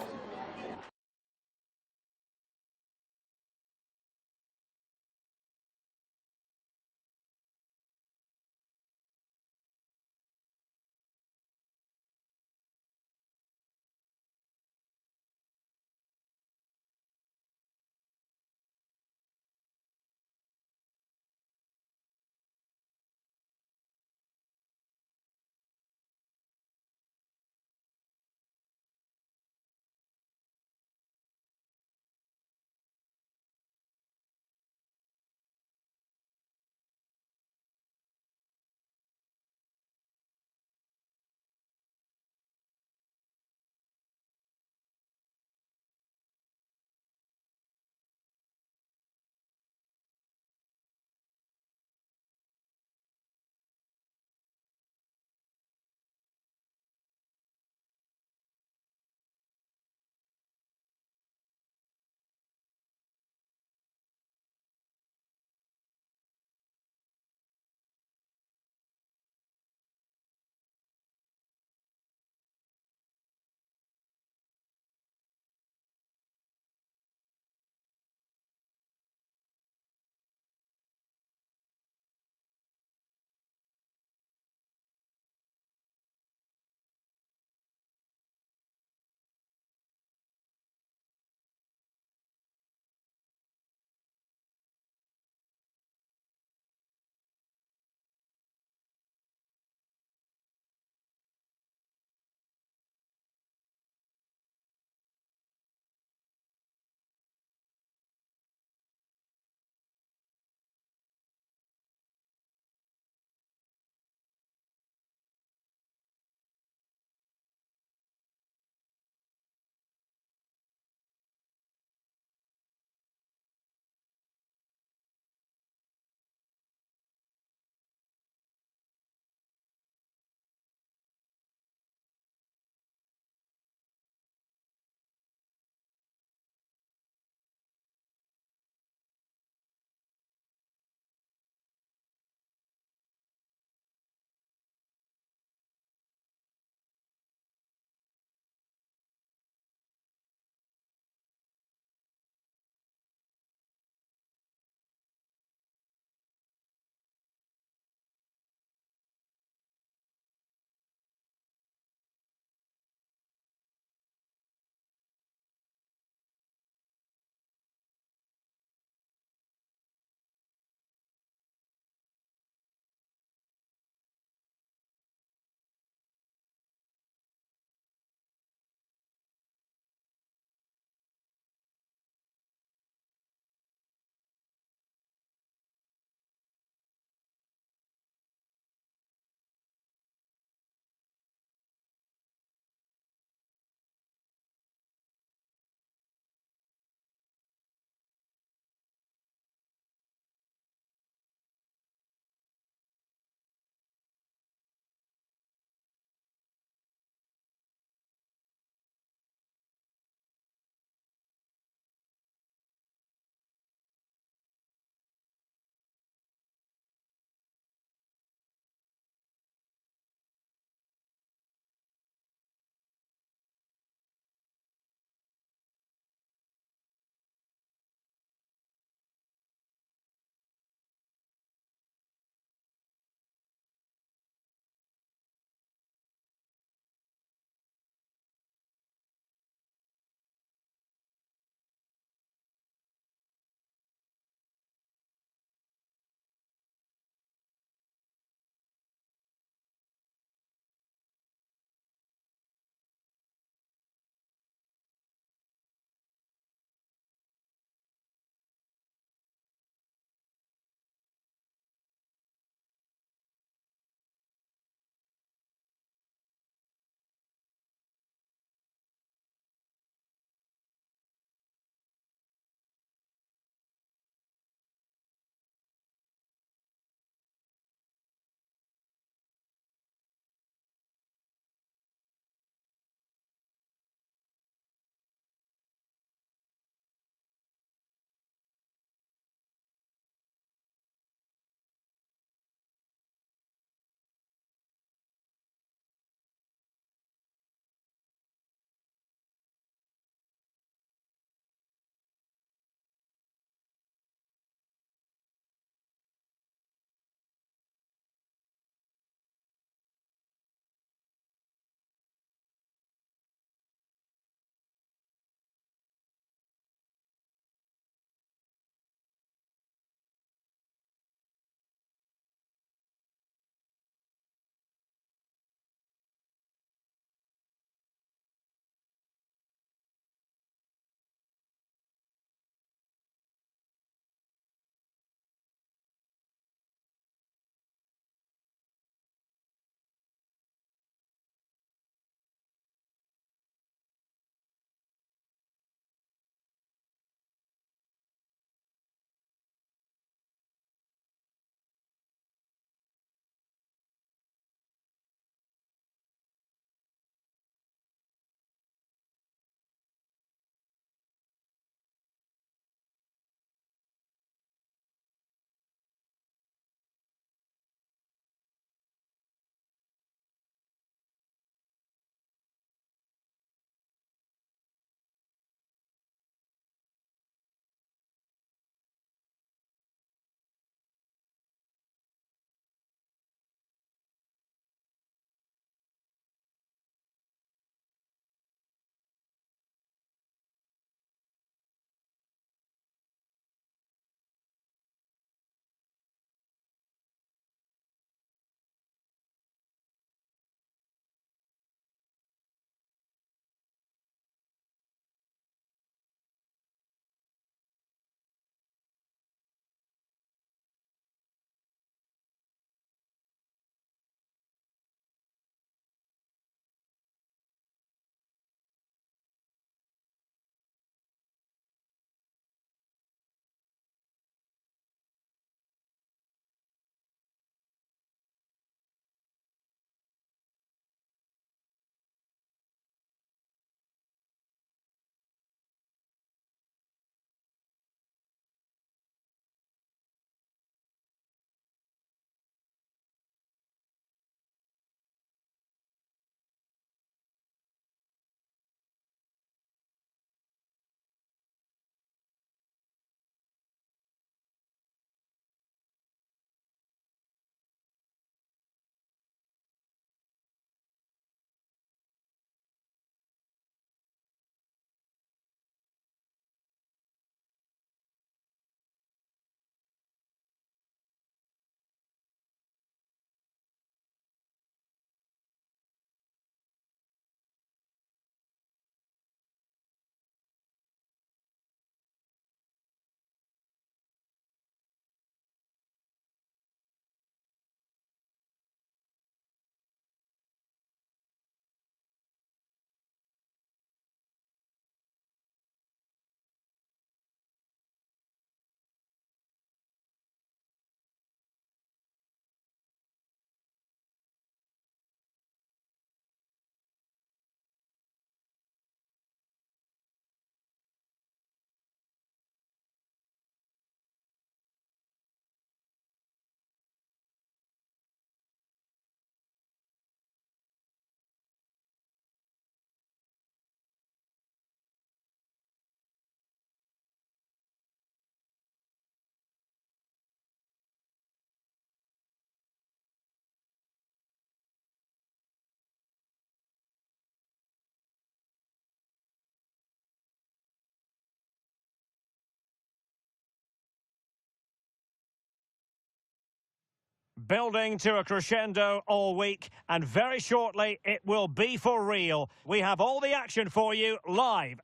Building to a crescendo all week, and very shortly it will be for real. We have all the action for you live.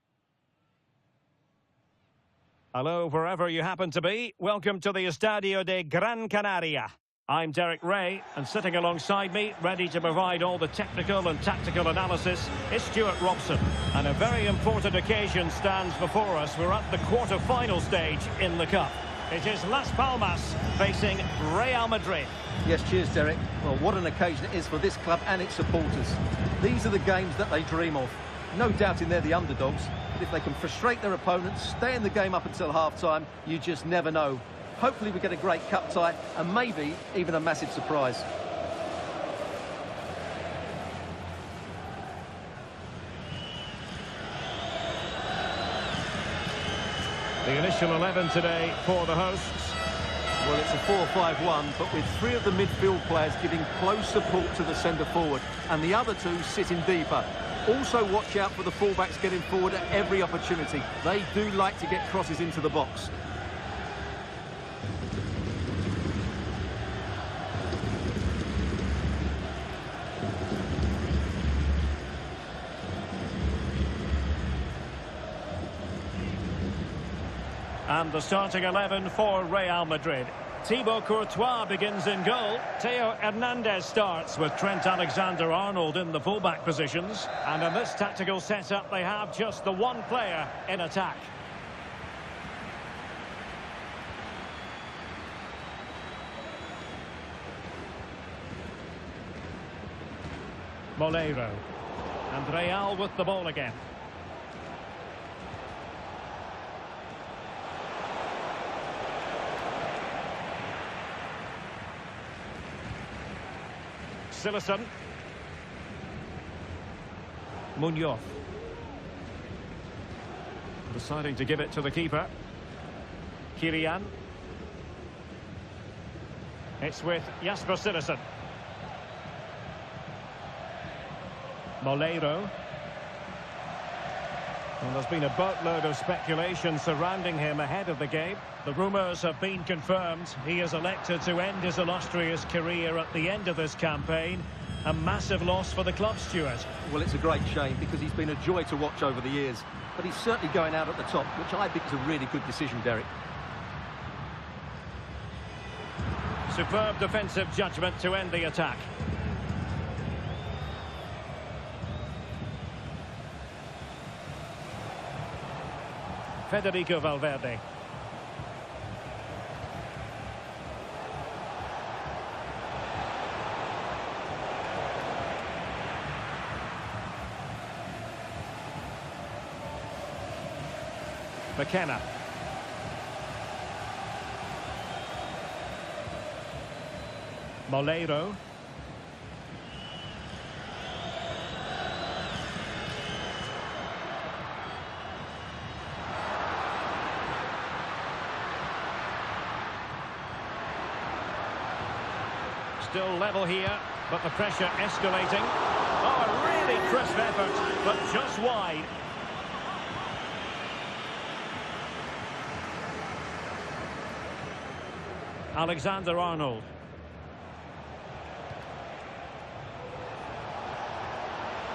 Hello, wherever you happen to be. Welcome to the Estadio de Gran Canaria. I'm Derek Ray, and sitting alongside me, ready to provide all the technical and tactical analysis, is Stuart Robson. And a very important occasion stands before us. We're at the quarter-final stage in the Cup. It is Las Palmas facing Real Madrid. Yes, cheers, Derek. Well, what an occasion it is for this club and its supporters. These are the games that they dream of. No doubting they're the underdogs, but if they can frustrate their opponents, stay in the game up until half-time, you just never know. Hopefully we get a great cup tie and maybe even a massive surprise. The initial 11 today for the hosts. Well, it's a 4-5-1, but with three of the midfield players giving close support to the centre-forward and the other two sitting deeper. Also watch out for the fullbacks getting forward at every opportunity. They do like to get crosses into the box. And the starting 11 for Real Madrid. Thibaut Courtois begins in goal. Theo Hernandez starts with Trent Alexander-Arnold in the fullback positions. And in this tactical setup, they have just the one player in attack. Moleiro. And Real with the ball again. Sillerson. Munoz. Deciding to give it to the keeper. Kylian. It's with Jasper Sillerson. Moleiro. Well, there's been a boatload of speculation surrounding him ahead of the game. The rumours have been confirmed. He has elected to end his illustrious career at the end of this campaign. A massive loss for the club, Stuart. Well, it's a great shame because he's been a joy to watch over the years. But he's certainly going out at the top, which I think is a really good decision, Derek. Superb defensive judgment to end the attack. Federico Valverde. McKenna. Moleiro. Still level here, but the pressure escalating. Oh, a really crisp effort, but just wide. Alexander-Arnold.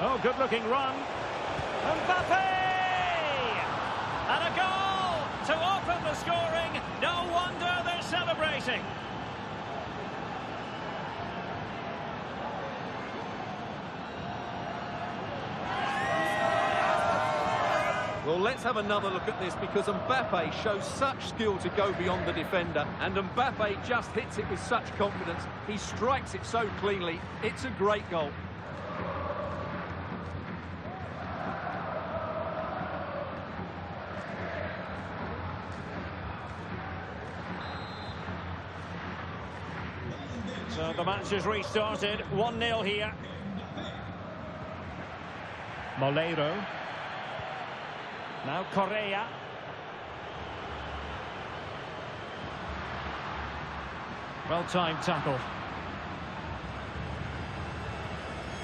Oh, good-looking run. Mbappe! And a goal to open the scoring. No wonder they're celebrating. Well, let's have another look at this because Mbappe shows such skill to go beyond the defender, and Mbappe just hits it with such confidence. He strikes it so cleanly. It's a great goal. So the match has restarted. 1-0 here. Moleiro. Now Correa. Well-timed tackle.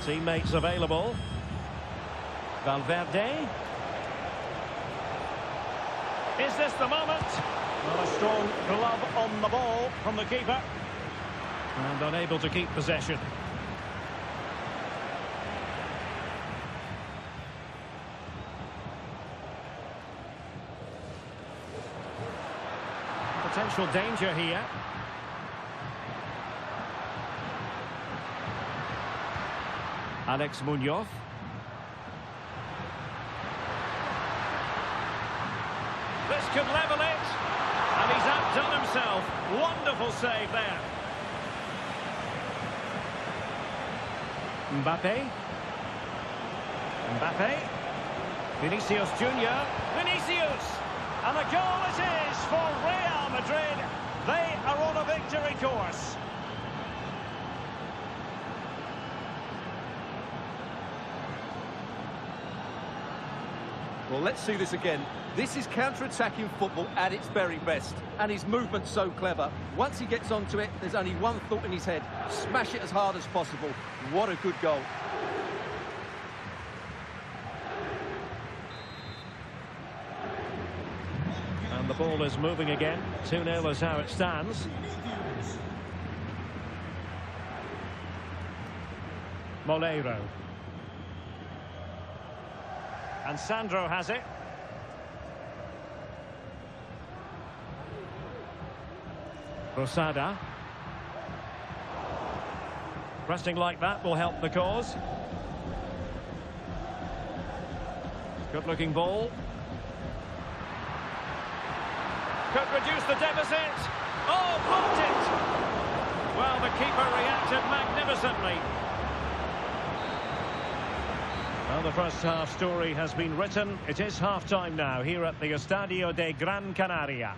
Teammates available. Valverde. Is this the moment? Well, a strong glove on the ball from the keeper. And unable to keep possession. Potential danger here. Alex Munoz. This could level it. And he's outdone himself. Wonderful save there. Mbappe. Vinicius Junior. Vinicius. And a goal it is for Real Madrid. They are on a victory course. Well, let's see this again. This is counter-attacking football at its very best. And his movement's so clever. Once he gets onto it, there's only one thought in his head. Smash it as hard as possible. What a good goal. And the ball is moving again. 2-0 is how it stands. Moleiro. And Sandro has it. Rosada. Pressing like that will help the cause. Good looking ball. Could reduce the deficit. Oh, blocked it! Well, the keeper reacted magnificently. Well, the first half story has been written. It is half-time now here at the Estadio de Gran Canaria.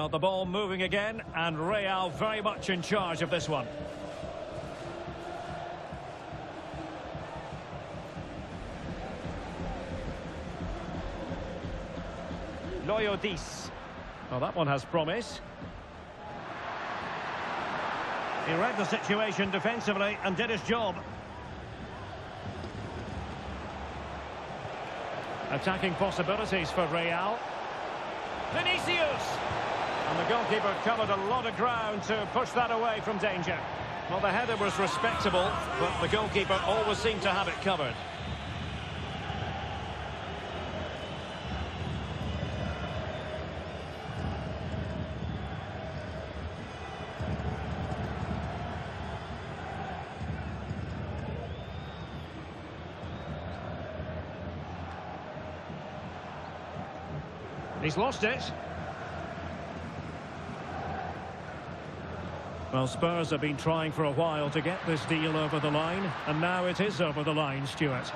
Well, the ball moving again, and Real very much in charge of this one. Loyodis. Well, that one has promise. He read the situation defensively and did his job. Attacking possibilities for Real. Vinicius! And the goalkeeper covered a lot of ground to push that away from danger. Well, the header was respectable, but the goalkeeper always seemed to have it covered. He's lost it. Well, Spurs have been trying for a while to get this deal over the line, and now it is over the line, Stuart.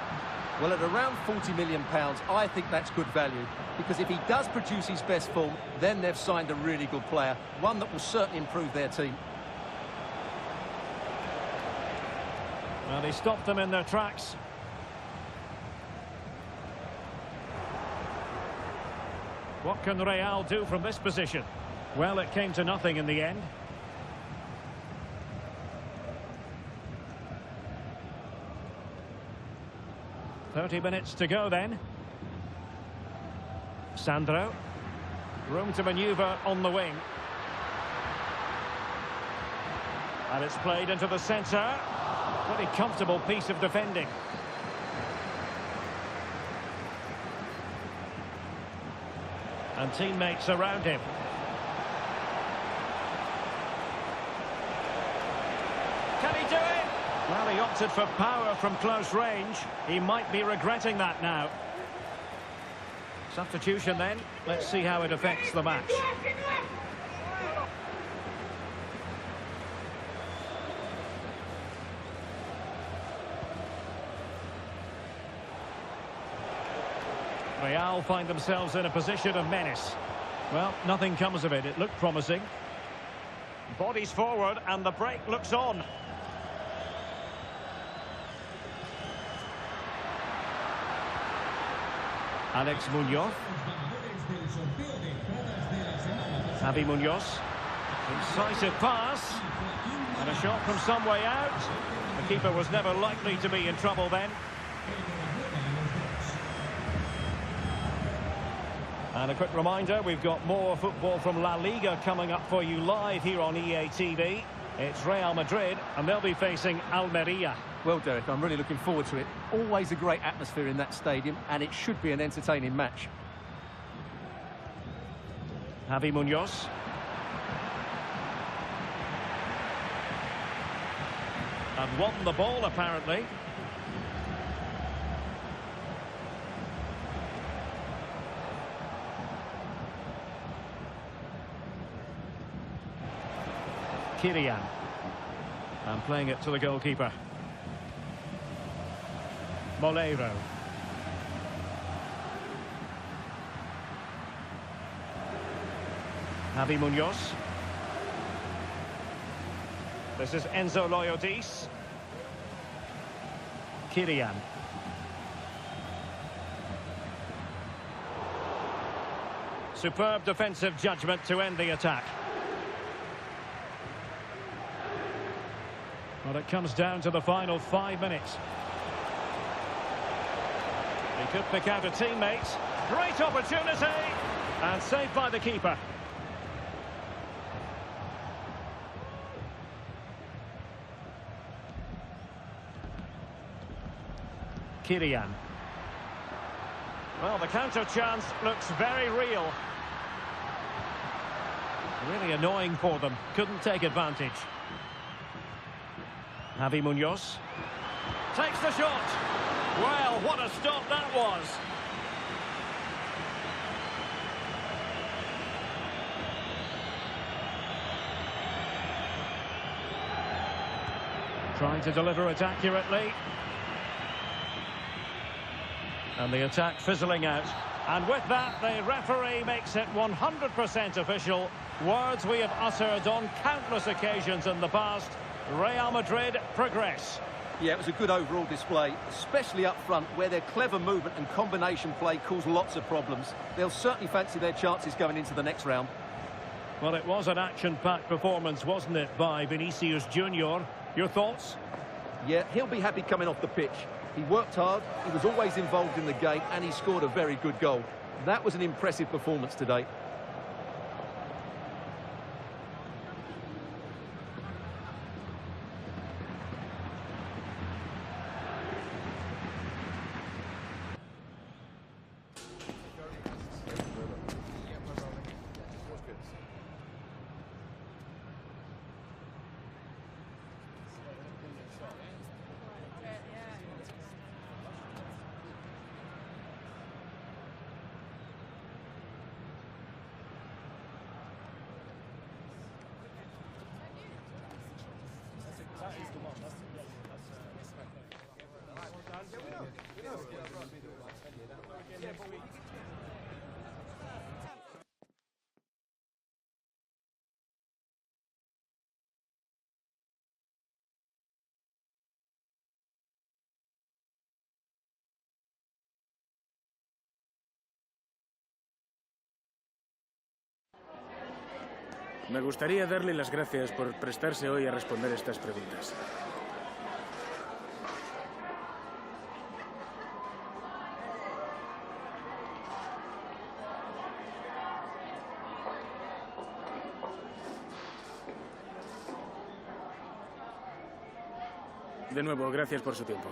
Well, at around £40 million, I think that's good value, because if he does produce his best form, then they've signed a really good player, one that will certainly improve their team. Well, he stopped them in their tracks. What can Real do from this position? Well, it came to nothing in the end. "30 minutes to go then. Sandro. Room to manoeuvre on the wing. And it's played into the centre. Pretty comfortable piece of defending. And teammates around him. Can he do it? Well, he opted for power from close range. He might be regretting that now. Substitution then. Let's see how it affects the match. Real find themselves in a position of menace. Well, nothing comes of it. It looked promising. Bodies forward and the break looks on. Alex Munoz. Javi Munoz. Incisive pass. And a shot from some way out. The keeper was never likely to be in trouble then. And a quick reminder, we've got more football from La Liga coming up for you live here on EA TV. It's Real Madrid, and they'll be facing Almeria. Well, Derek, I'm really looking forward to it. Always a great atmosphere in that stadium, and it should be an entertaining match. Javi Munoz. And won the ball, apparently. Kylian. And playing it to the goalkeeper. Molero. Javi Munoz. This is Enzo Loyodis. Kylian. Superb defensive judgment to end the attack. Well, it comes down to the final 5 minutes. He could pick out a teammate. Great opportunity. And saved by the keeper. Kylian. Well, the counter chance looks very real. Really annoying for them. Couldn't take advantage. Javi Munoz takes the shot. Well, what a stop that was. Trying to deliver it accurately. And the attack fizzling out. And with that, the referee makes it 100% official. Words we have uttered on countless occasions in the past. Real Madrid progress. Yeah, it was a good overall display, especially up front, where their clever movement and combination play caused lots of problems. They'll certainly fancy their chances going into the next round. Well, it was an action-packed performance, wasn't it, by Vinicius Junior? Your thoughts? Yeah, he'll be happy coming off the pitch. He worked hard, he was always involved in the game, and he scored a very good goal. That was an impressive performance today. Me gustaría darle las gracias por prestarse hoy a responder estas preguntas. De nuevo, gracias por su tiempo.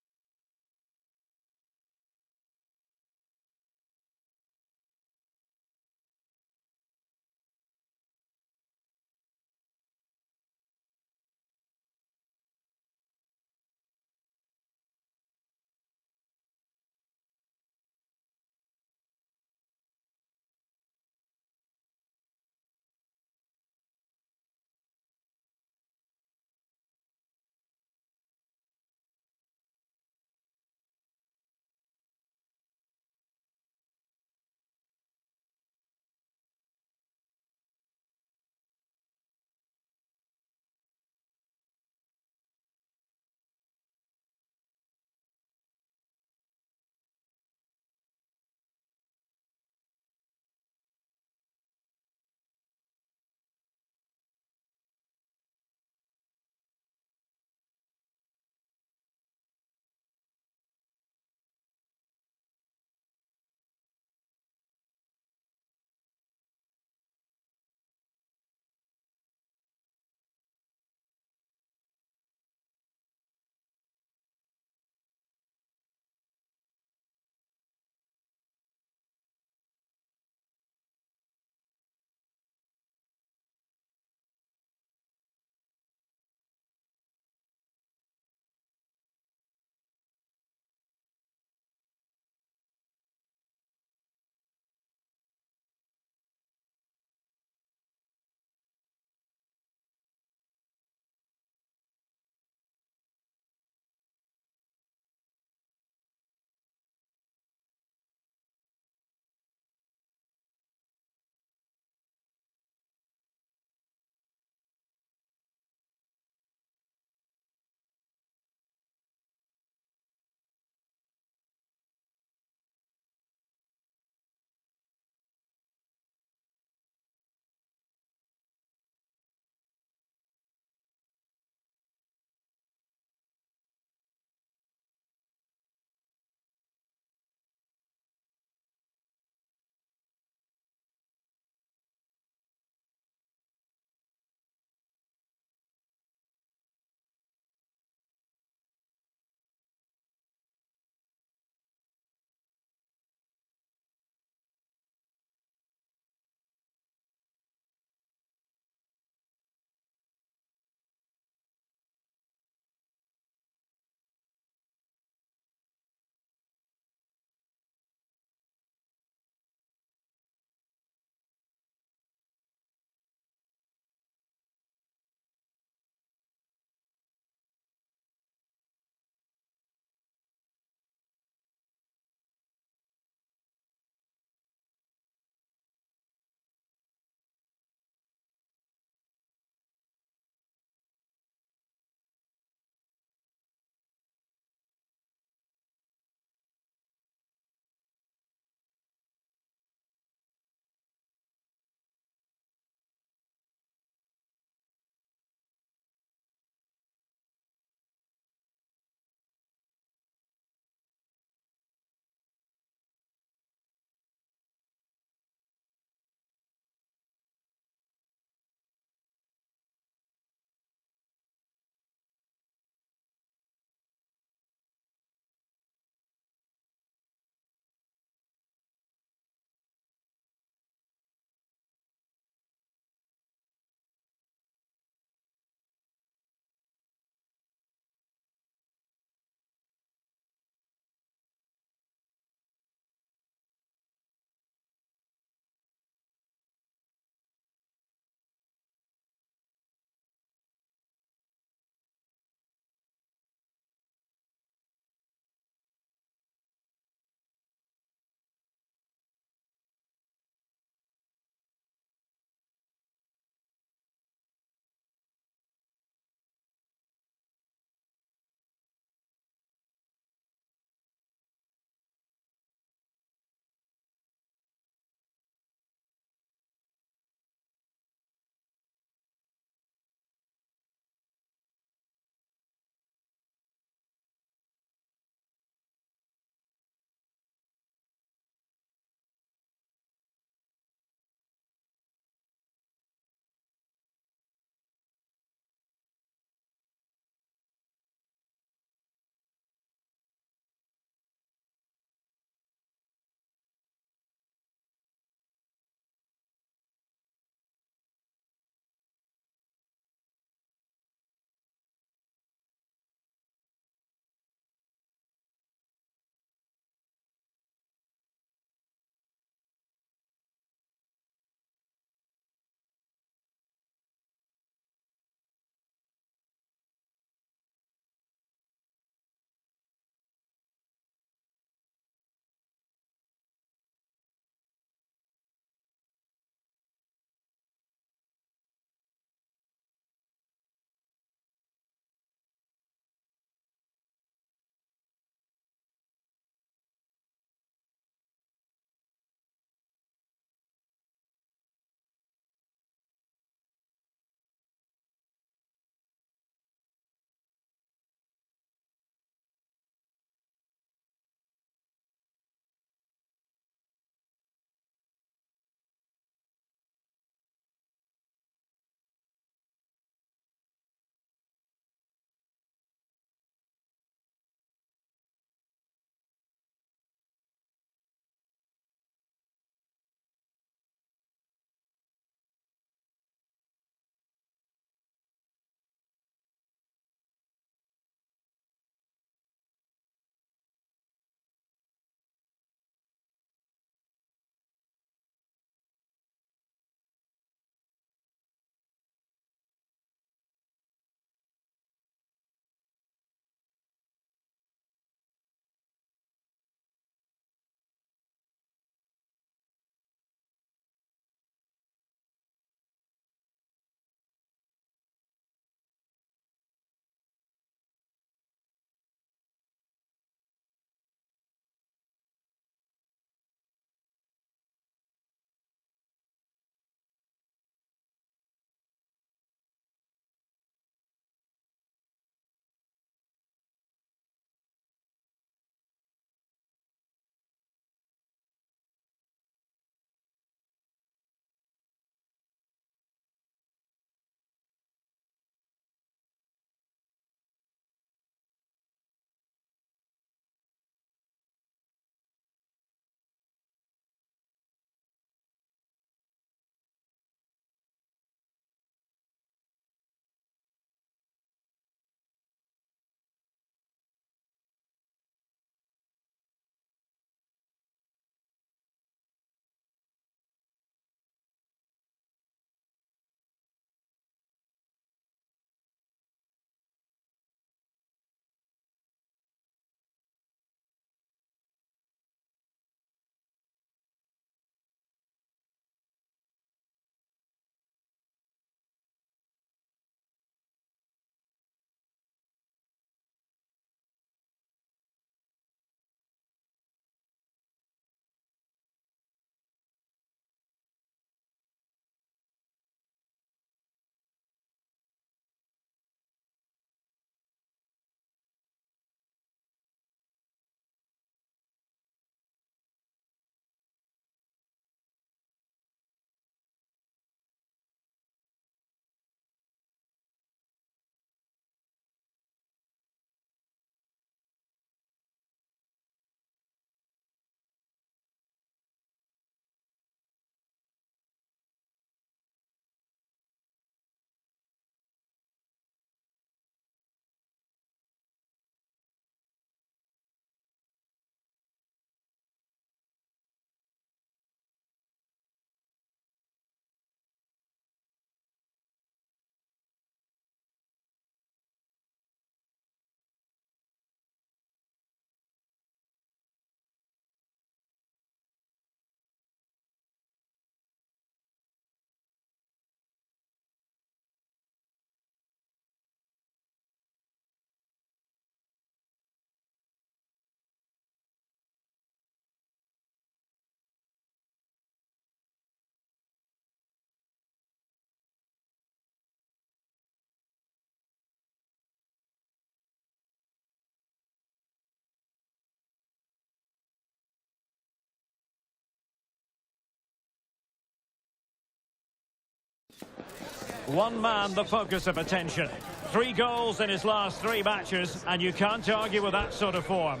One man the focus of attention. 3 goals in his last 3 matches, and you can't argue with that sort of form.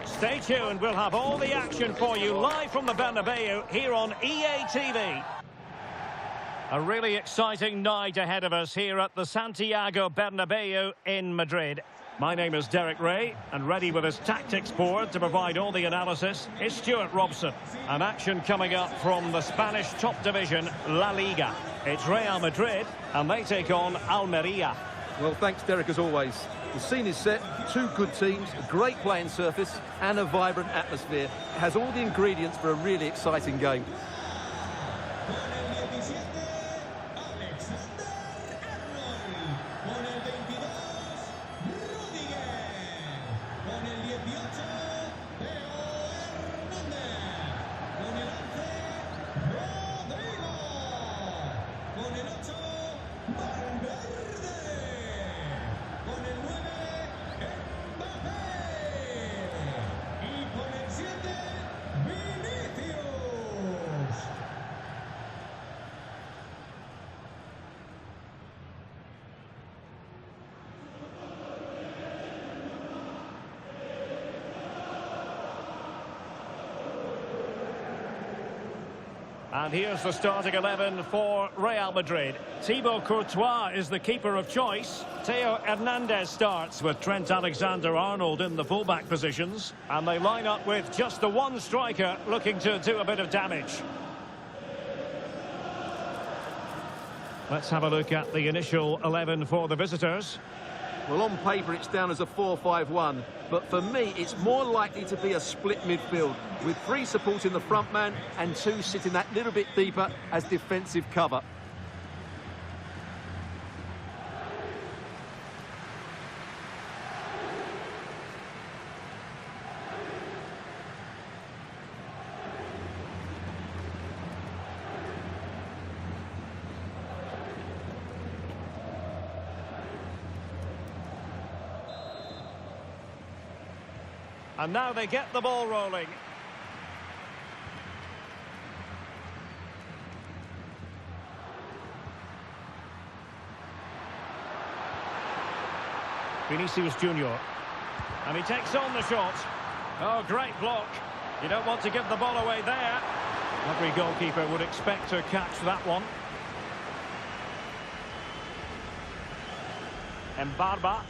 Stay tuned, we'll have all the action for you live from the Bernabeu here on EA TV. A really exciting night ahead of us here at the Santiago Bernabeu in Madrid. My name is Derek Ray, and ready with his tactics board to provide all the analysis is Stuart Robson. An action coming up from the Spanish top division, La Liga. It's Real Madrid, and they take on Almeria. Well, thanks, Derek, as always. The scene is set, 2 good teams, a great playing surface, and a vibrant atmosphere. It has all the ingredients for a really exciting game. And here's the starting 11 for Real Madrid. Thibaut Courtois is the keeper of choice. Theo Hernandez starts with Trent Alexander-Arnold in the fullback positions. And they line up with just the one striker looking to do a bit of damage. Let's have a look at the initial 11 for the visitors. Well, on paper, it's down as a 4-5-1. But for me, it's more likely to be a split midfield, with 3 supporting the front man and 2 sitting that little bit deeper as defensive cover. And now they get the ball rolling. Vinicius Junior. And he takes on the shot. Oh, great block. You don't want to give the ball away there. Every goalkeeper would expect to catch that one. Mbarba.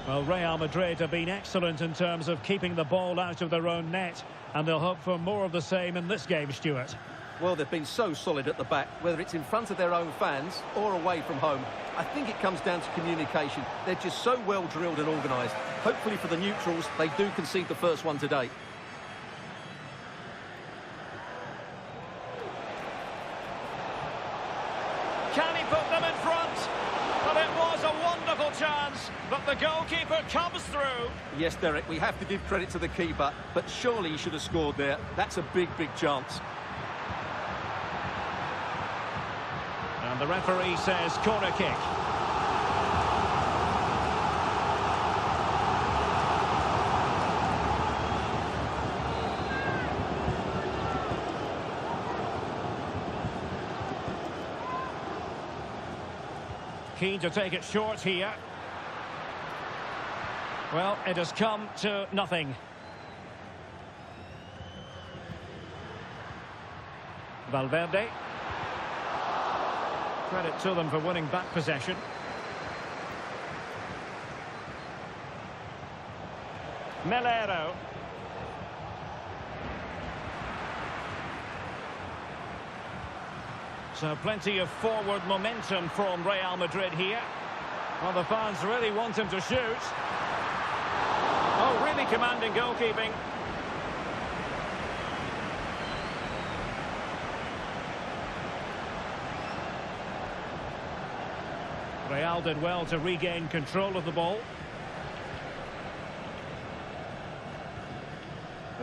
Well, Real Madrid have been excellent in terms of keeping the ball out of their own net, and they'll hope for more of the same in this game, Stuart. Well, they've been so solid at the back, whether it's in front of their own fans or away from home. I think it comes down to communication. They're just so well drilled and organised. Hopefully for the neutrals, they do concede the first one today. Can he put them in front? Well, it was a wonderful chance, but the goalkeeper comes through. Yes, Derek, we have to give credit to the keeper, but surely he should have scored there. That's a big, big chance. And the referee says corner kick. Keen to take it short here. Well, it has come to nothing. Valverde. Credit to them for winning back possession. Melero. So plenty of forward momentum from Real Madrid here. Well, the fans really want him to shoot. Oh, really commanding goalkeeping. Real did well to regain control of the ball.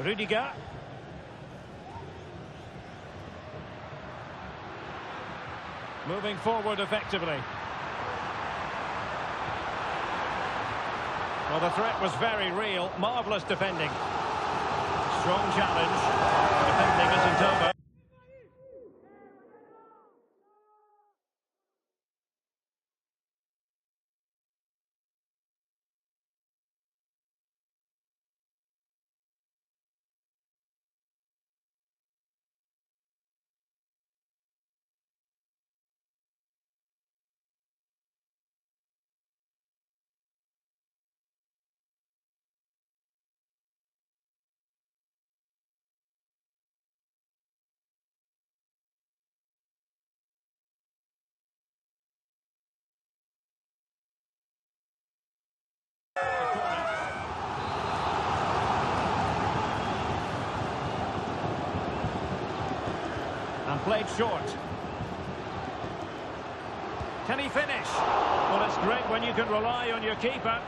Rudiger. Moving forward effectively. Well, the threat was very real. Marvellous defending. Strong challenge. Defending isn't over. And played short. Can he finish? Well, it's great when you can rely on your keeper.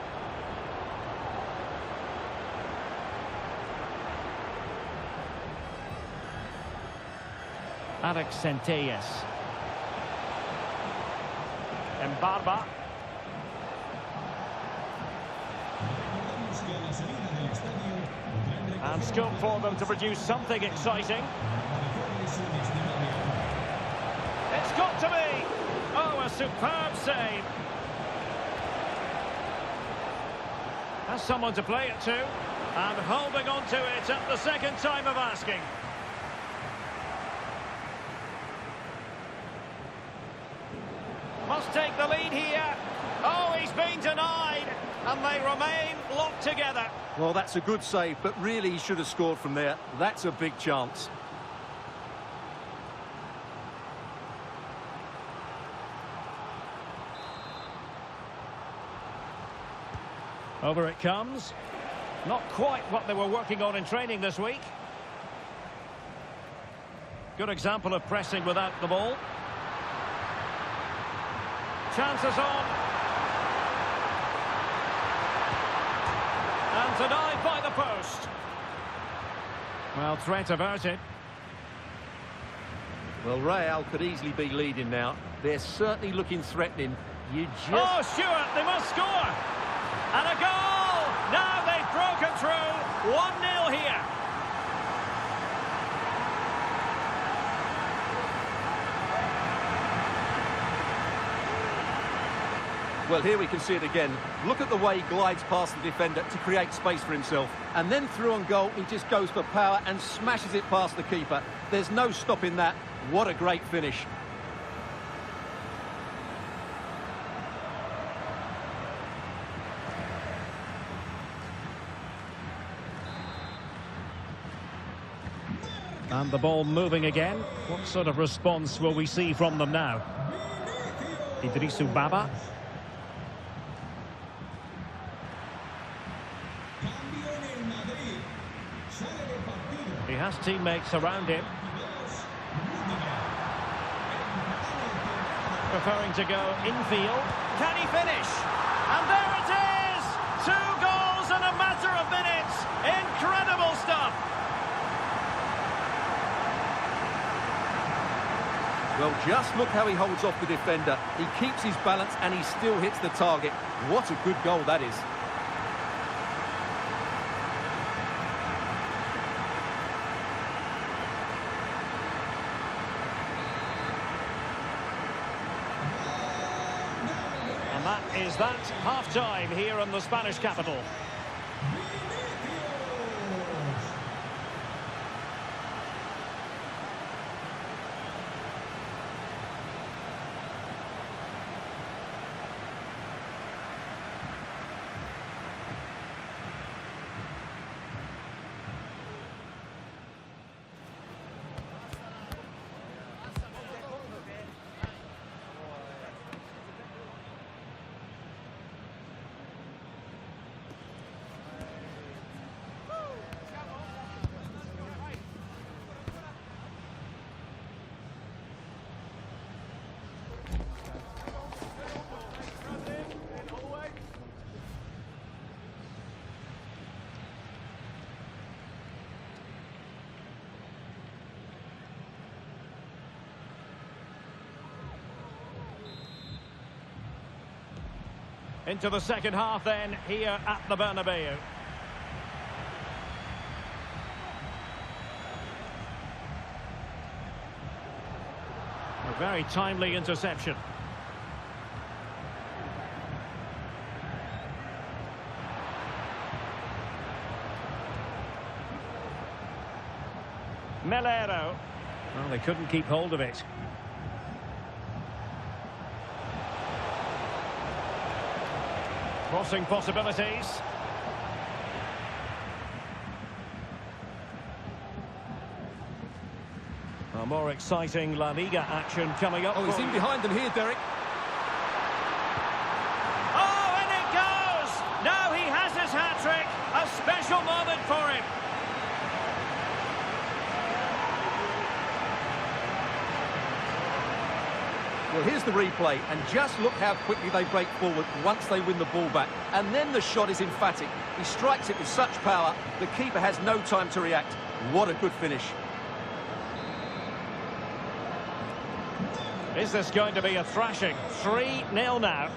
Alex Centellas. Mbarba. And scope for them to produce something exciting. It's got to be! Oh, a superb save. Has someone to play it to. And holding on to it at the second time of asking. Must take the lead here. Oh, he's been denied. And they remain locked together. Well, that's a good save, but really he should have scored from there. That's a big chance. Over it comes. Not quite what they were working on in training this week. Good example of pressing without the ball. Chances on. And denied by the post. Well, threat averted. Well, Real could easily be leading now. They're certainly looking threatening. Oh, Stewart, they must score. And a goal! Now they've broken through. 1-0 here. Well, here we can see it again. Look at the way he glides past the defender to create space for himself. And then through on goal, he just goes for power and smashes it past the keeper. There's no stopping that. What a great finish. And the ball moving again. What sort of response will we see from them now? Ybtv. He has teammates around him. Preferring to go infield. Can he finish? And there it is! 2 goals in a matter of minutes. Incredible stuff. Well, just look how he holds off the defender. He keeps his balance and he still hits the target. What a good goal that is. And that is that half-time here in the Spanish capital. Into the second half then, here at the Bernabeu. A very timely interception. Melero. Well, they couldn't keep hold of it. Crossing possibilities. A more exciting La Liga action coming up. Oh, he's in behind them here, Derek. Oh, and it goes! Now he has his hat-trick. A special moment for him. Well, here's the replay, and just look how quickly they break forward once they win the ball back. And then the shot is emphatic. He strikes it with such power, the keeper has no time to react. What a good finish. Is this going to be a thrashing? 3-0 now.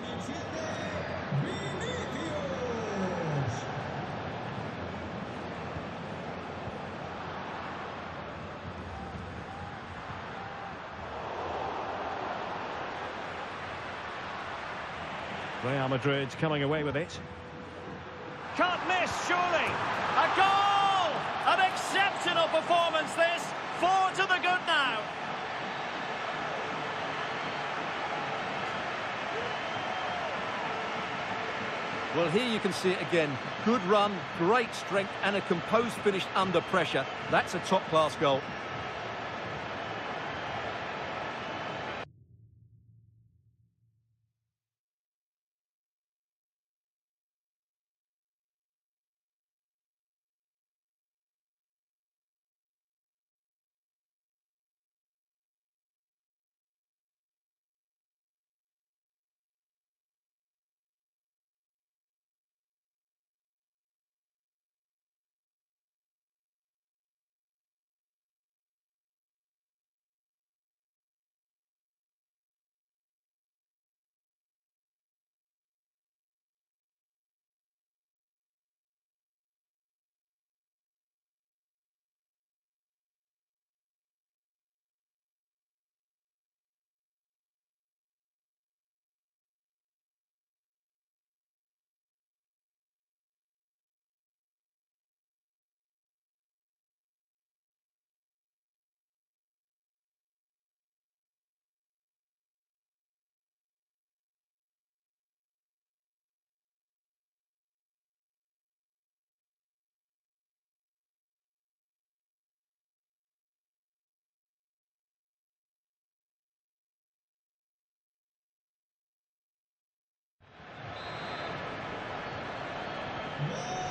Real Madrid coming away with it. Can't miss, surely. A goal! An exceptional performance, this. 4 to the good now. Well, here you can see it again. Good run, great strength, and a composed finish under pressure. That's a top-class goal.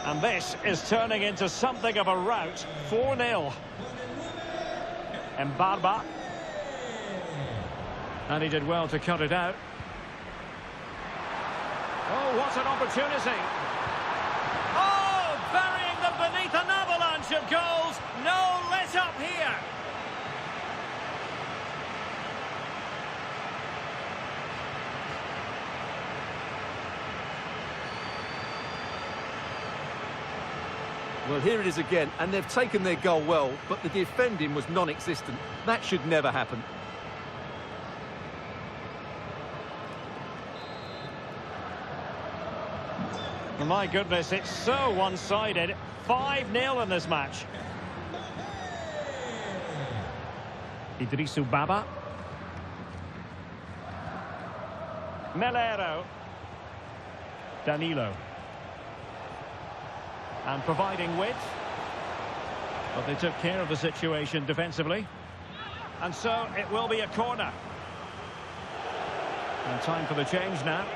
And this is turning into something of a rout. 4-0. Mbarba. And he did well to cut it out. Oh, what an opportunity. Oh, burying them beneath an avalanche of goals. No let up here. Well, here it is again, and they've taken their goal well, but the defending was non-existent. That should never happen. My goodness, it's so one-sided. 5-0 in this match. Idrisu Baba. Melero. Danilo. And providing width. But they took care of the situation defensively. And so it will be a corner. And time for the change now.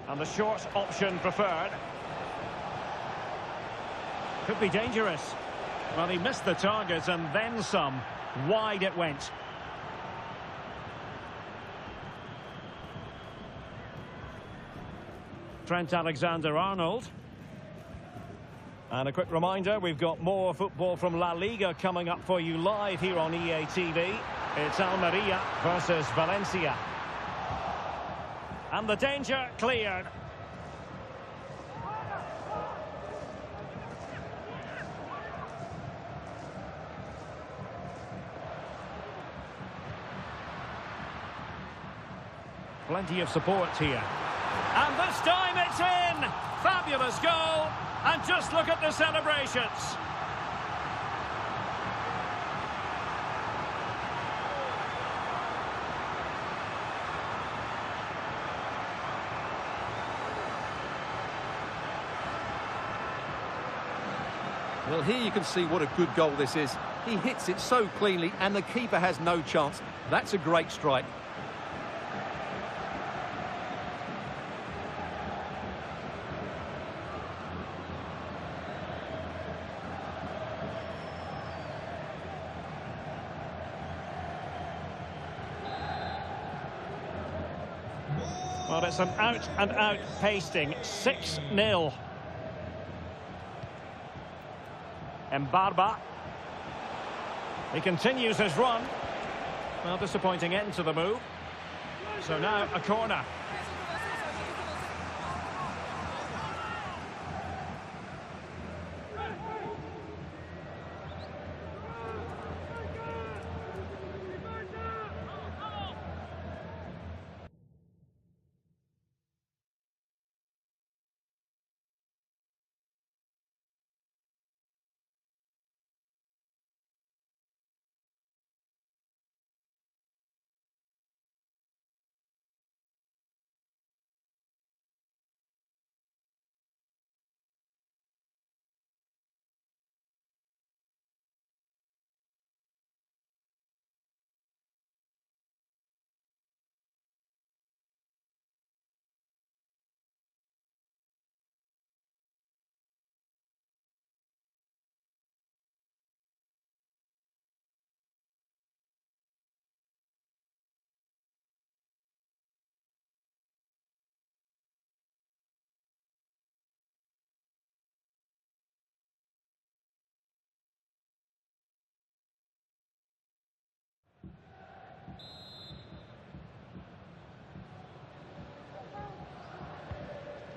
And the short option preferred. Could be dangerous. Well, he missed the target and then some. Wide it went. Trent Alexander-Arnold. And a quick reminder, we've got more football from La Liga coming up for you live here on EA TV. It's Almeria versus Valencia. And the danger cleared. Plenty of support here. And this time it's in! Fabulous goal! And just look at the celebrations. Well, here you can see what a good goal this is. He hits it so cleanly and the keeper has no chance. That's a great strike. Well, it's an out-and-out pasting. 6-0. Mbarba. He continues his run. Well, disappointing end to the move. So now a corner.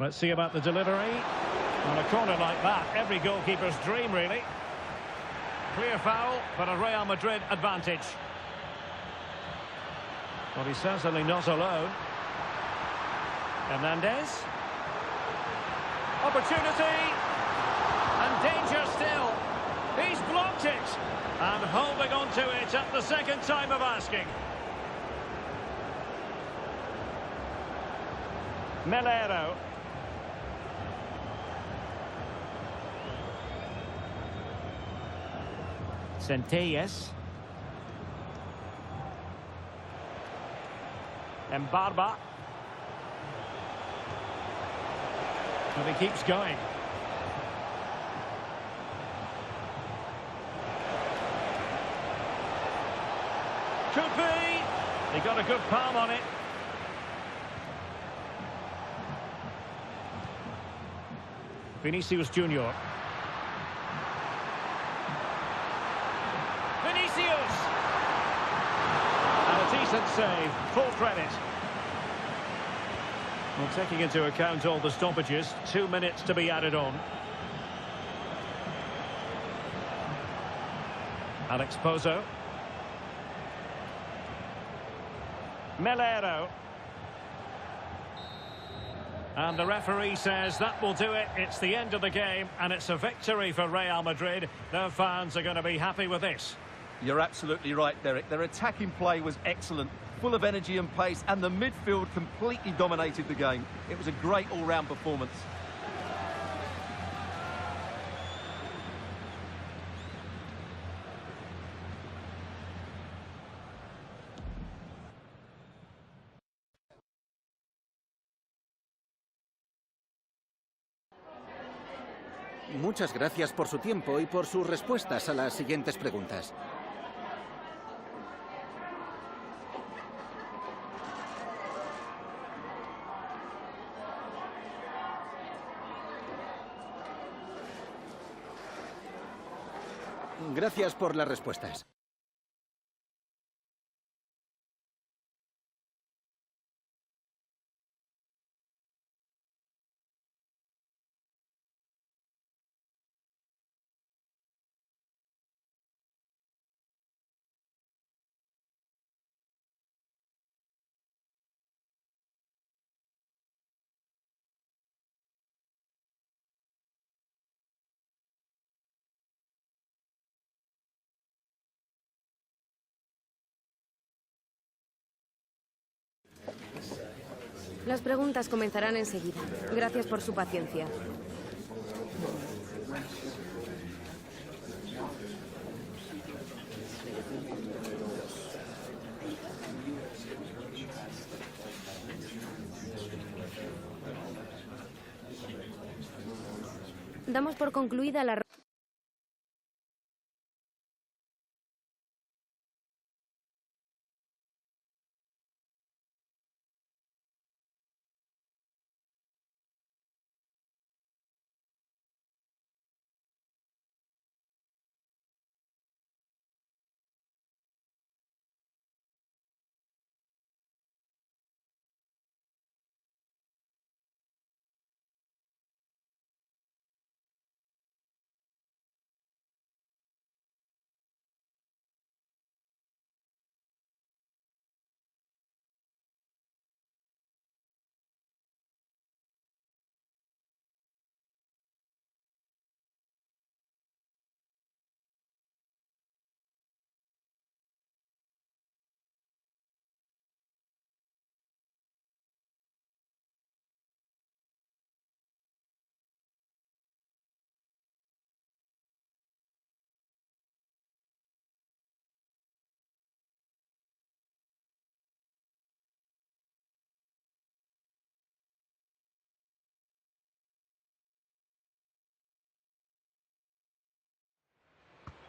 Let's see about the delivery. On a corner like that, every goalkeeper's dream, really. Clear foul, but a Real Madrid advantage. Well, he's certainly not alone. Hernandez. Opportunity. And danger still. He's blocked it. And holding on to it at the second time of asking. Melero. Centelles. Mbarba. And he keeps going. Could be. He got a good palm on it. Vinicius Junior. Vinicius! And a decent save, full credit. Well, taking into account all the stoppages, 2 minutes to be added on. Alex Pozo. Melero. And the referee says that will do it. It's the end of the game, and it's a victory for Real Madrid. Their fans are going to be happy with this. You're absolutely right, Derek. Their attacking play was excellent, full of energy and pace, and the midfield completely dominated the game. It was a great all-round performance. Muchas gracias por su tiempo y por sus respuestas a las siguientes preguntas. Gracias por las respuestas. Las preguntas comenzarán enseguida. Gracias por su paciencia. Damos por concluida la...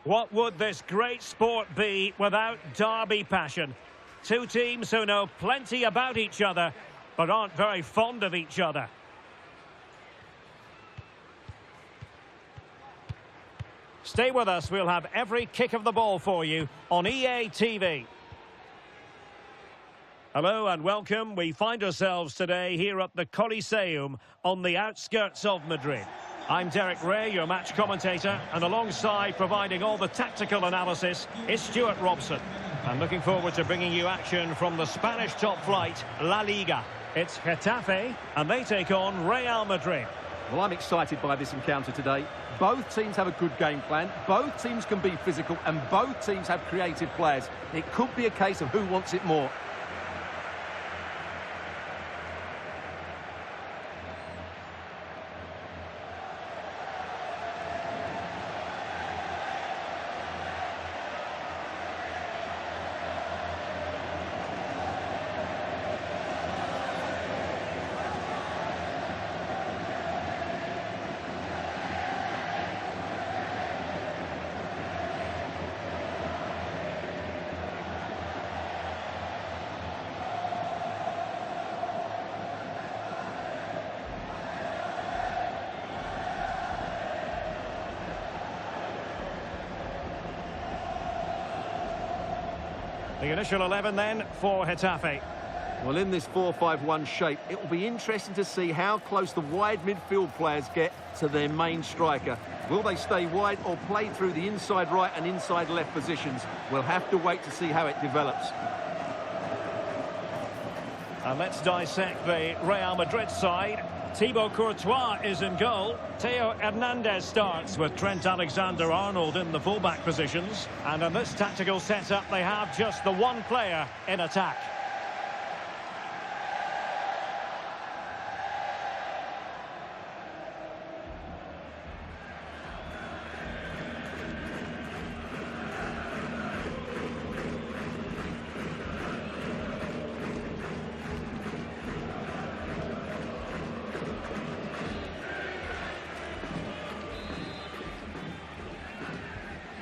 What would this great sport be without derby passion? Two teams who know plenty about each other, but aren't very fond of each other. Stay with us, we'll have every kick of the ball for you on EA TV. Hello and welcome. We find ourselves today here at the Coliseum on the outskirts of Madrid. I'm Derek Ray, your match commentator, and alongside providing all the tactical analysis is Stuart Robson. I'm looking forward to bringing you action from the Spanish top flight, La Liga. It's Getafe, and they take on Real Madrid. Well, I'm excited by this encounter today. Both teams have a good game plan, both teams can be physical, and both teams have creative players. It could be a case of who wants it more. The initial 11 then for Getafe. Well, in this 4-5-1 shape, it will be interesting to see how close the wide midfield players get to their main striker. Will they stay wide or play through the inside right and inside left positions? We'll have to wait to see how it develops. And let's dissect the Real Madrid side. Thibaut Courtois is in goal. Theo Hernandez starts with Trent Alexander-Arnold in the fullback positions. And in this tactical setup, they have just the one player in attack.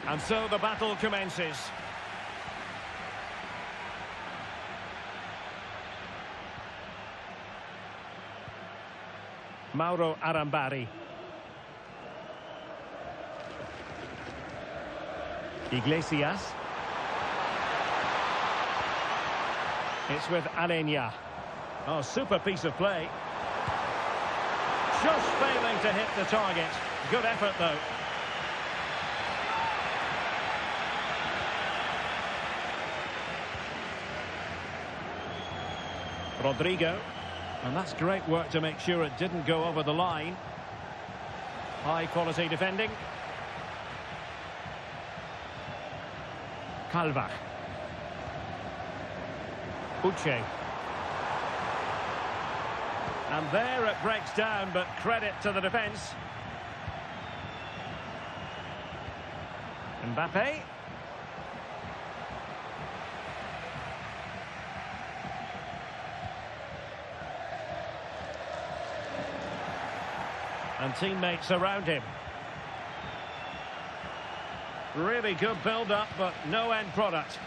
And so the battle commences. Mauro Arambari. Iglesias. It's with Alenia. Oh, super piece of play. Just failing to hit the target. Good effort, though. Rodrigo. And that's great work to make sure it didn't go over the line. High quality defending. Calva. Uche. And there it breaks down, but credit to the defence. Mbappe. And teammates around him. Really good build-up, but no end product.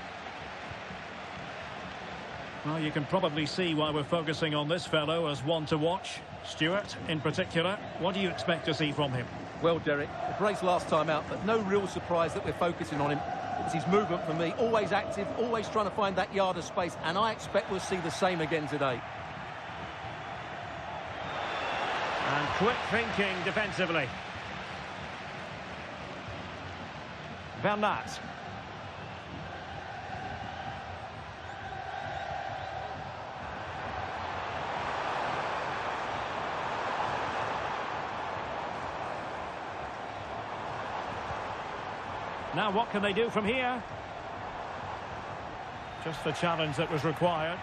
Well, you can probably see why we're focusing on this fellow as one to watch. Stuart, in particular, what do you expect to see from him? Well, Derek, a brace last time out, but no real surprise that we're focusing on him. It's his movement for me, always active, always trying to find that yard of space, and I expect we'll see the same again today. And quick thinking defensively. Bernat. Now what can they do from here? Just the challenge that was required.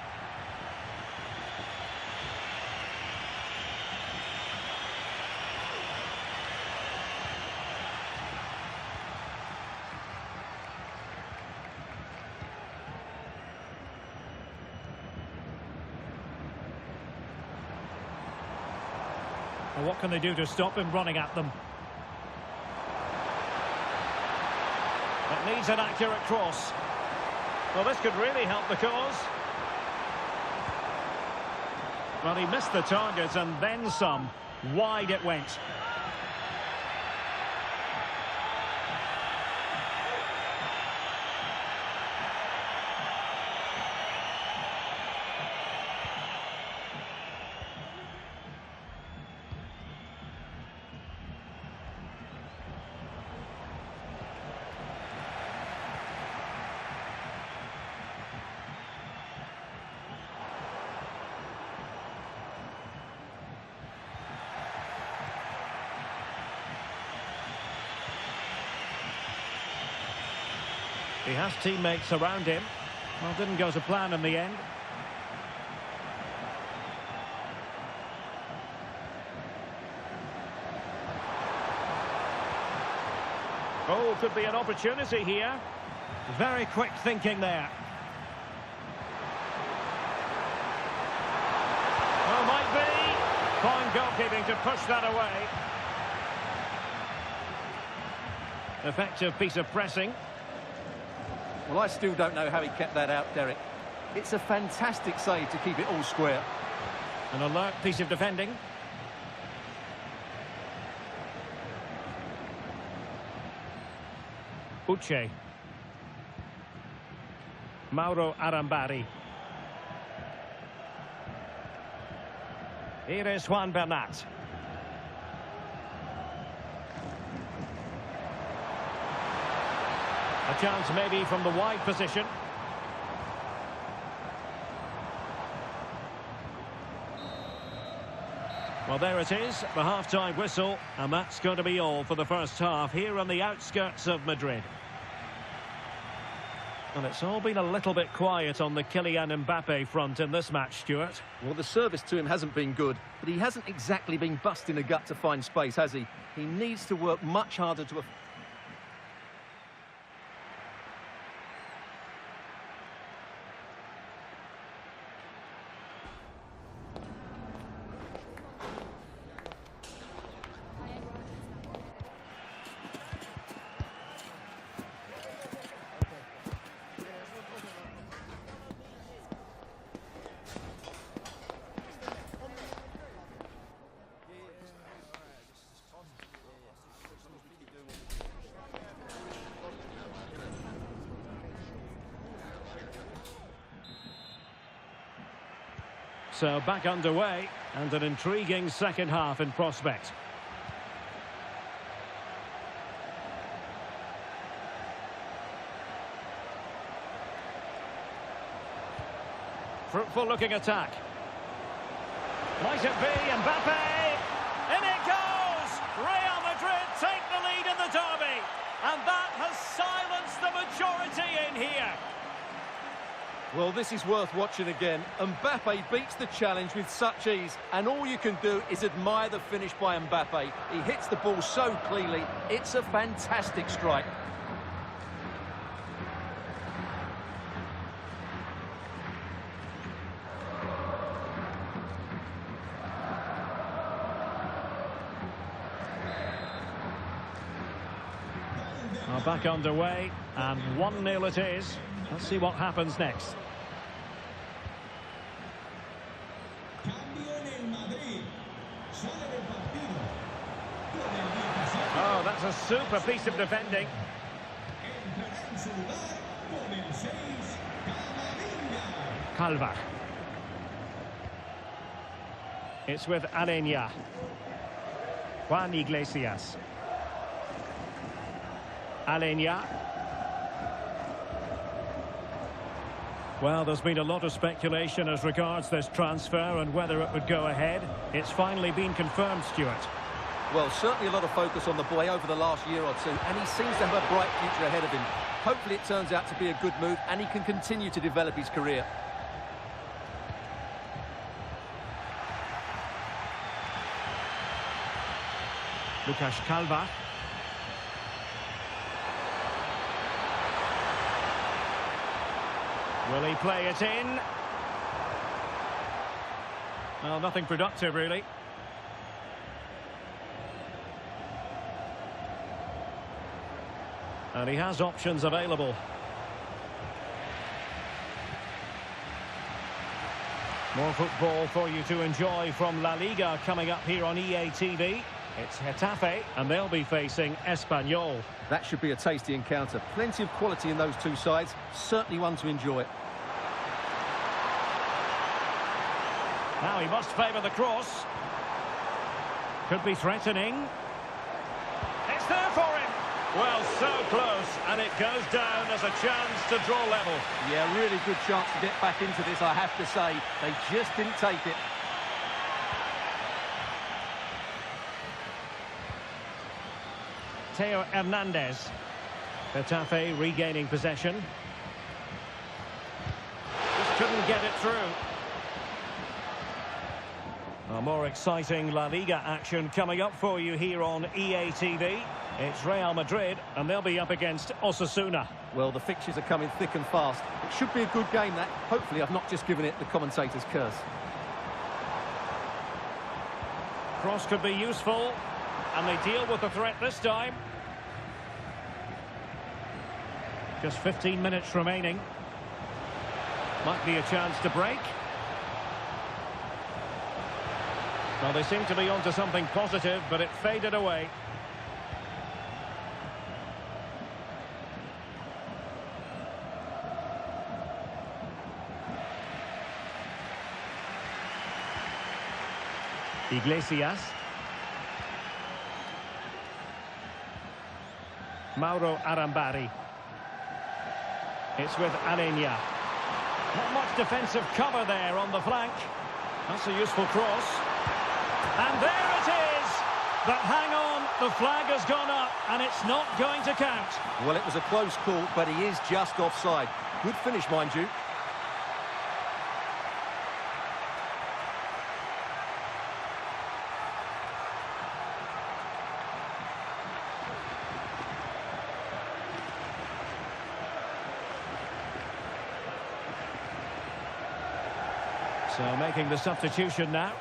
Well, what can they do to stop him running at them? It needs an accurate cross. Well, this could really help the cause. Well, he missed the target and then some. Wide it went. He has teammates around him. Well, didn't go to plan in the end. Oh, could be an opportunity here. Very quick thinking there. Oh, might be. Fine goalkeeping to push that away. Effective piece of pressing. Well, I still don't know how he kept that out, Derek. It's a fantastic save to keep it all square. An alert piece of defending. Uche. Mauro Arambari. Here is Juan Bernat. A chance maybe from the wide position. Well, there it is, the half-time whistle, and that's going to be all for the first half here on the outskirts of Madrid. And it's all been a little bit quiet on the Kylian Mbappe front in this match, Stuart. Well, the service to him hasn't been good, but he hasn't exactly been busting the gut to find space, has he? He needs to work much harder to... So back underway, and an intriguing second half in prospect. Fruitful looking attack. Might it be Mbappe? In it goes! Real Madrid take the lead in the derby. And that has silenced the majority in here. Well, this is worth watching again. Mbappe beats the challenge with such ease, and all you can do is admire the finish by Mbappe. He hits the ball so cleanly. It's a fantastic strike. Back underway, and 1-0 it is. Let's see what happens next. Oh, that's a super piece of defending. Calva. It's with Alenia. Juan Iglesias. Alenia. Well, there's been a lot of speculation as regards this transfer and whether it would go ahead. It's finally been confirmed, Stuart. Well, certainly a lot of focus on the boy over the last year or two, and he seems to have a bright future ahead of him. Hopefully it turns out to be a good move and he can continue to develop his career. Lucas Calva. Will he play it in? Well, nothing productive, really. And he has options available. More football for you to enjoy from La Liga coming up here on EA-TV. It's Getafe, and they'll be facing Espanyol. That should be a tasty encounter. Plenty of quality in those two sides. Certainly one to enjoy. Now he must favour the cross. Could be threatening. It's there for him. Well, so close, and it goes down as a chance to draw level. Yeah, really good chance to get back into this, I have to say. They just didn't take it. Theo Hernandez. Getafe regaining possession. Just couldn't get it through. A more exciting La Liga action coming up for you here on EA-TV. It's Real Madrid, and they'll be up against Osasuna. Well, the fixtures are coming thick and fast. It should be a good game, that. Hopefully I've not just given it the commentator's curse. Cross could be useful, and they deal with the threat this time. Just 15 minutes remaining. Might be a chance to break. Well, they seem to be onto something positive, but it faded away. Iglesias. Mauro Arambari. It's with Alenia. Not much defensive cover there on the flank. That's a useful cross. And there it is! But hang on, the flag has gone up, and it's not going to count. Well, it was a close call, but he is just offside. Good finish, mind you. So making the substitution now.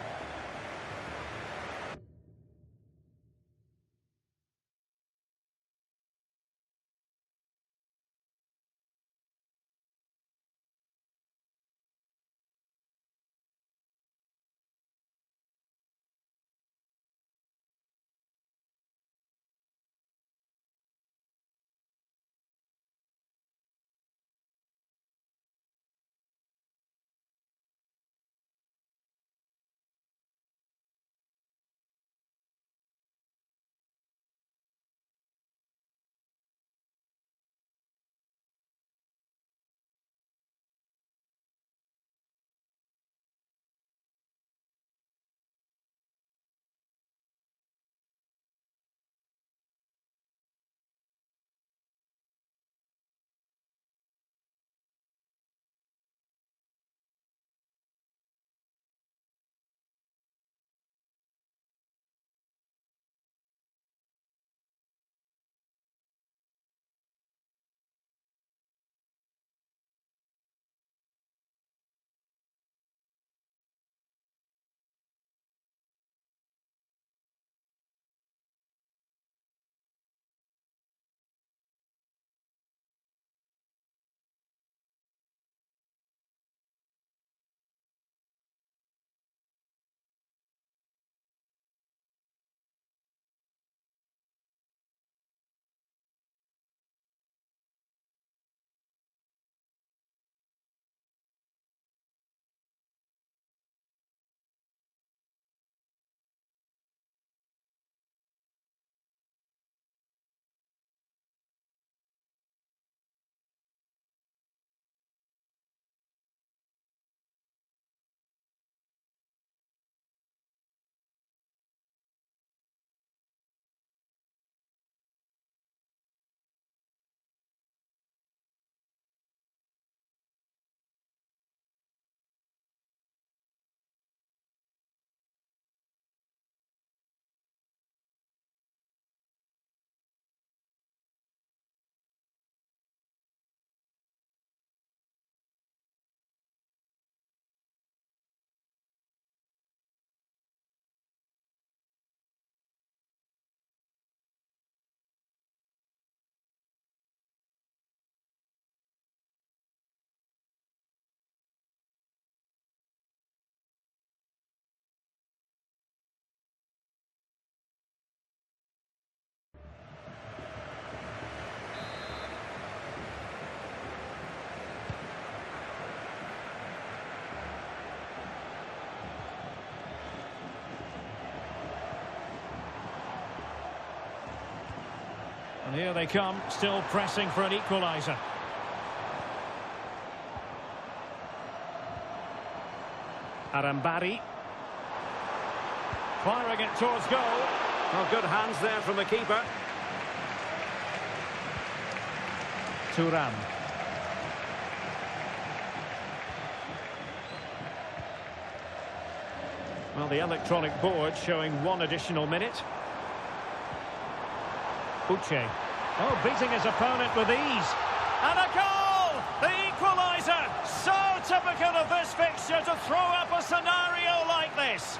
And here they come, still pressing for an equaliser. Arambari. Firing it towards goal. Well, good hands there from the keeper. Thuram. Well, the electronic board showing 1 additional minute. Uche. Oh, beating his opponent with ease. And a goal! The equaliser! So typical of this fixture to throw up a scenario like this.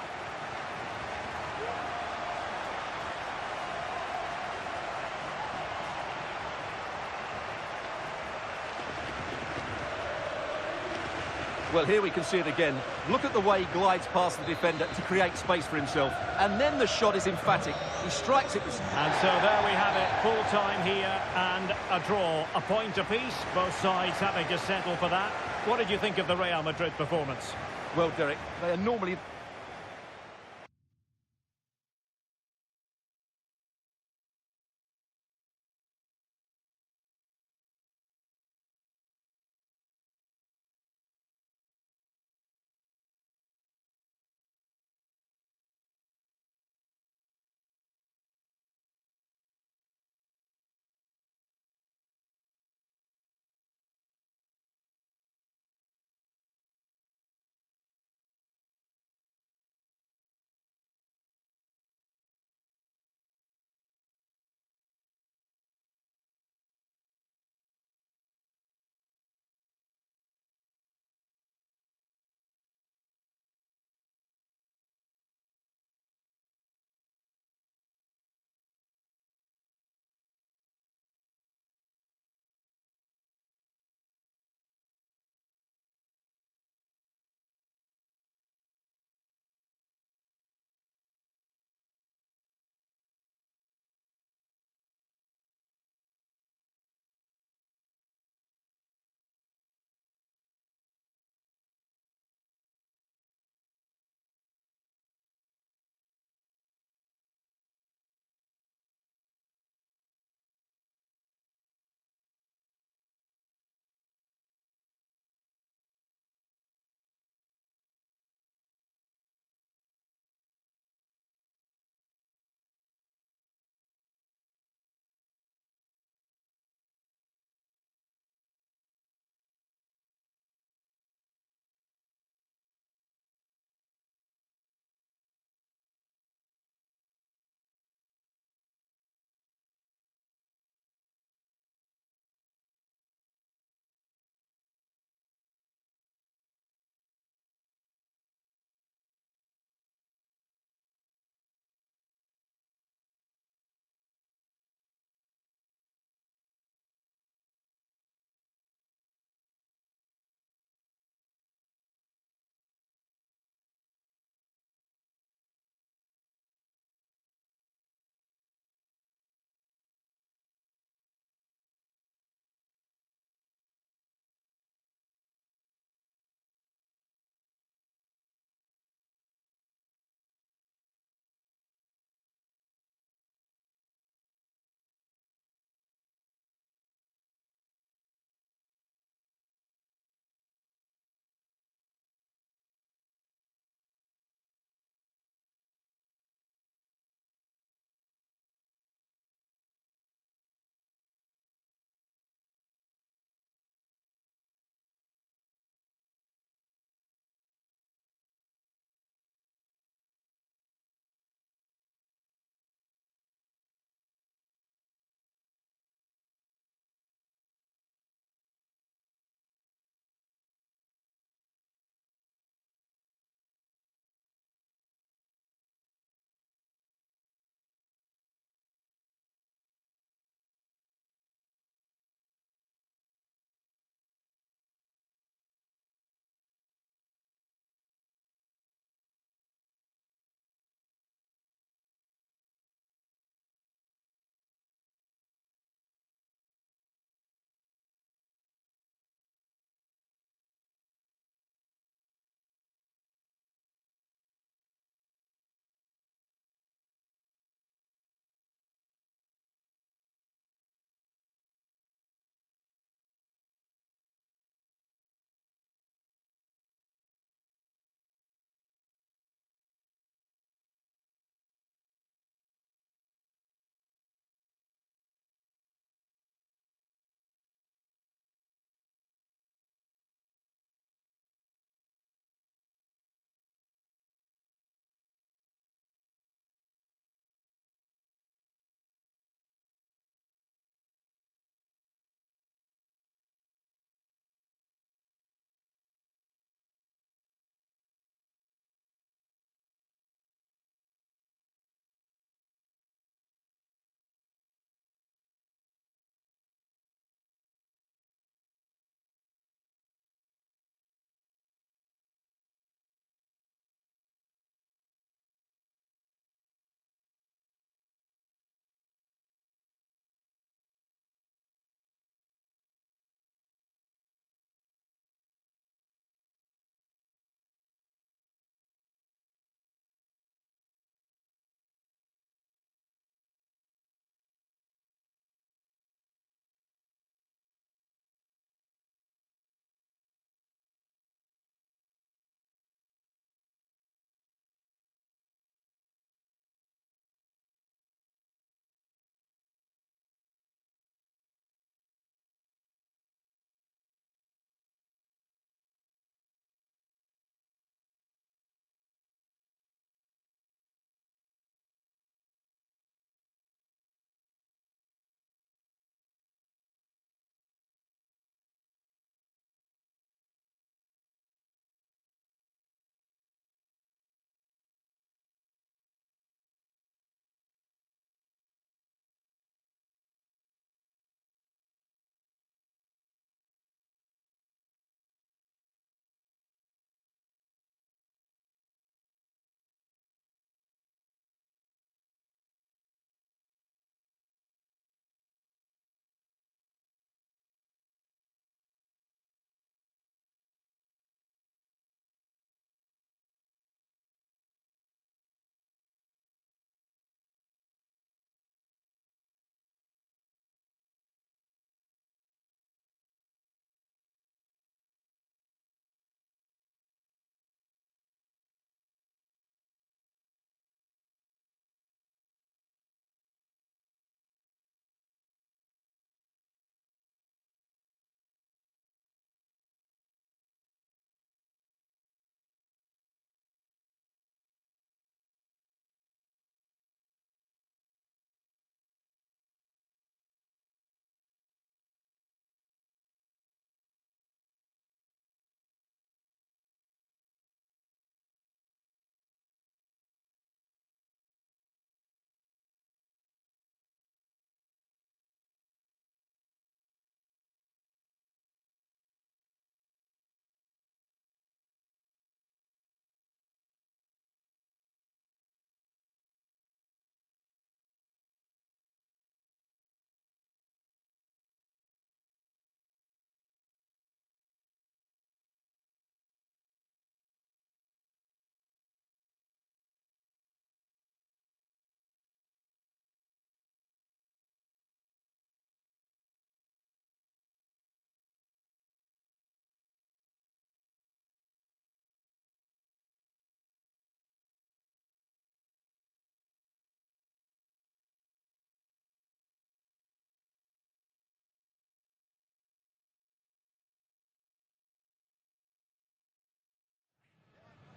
Well, here we can see it again. Look at the way he glides past the defender to create space for himself. And then the shot is emphatic. He strikes it with... And so there we have it, full time here and a draw. A point apiece, both sides having to settle for that. What did you think of the Real Madrid performance? Well, Derek, they are normally...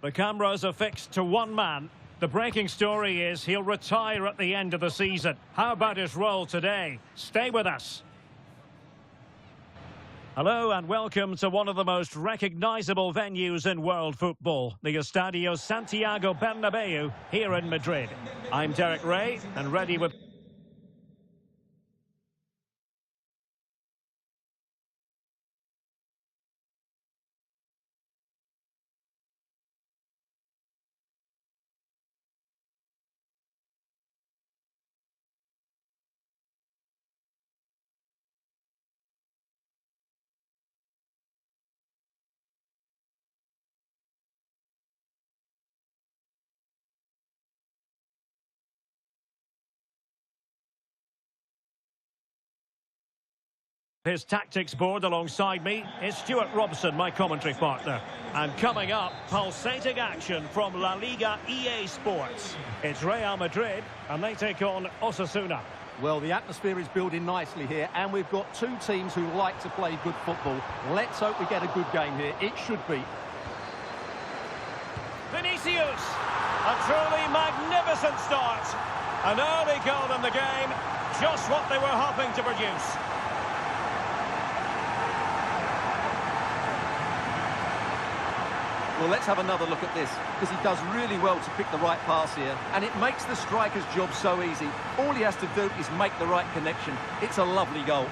The cameras are fixed to one man. The breaking story is he'll retire at the end of the season. How about his role today? Stay with us. Hello and welcome to one of the most recognisable venues in world football, the Estadio Santiago Bernabeu here in Madrid. I'm Derek Ray and ready with... His tactics board alongside me is Stuart Robson, my commentary partner. And coming up, pulsating action from La Liga EA Sports. It's Real Madrid, and they take on Osasuna. Well, the atmosphere is building nicely here, and we've got two teams who like to play good football. Let's hope we get a good game here. It should be. Vinicius! A truly magnificent start. An early goal in the game, just what they were hoping to produce. Well, let's have another look at this, because he does really well to pick the right pass here, and it makes the striker's job so easy. All he has to do is make the right connection. It's a lovely goal.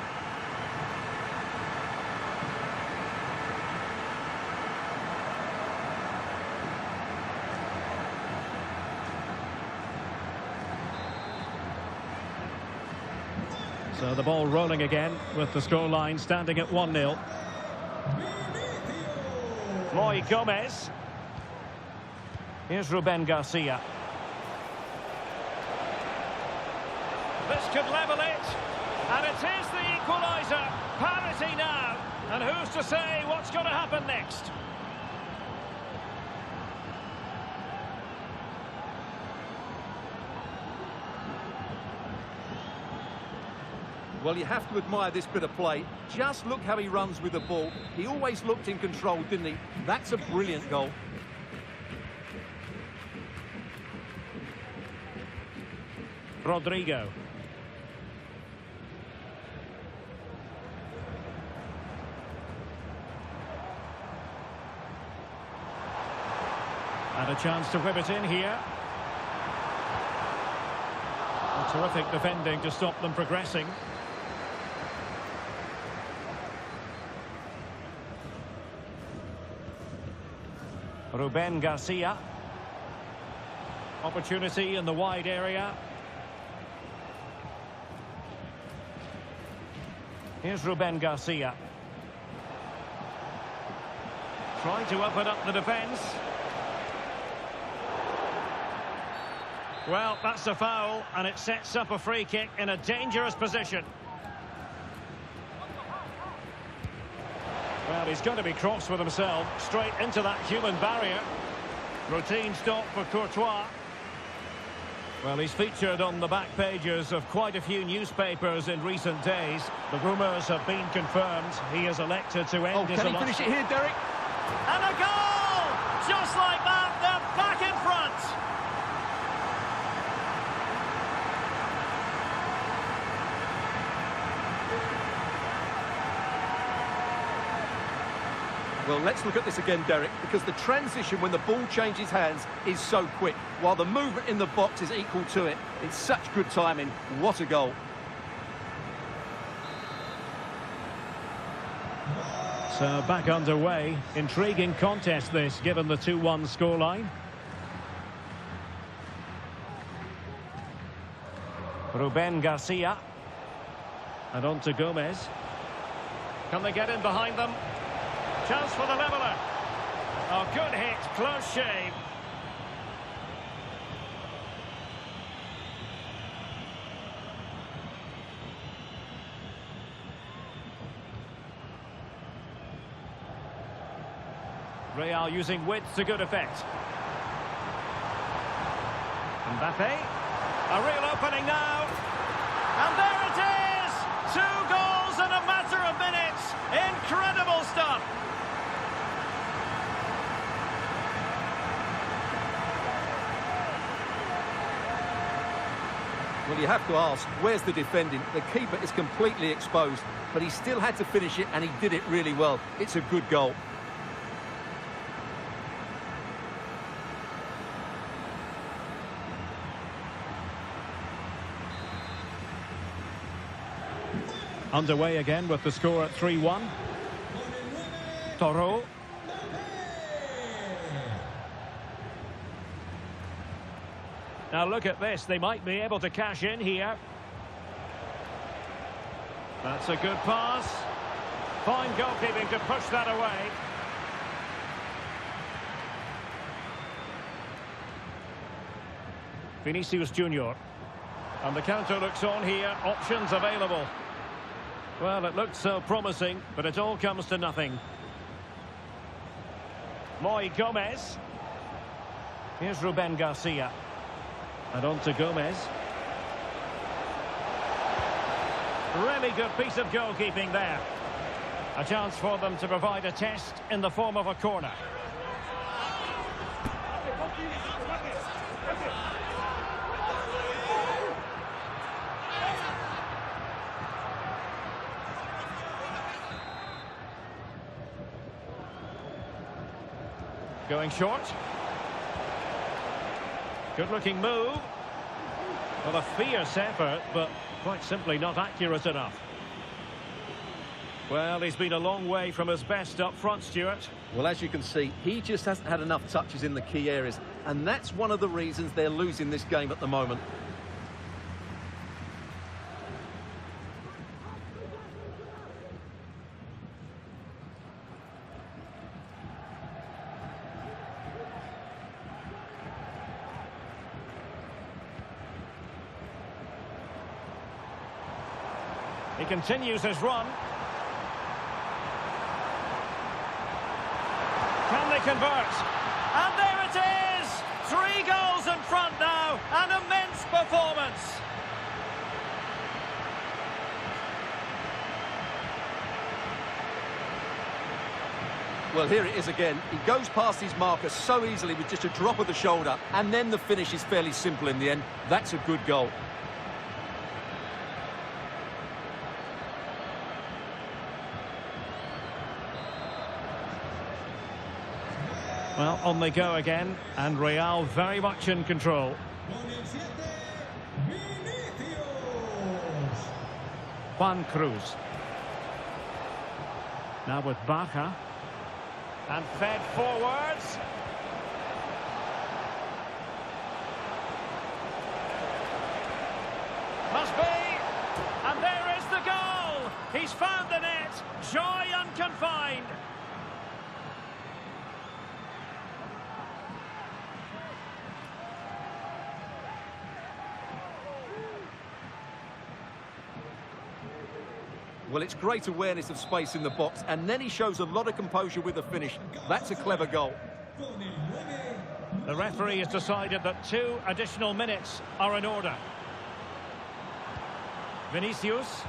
So the ball rolling again, with the scoreline standing at 1-0. Moy Gomez. Here's Ruben Garcia. This could level it. And it is the equaliser. Parity now. And who's to say what's going to happen next? Well, you have to admire this bit of play. Just look how he runs with the ball. He always looked in control, didn't he? That's a brilliant goal. Rodrigo. And a chance to whip it in here. A terrific defending to stop them progressing. Ruben Garcia. Opportunity in the wide area. Here's Ruben Garcia. Trying to open up the defence. Well, that's a foul, and it sets up a free kick in a dangerous position. Well, he's going to be cross with himself, straight into that human barrier. Routine stop for Courtois. Well, he's featured on the back pages of quite a few newspapers in recent days. The rumours have been confirmed. He has elected to end his... Can he finish it here, Derek? And a goal! Just like that, they're back in front! Well, let's look at this again, Derek, because the transition when the ball changes hands is so quick, while the movement in the box is equal to it. It's such good timing. What a goal. So back underway. Intriguing contest this, given the 2-1 scoreline. Ruben Garcia. And on to Gomez. Can they get in behind them? Chance for the leveller. Oh, good hit, close shave. Real using width to good effect. Mbappe. A real opening now. And there it is! 2 goals in a matter of minutes. Incredible stuff. Well, you have to ask, where's the defending? The keeper is completely exposed, but he still had to finish it, and he did it really well. It's a good goal. Underway again with the score at 3-1. Toro. Now look at this, they might be able to cash in here. That's a good pass. Fine goalkeeping to push that away. Vinicius Junior. And the counter looks on here, options available. Well, it looked so promising, but it all comes to nothing. Moy Gomez. Here's Ruben Garcia. And on to Gomez. Really good piece of goalkeeping there. A chance for them to provide a test in the form of a corner. Going short. Good-looking move. Well, a fierce effort, but quite simply not accurate enough. Well, he's been a long way from his best up front, Stuart. Well, as you can see, he just hasn't had enough touches in the key areas, and that's one of the reasons they're losing this game at the moment. He continues his run. Can they convert? And there it is! 3 goals in front now. An immense performance. Well, here it is again. He goes past his marker so easily with just a drop of the shoulder, and then the finish is fairly simple in the end. That's a good goal. Well, on they go again, and Real very much in control. Juan Cruz. Now with Baja. And fed forwards. Must be. And there is the goal. He's found the net. Joy unconfined. Well, it's great awareness of space in the box, and then he shows a lot of composure with the finish. That's a clever goal. The referee has decided that 2 additional minutes are in order. Vinicius.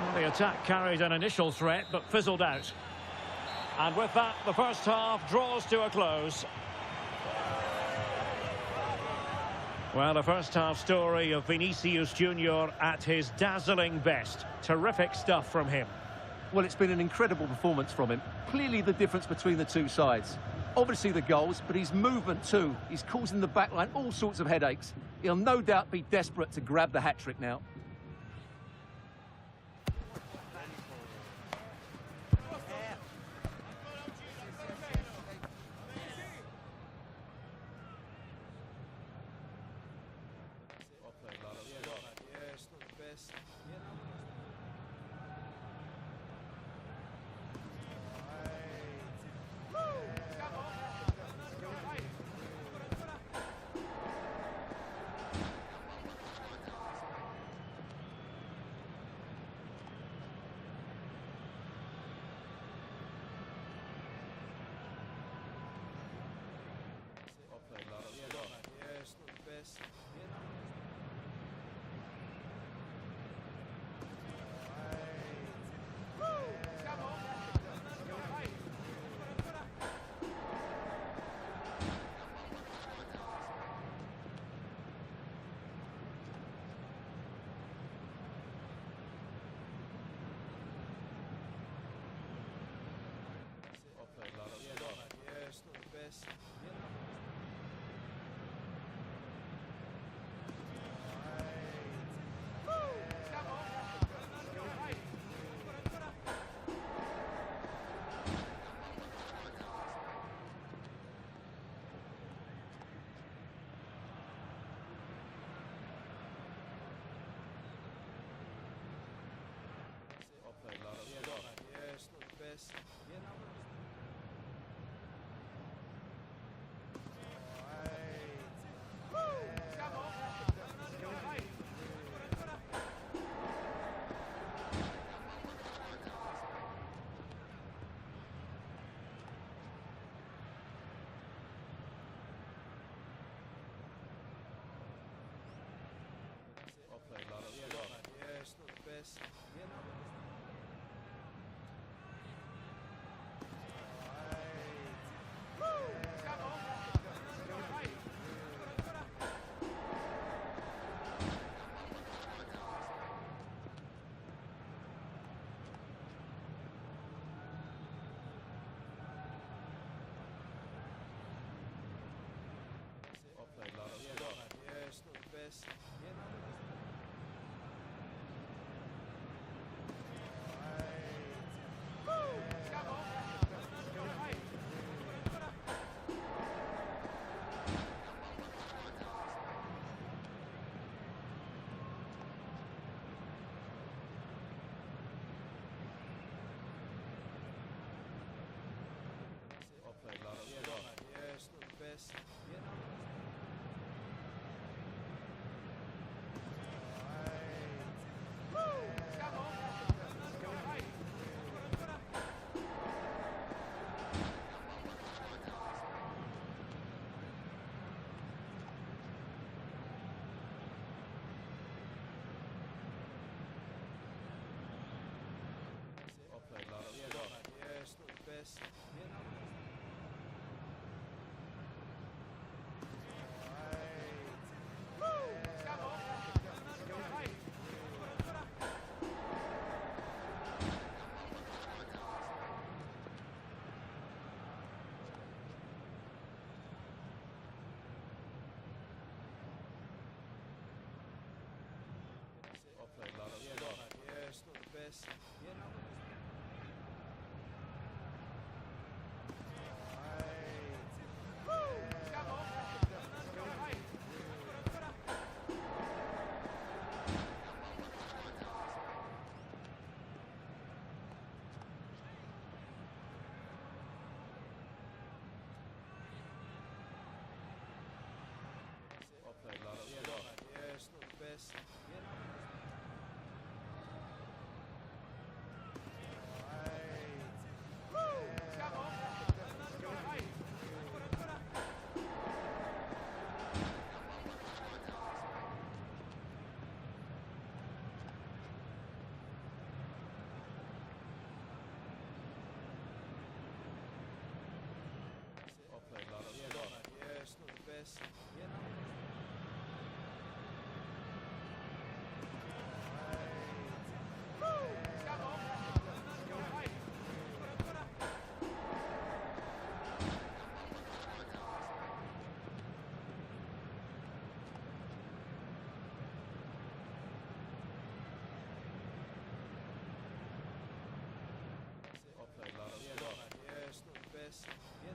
Well, the attack carried an initial threat, but fizzled out. And with that, the first half draws to a close. Well, the first half story of Vinicius Junior at his dazzling best. Terrific stuff from him. Well, it's been an incredible performance from him. Clearly the difference between the two sides. Obviously the goals, but his movement too. He's causing the backline all sorts of headaches. He'll no doubt be desperate to grab the hat-trick now. best. Yes, not the best. Yes, not the best. Yes, not the best. Yes, not the best. Yes, not the best. Yes, not the best. Yes, not the best. Yes, not the best. Yes,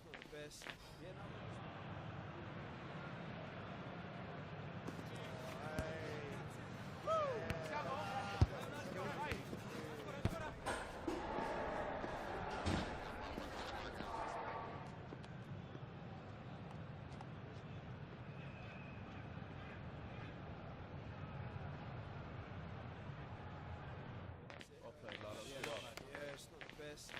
not the best. Yes, not the best. Yes, not the best.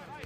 Yes,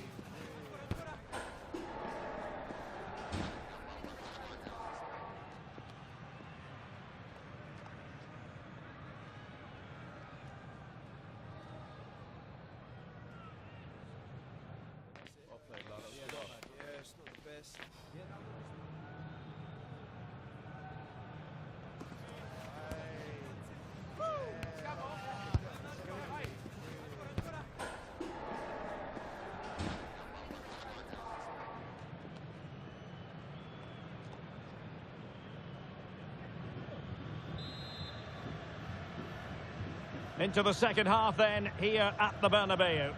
Into the second half then, here at the Bernabeu.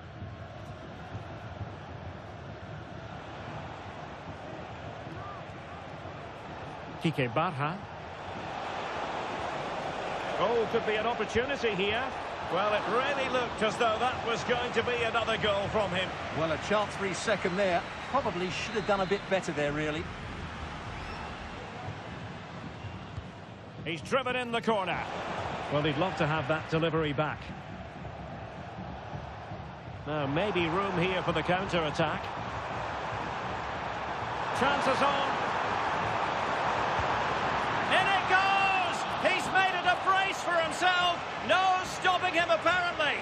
Kike Barja. Oh, could be an opportunity here. Well, it really looked as though that was going to be another goal from him. Well, a chance for his second there. Probably should have done a bit better there, really. He's driven in the corner. Well, he'd love to have that delivery back. Now, maybe room here for the counter-attack. Chances on. In it goes! He's made it a brace for himself. No stopping him, apparently.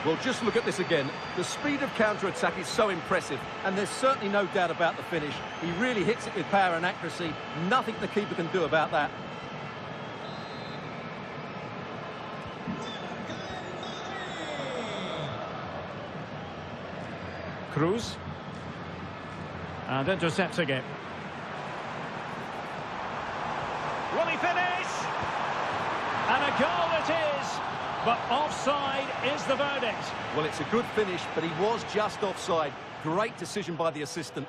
Well, just look at this again. The speed of counter-attack is so impressive, and there's certainly no doubt about the finish. He really hits it with power and accuracy. Nothing the keeper can do about that. Cruz. And intercepting it. Will he finish? And a goal it is. But offside is the verdict. Well, it's a good finish, but he was just offside. Great decision by the assistant.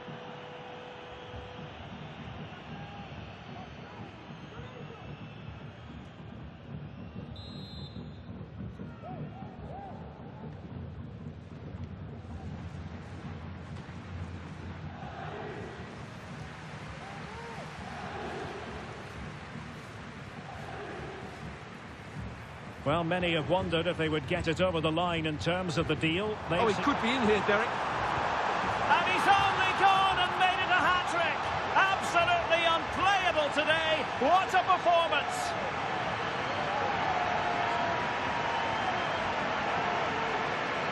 Well, many have wondered if they would get it over the line in terms of the deal. Oh, he could be in here, Derek. And he's only gone and made it a hat-trick. Absolutely unplayable today. What a performance.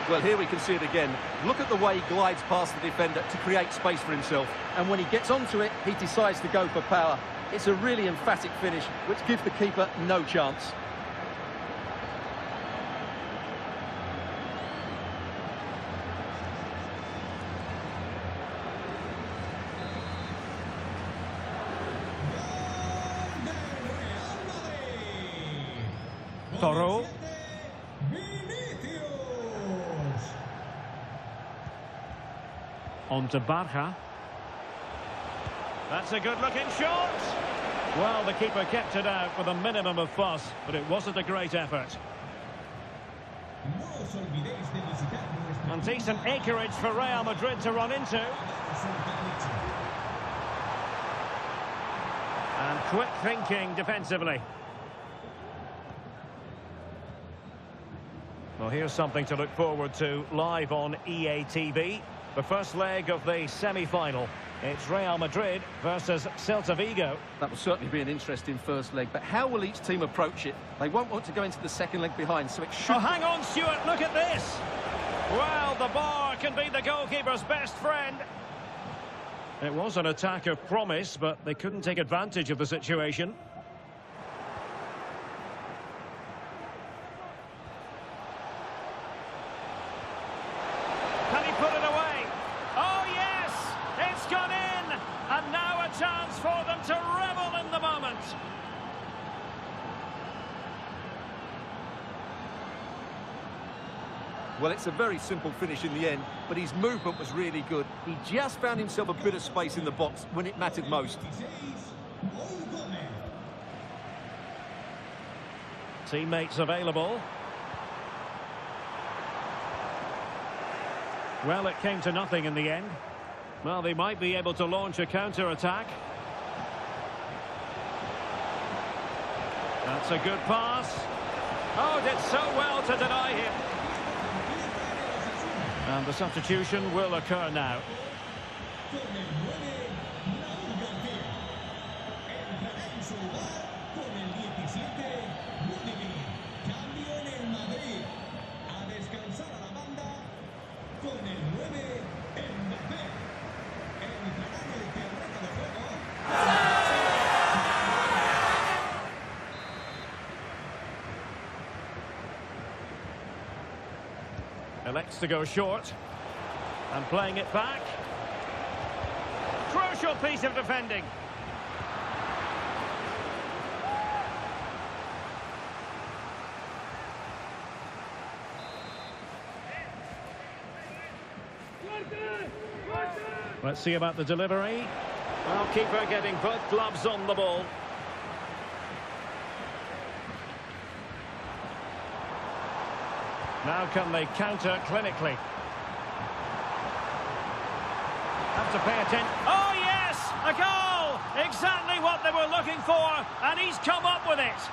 Well, here we can see it again. Look at the way he glides past the defender to create space for himself. And when he gets onto it, he decides to go for power. It's a really emphatic finish, which gives the keeper no chance. Toro. On to Barja. That's a good-looking shot. Well, the keeper kept it out with a minimum of fuss, but it wasn't a great effort. And decent acreage for Real Madrid to run into. And quick thinking defensively. Well, here's something to look forward to live on EATV. The first leg of the semi-final. It's Real Madrid versus Celta Vigo. That will certainly be an interesting first leg, but how will each team approach it? They won't want to go into the second leg behind, so it should... Oh, hang on, Stuart, look at this! Well, the bar can be the goalkeeper's best friend. It was an attack of promise, but they couldn't take advantage of the situation. Can he put it away? Oh, yes! It's gone in! And now a chance for them to revel in the moment. Well, it's a very simple finish in the end, but his movement was really good. He just found himself a bit of space in the box when it mattered most. Teammates available. Well, it came to nothing in the end. Well, they might be able to launch a counter-attack. That's a good pass. Oh, did so well to deny him. And the substitution will occur now. Elects to go short. And playing it back. Crucial piece of defending. Let's see about the delivery. Well, keeper getting both gloves on the ball. Now can they counter clinically? Have to pay attention. Oh yes, a goal! Exactly what they were looking for, and he's come up with it.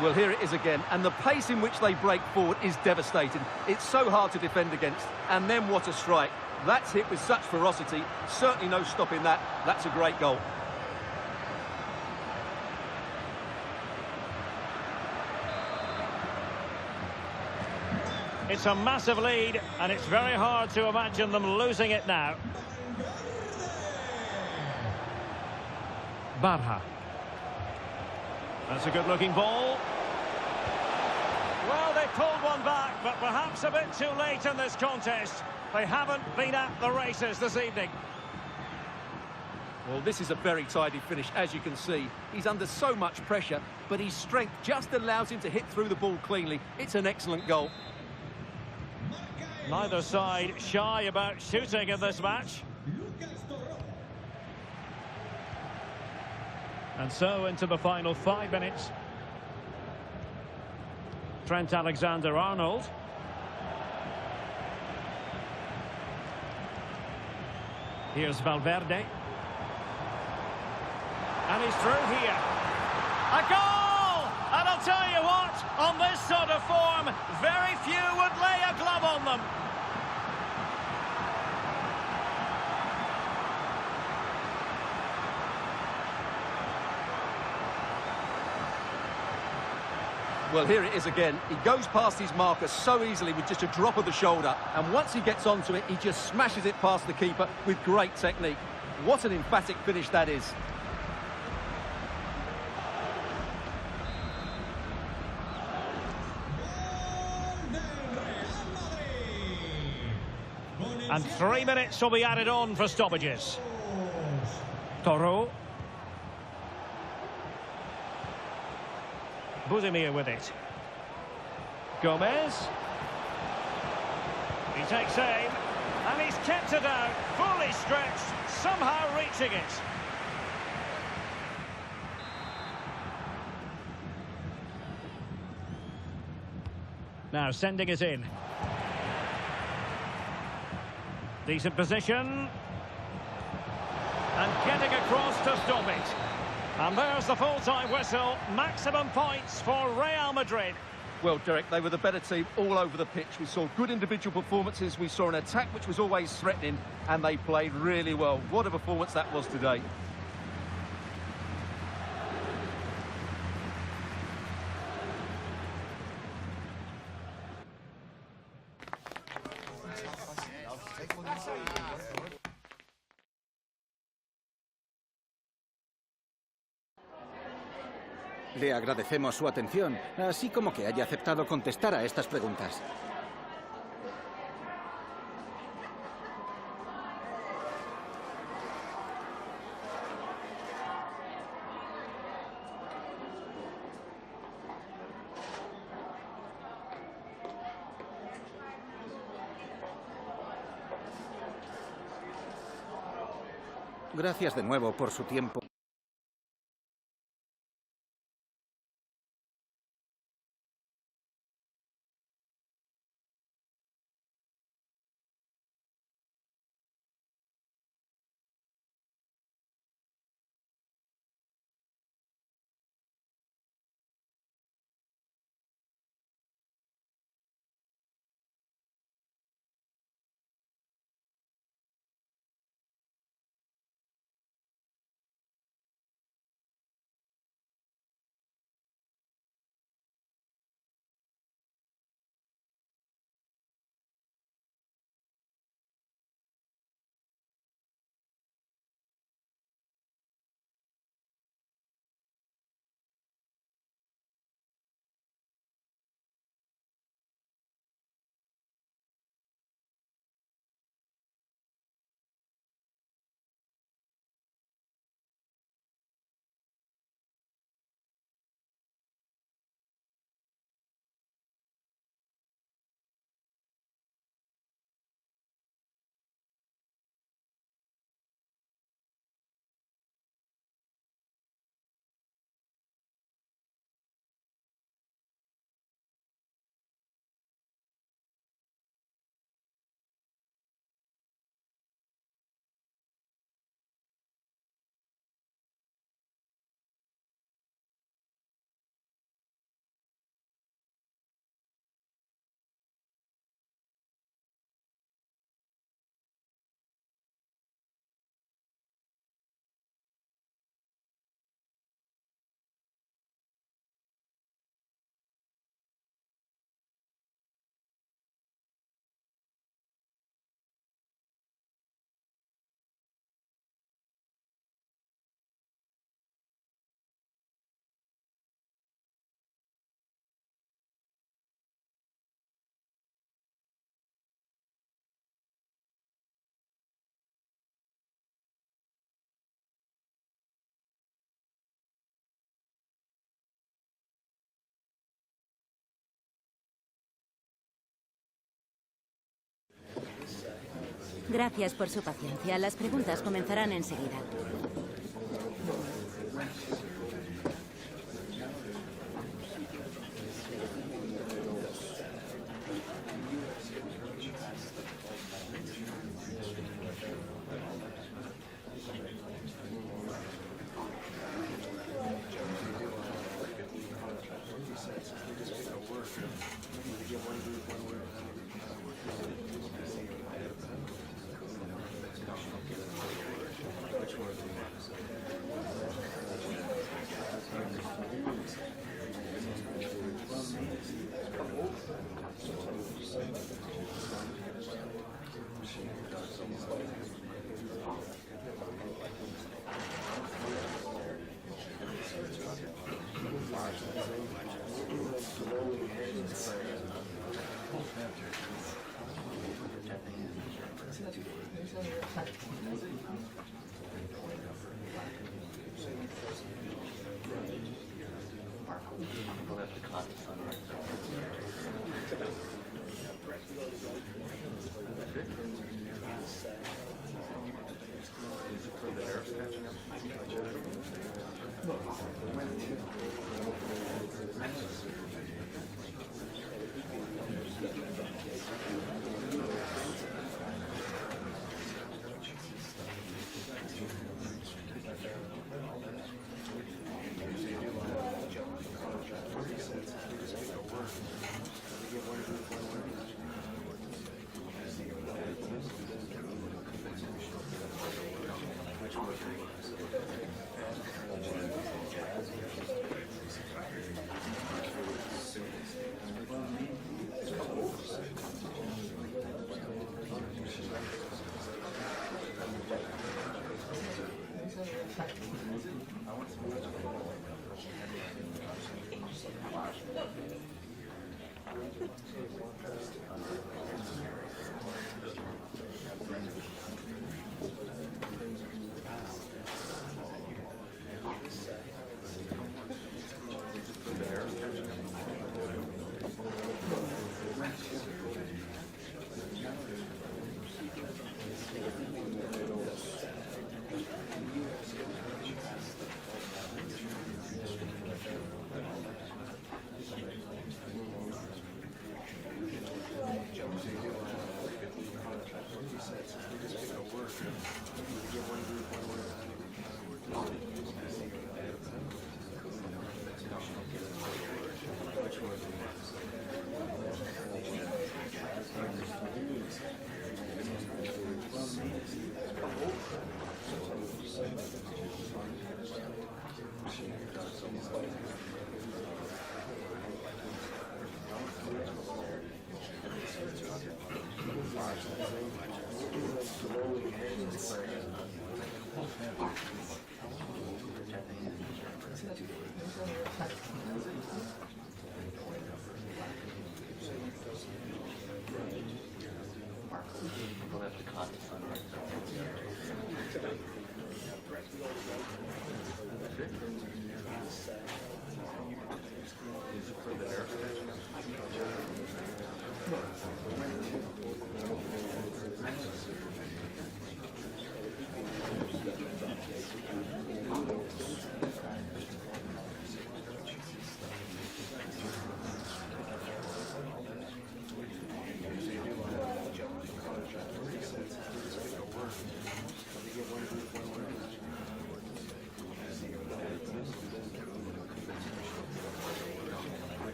Well, here it is again, and the pace in which they break forward is devastating. It's so hard to defend against, and then what a strike. That's hit with such ferocity, certainly no stopping that. That's a great goal. It's a massive lead, and it's very hard to imagine them losing it now. Barha. That's a good-looking ball. Well, they pulled one back, but perhaps a bit too late in this contest. They haven't been at the races this evening. Well, this is a very tidy finish, as you can see. He's under so much pressure, but his strength just allows him to hit through the ball cleanly. It's an excellent goal. Neither side shy about shooting in this match. And so into the final 5 minutes. Trent Alexander-Arnold. Here's Valverde. And he's through here. A goal! And I'll tell you what, on this sort of form, very few would lay a glove on them. Well, here it is again. He goes past his marker so easily with just a drop of the shoulder. And once he gets onto it, he just smashes it past the keeper with great technique. What an emphatic finish that is. And 3 minutes will be added on for stoppages. Toro. Budimir with it. Gomez. He takes aim. And he's kept it out. Fully stretched. Somehow reaching it. Now sending it in. Decent position. And getting across to stop it. And there's the full-time whistle. Maximum points for Real Madrid. Well, Derek, they were the better team all over the pitch. We saw good individual performances. We saw an attack which was always threatening, and they played really well. What a performance that was today. Le agradecemos su atención, así como que haya aceptado contestar a estas preguntas. Gracias de nuevo por su tiempo. Gracias por su paciencia. Las preguntas comenzarán enseguida.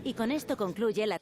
Y con esto concluye la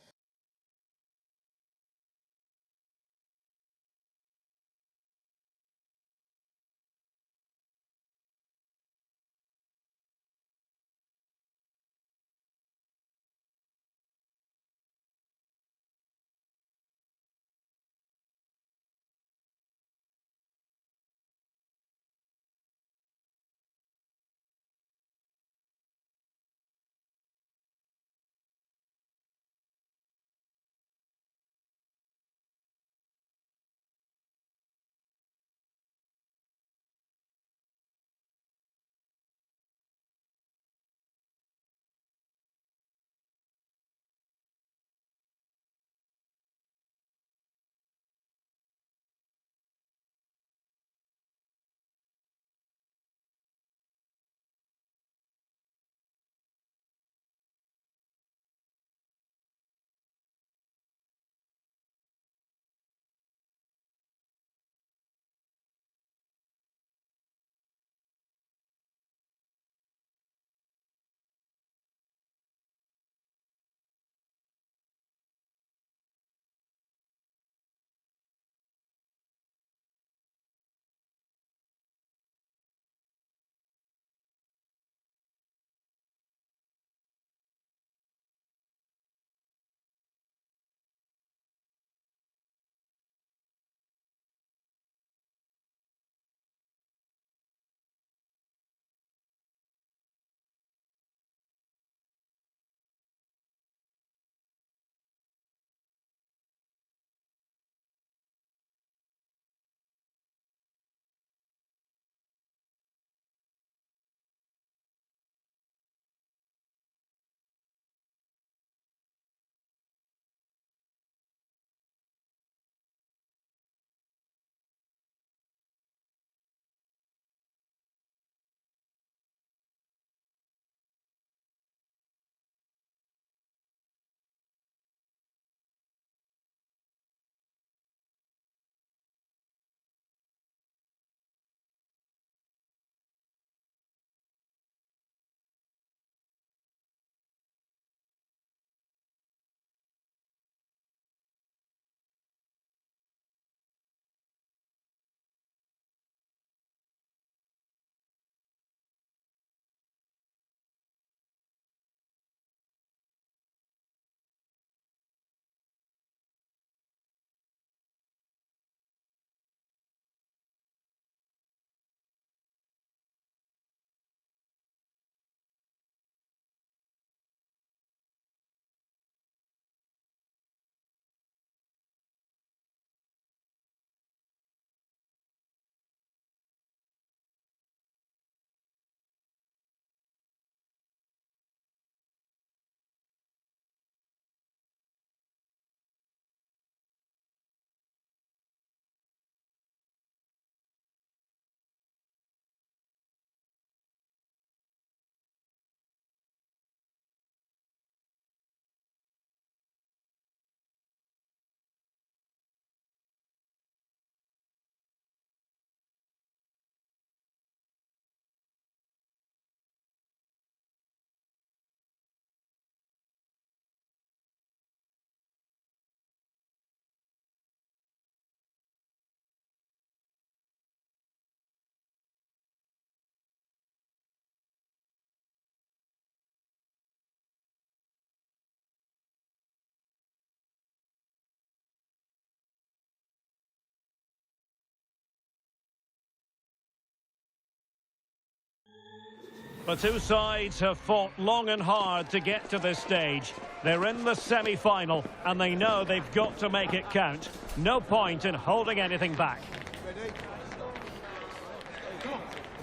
The two sides have fought long and hard to get to this stage. They're in the semi-final, and they know they've got to make it count. No point in holding anything back.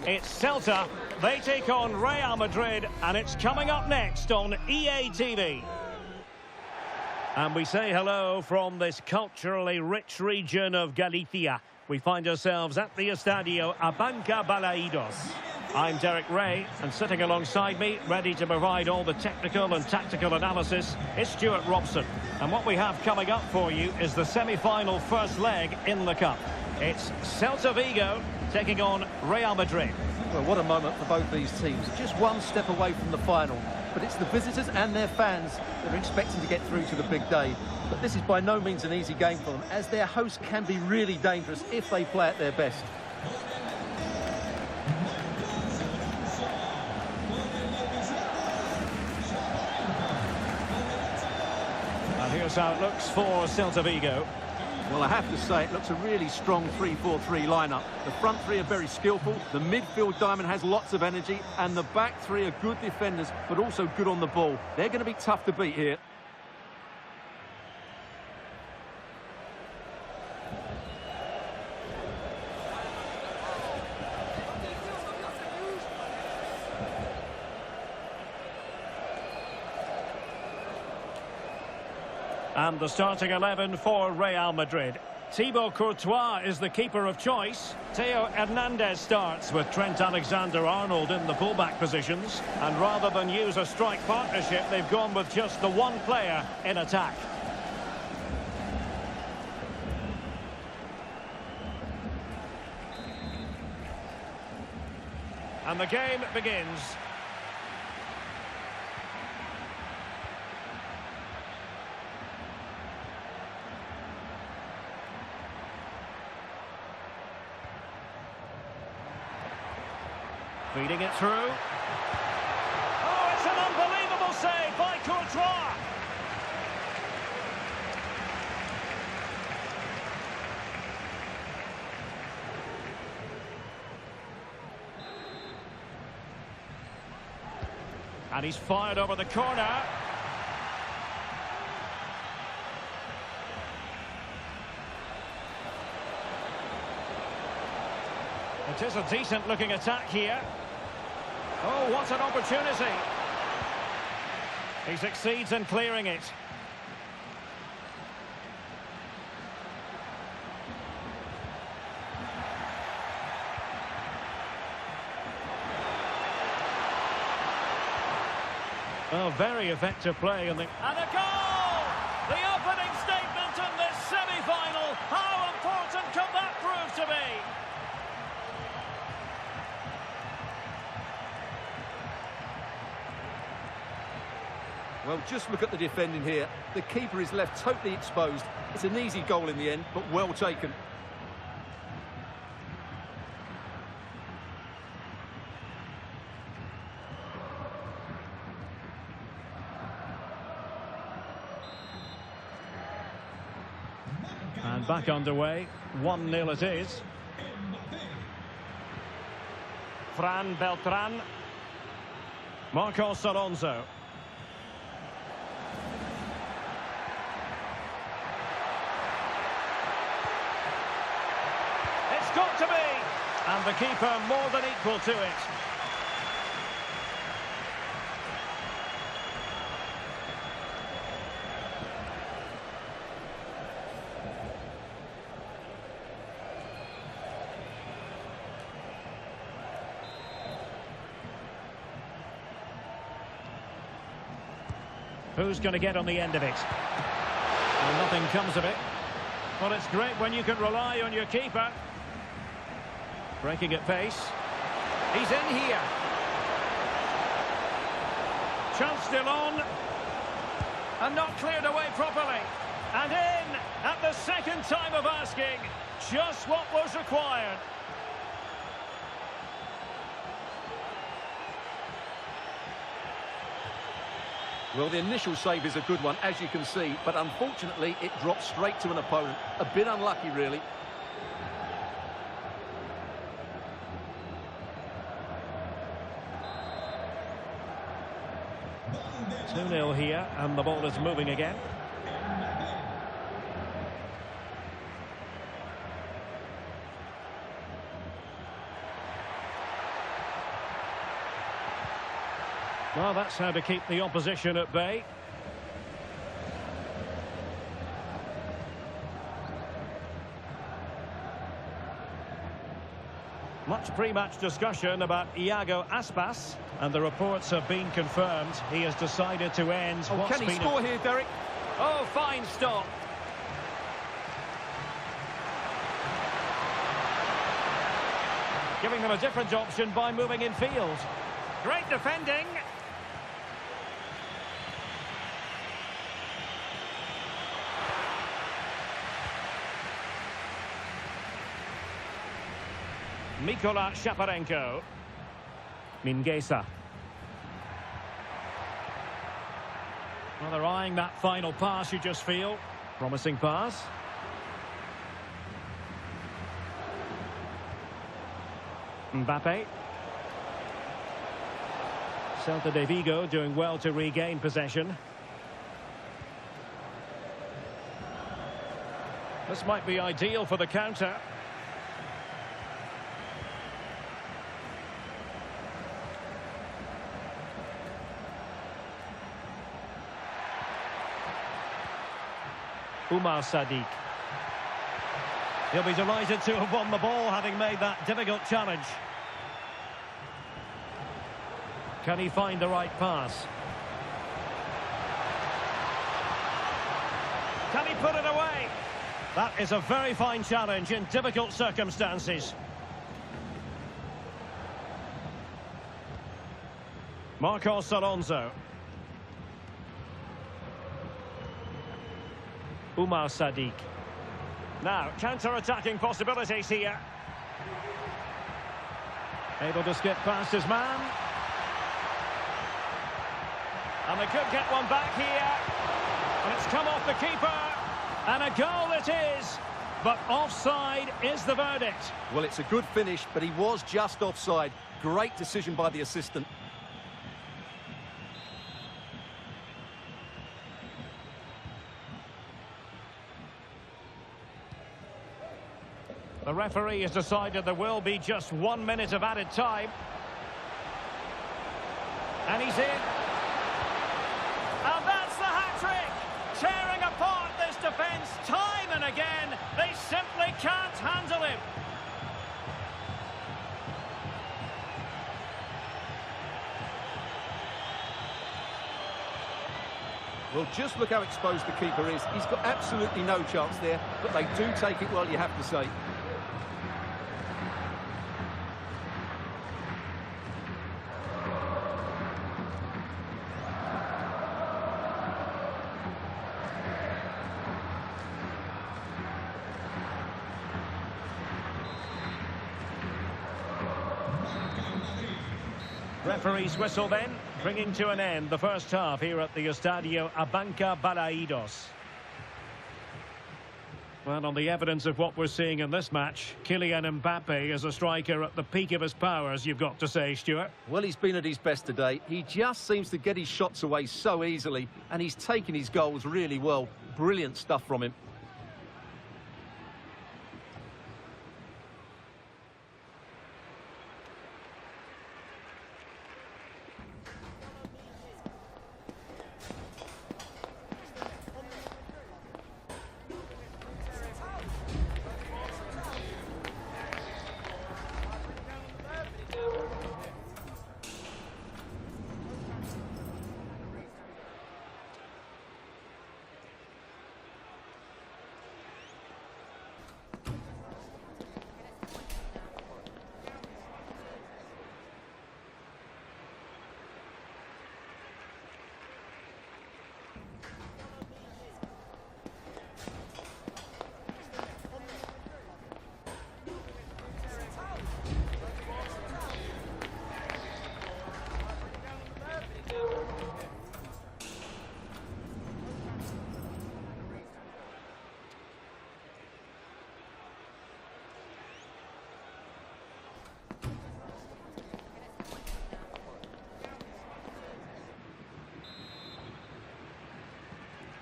It's Celta. They take on Real Madrid, and it's coming up next on EA TV. And we say hello from this culturally rich region of Galicia. We find ourselves at the Estadio Abanca Balaidos. I'm Derek Ray, and sitting alongside me, ready to provide all the technical and tactical analysis, is Stuart Robson. And what we have coming up for you is the semi-final first leg in the Cup. It's Celta Vigo taking on Real Madrid. Well, what a moment for both these teams. Just one step away from the final. But it's the visitors and their fans that are expecting to get through to the big day. But this is by no means an easy game for them, as their hosts can be really dangerous if they play at their best. And here's how it looks for Celta Vigo. Well, I have to say, it looks a really strong 3-4-3 lineup. The front three are very skillful, the midfield diamond has lots of energy, and the back three are good defenders, but also good on the ball. They're going to be tough to beat here. And the starting 11 for Real Madrid. Thibaut Courtois is the keeper of choice. Theo Hernandez starts with Trent Alexander-Arnold in the fullback positions. And rather than use a strike partnership, they've gone with just the one player in attack. And the game begins. Feeding it through. Oh, it's an unbelievable save by Courtois. And he's fired over the corner. It is a decent-looking attack here. Oh, what an opportunity. He succeeds in clearing it. Oh, very effective play. And a goal! The opening statement in this semi-final. How important can that prove to be? Well, just look at the defending here. The keeper is left totally exposed. It's an easy goal in the end, but well taken. And back underway. 1-0 it is. Fran Beltran. Marcos Alonso. Got to be, and the keeper more than equal to it. Who's going to get on the end of it? Well, nothing comes of it. Well, it's great when you can rely on your keeper. Breaking at pace. He's in here. Chance still on. And not cleared away properly. And in at the second time of asking. Just what was required. Well, the initial save is a good one, as you can see. But unfortunately, it dropped straight to an opponent. A bit unlucky, really. 1-0 here, and the ball is moving again. Well, that's how to keep the opposition at bay. Much pre-match discussion about Iago Aspas, and the reports have been confirmed. He has decided to end what's can he score here, Derek? Oh, fine stop. Giving them a different option by moving in field. Great defending. Mikola Shaparenko. Mingueza. Well, they're eyeing that final pass, you just feel. Promising pass. Mbappe. Celta de Vigo doing well to regain possession. This might be ideal for the counter. Umar Sadiq. He'll be delighted to have won the ball, having made that difficult challenge. Can he find the right pass? Can he put it away? That is a very fine challenge in difficult circumstances. Marcos Alonso. Umar Sadiq. Now, counter-attacking possibilities here. Able to skip past his man. And they could get one back here. And it's come off the keeper. And a goal it is. But offside is the verdict. Well, it's a good finish, but he was just offside. Great decision by the assistant. The referee has decided there will be just 1 minute of added time. And he's in. And that's the hat-trick! Tearing apart this defence time and again. They simply can't handle him. Well, just look how exposed the keeper is. He's got absolutely no chance there, but they do take it well, you have to say. Referee's whistle then, bringing to an end the first half here at the Estadio Abanca Balaidos. Well, on the evidence of what we're seeing in this match, Kylian Mbappe is a striker at the peak of his powers, you've got to say, Stuart. Well, he's been at his best today. He just seems to get his shots away so easily, and he's taken his goals really well. Brilliant stuff from him.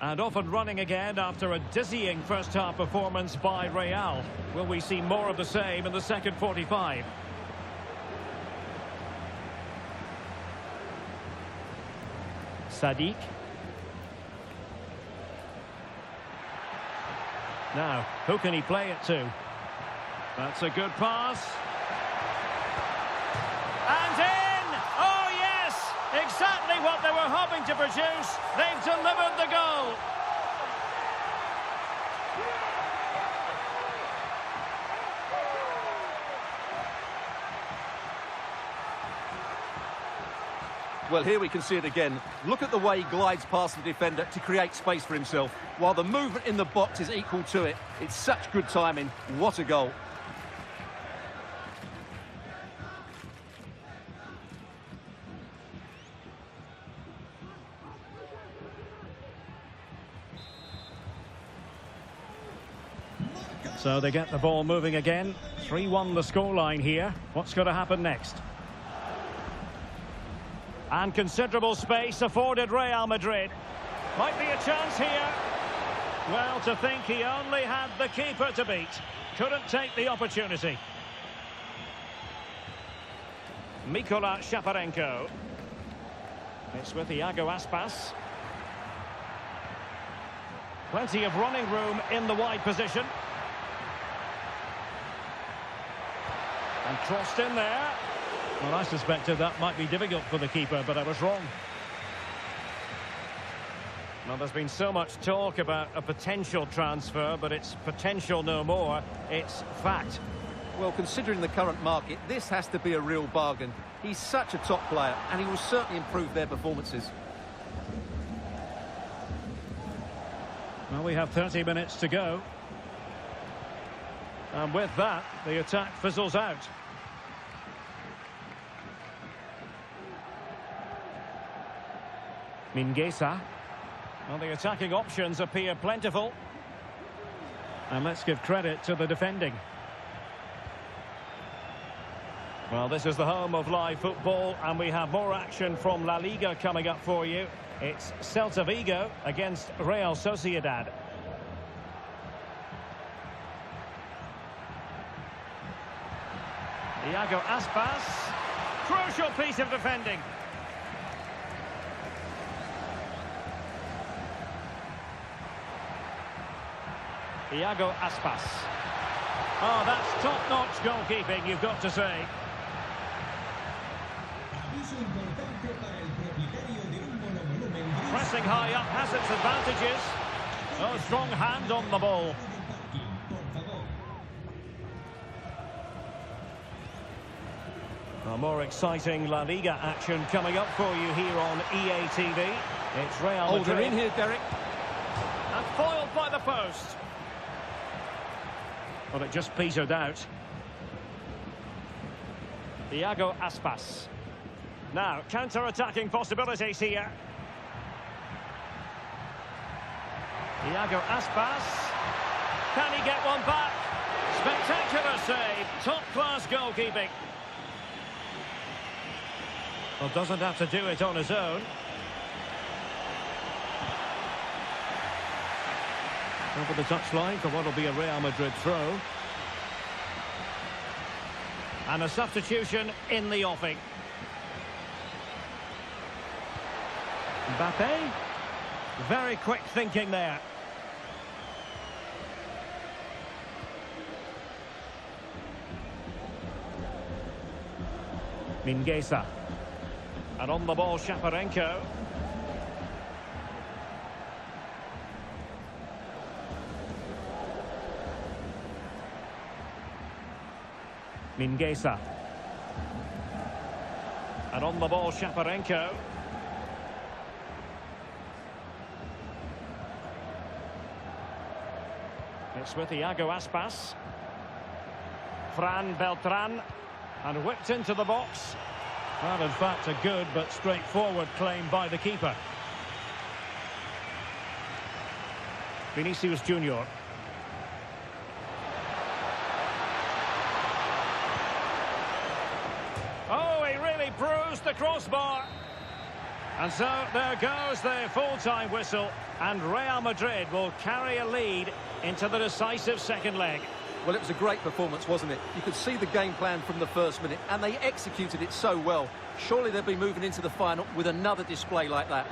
And off and running again after a dizzying first-half performance by Real. Will we see more of the same in the second 45? Sadiq. Now, who can he play it to? That's a good pass. And in! Oh, yes! Exactly what they were hoping to produce. They've delivered the goal. Well, here we can see it again. Look at the way he glides past the defender to create space for himself, while the movement in the box is equal to it. It's such good timing. What a goal. So they get the ball moving again. 3-1 the scoreline here. What's going to happen next? And considerable space afforded Real Madrid. Might be a chance here. Well, to think he only had the keeper to beat. Couldn't take the opportunity. Mikola Shaparenko. It's with Iago Aspas. Plenty of running room in the wide position. And crossed in there. Well, I suspected that might be difficult for the keeper, but I was wrong. Well, there's been so much talk about a potential transfer, but it's potential no more. It's fact. Well, considering the current market, this has to be a real bargain. He's such a top player, and he will certainly improve their performances. Well, we have 30 minutes to go. And with that, the attack fizzles out. Mingueza. Well, the attacking options appear plentiful. And let's give credit to the defending. Well, this is the home of live football, and we have more action from La Liga coming up for you. It's Celta Vigo against Real Sociedad. Iago Aspas. Crucial piece of defending. Iago Aspas. Oh, that's top-notch goalkeeping, you've got to say. Pressing high up has its advantages. Oh, strong hand on the ball. More exciting La Liga action coming up for you here on EATV. It's Real Madrid. Oh, they're in here, Derek. And foiled by the post. Well, it just petered out. Iago Aspas. Now, counter-attacking possibilities here. Iago Aspas. Can he get one back? Spectacular save. Top-class goalkeeping. Well, doesn't have to do it on his own. Over the touchline for what will be a Real Madrid throw. And a substitution in the offing. Mbappe. Very quick thinking there. Mingueza. And on the ball, Shaparenko. Mingueza. And on the ball, Shaparenko. It's with Iago Aspas. Fran Beltran. And whipped into the box. Well, in fact, a good but straightforward claim by the keeper. Vinicius Junior. Oh, he really bruised the crossbar. And so there goes the full-time whistle, and Real Madrid will carry a lead into the decisive second leg. Well, it was a great performance, wasn't it? You could see the game plan from the first minute, and they executed it so well. Surely they'll be moving into the final with another display like that.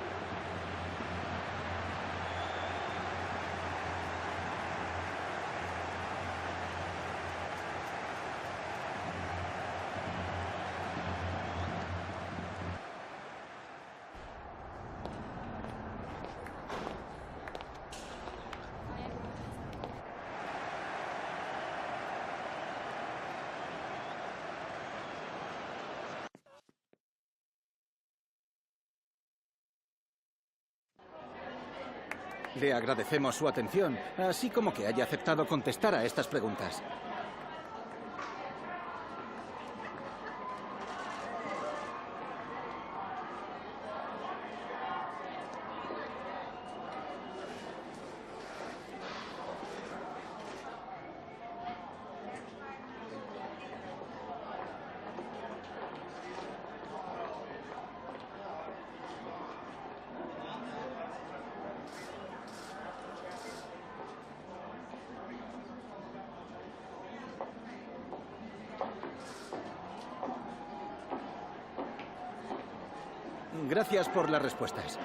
Le agradecemos su atención, así como que haya aceptado contestar a estas preguntas. Gracias por las respuestas.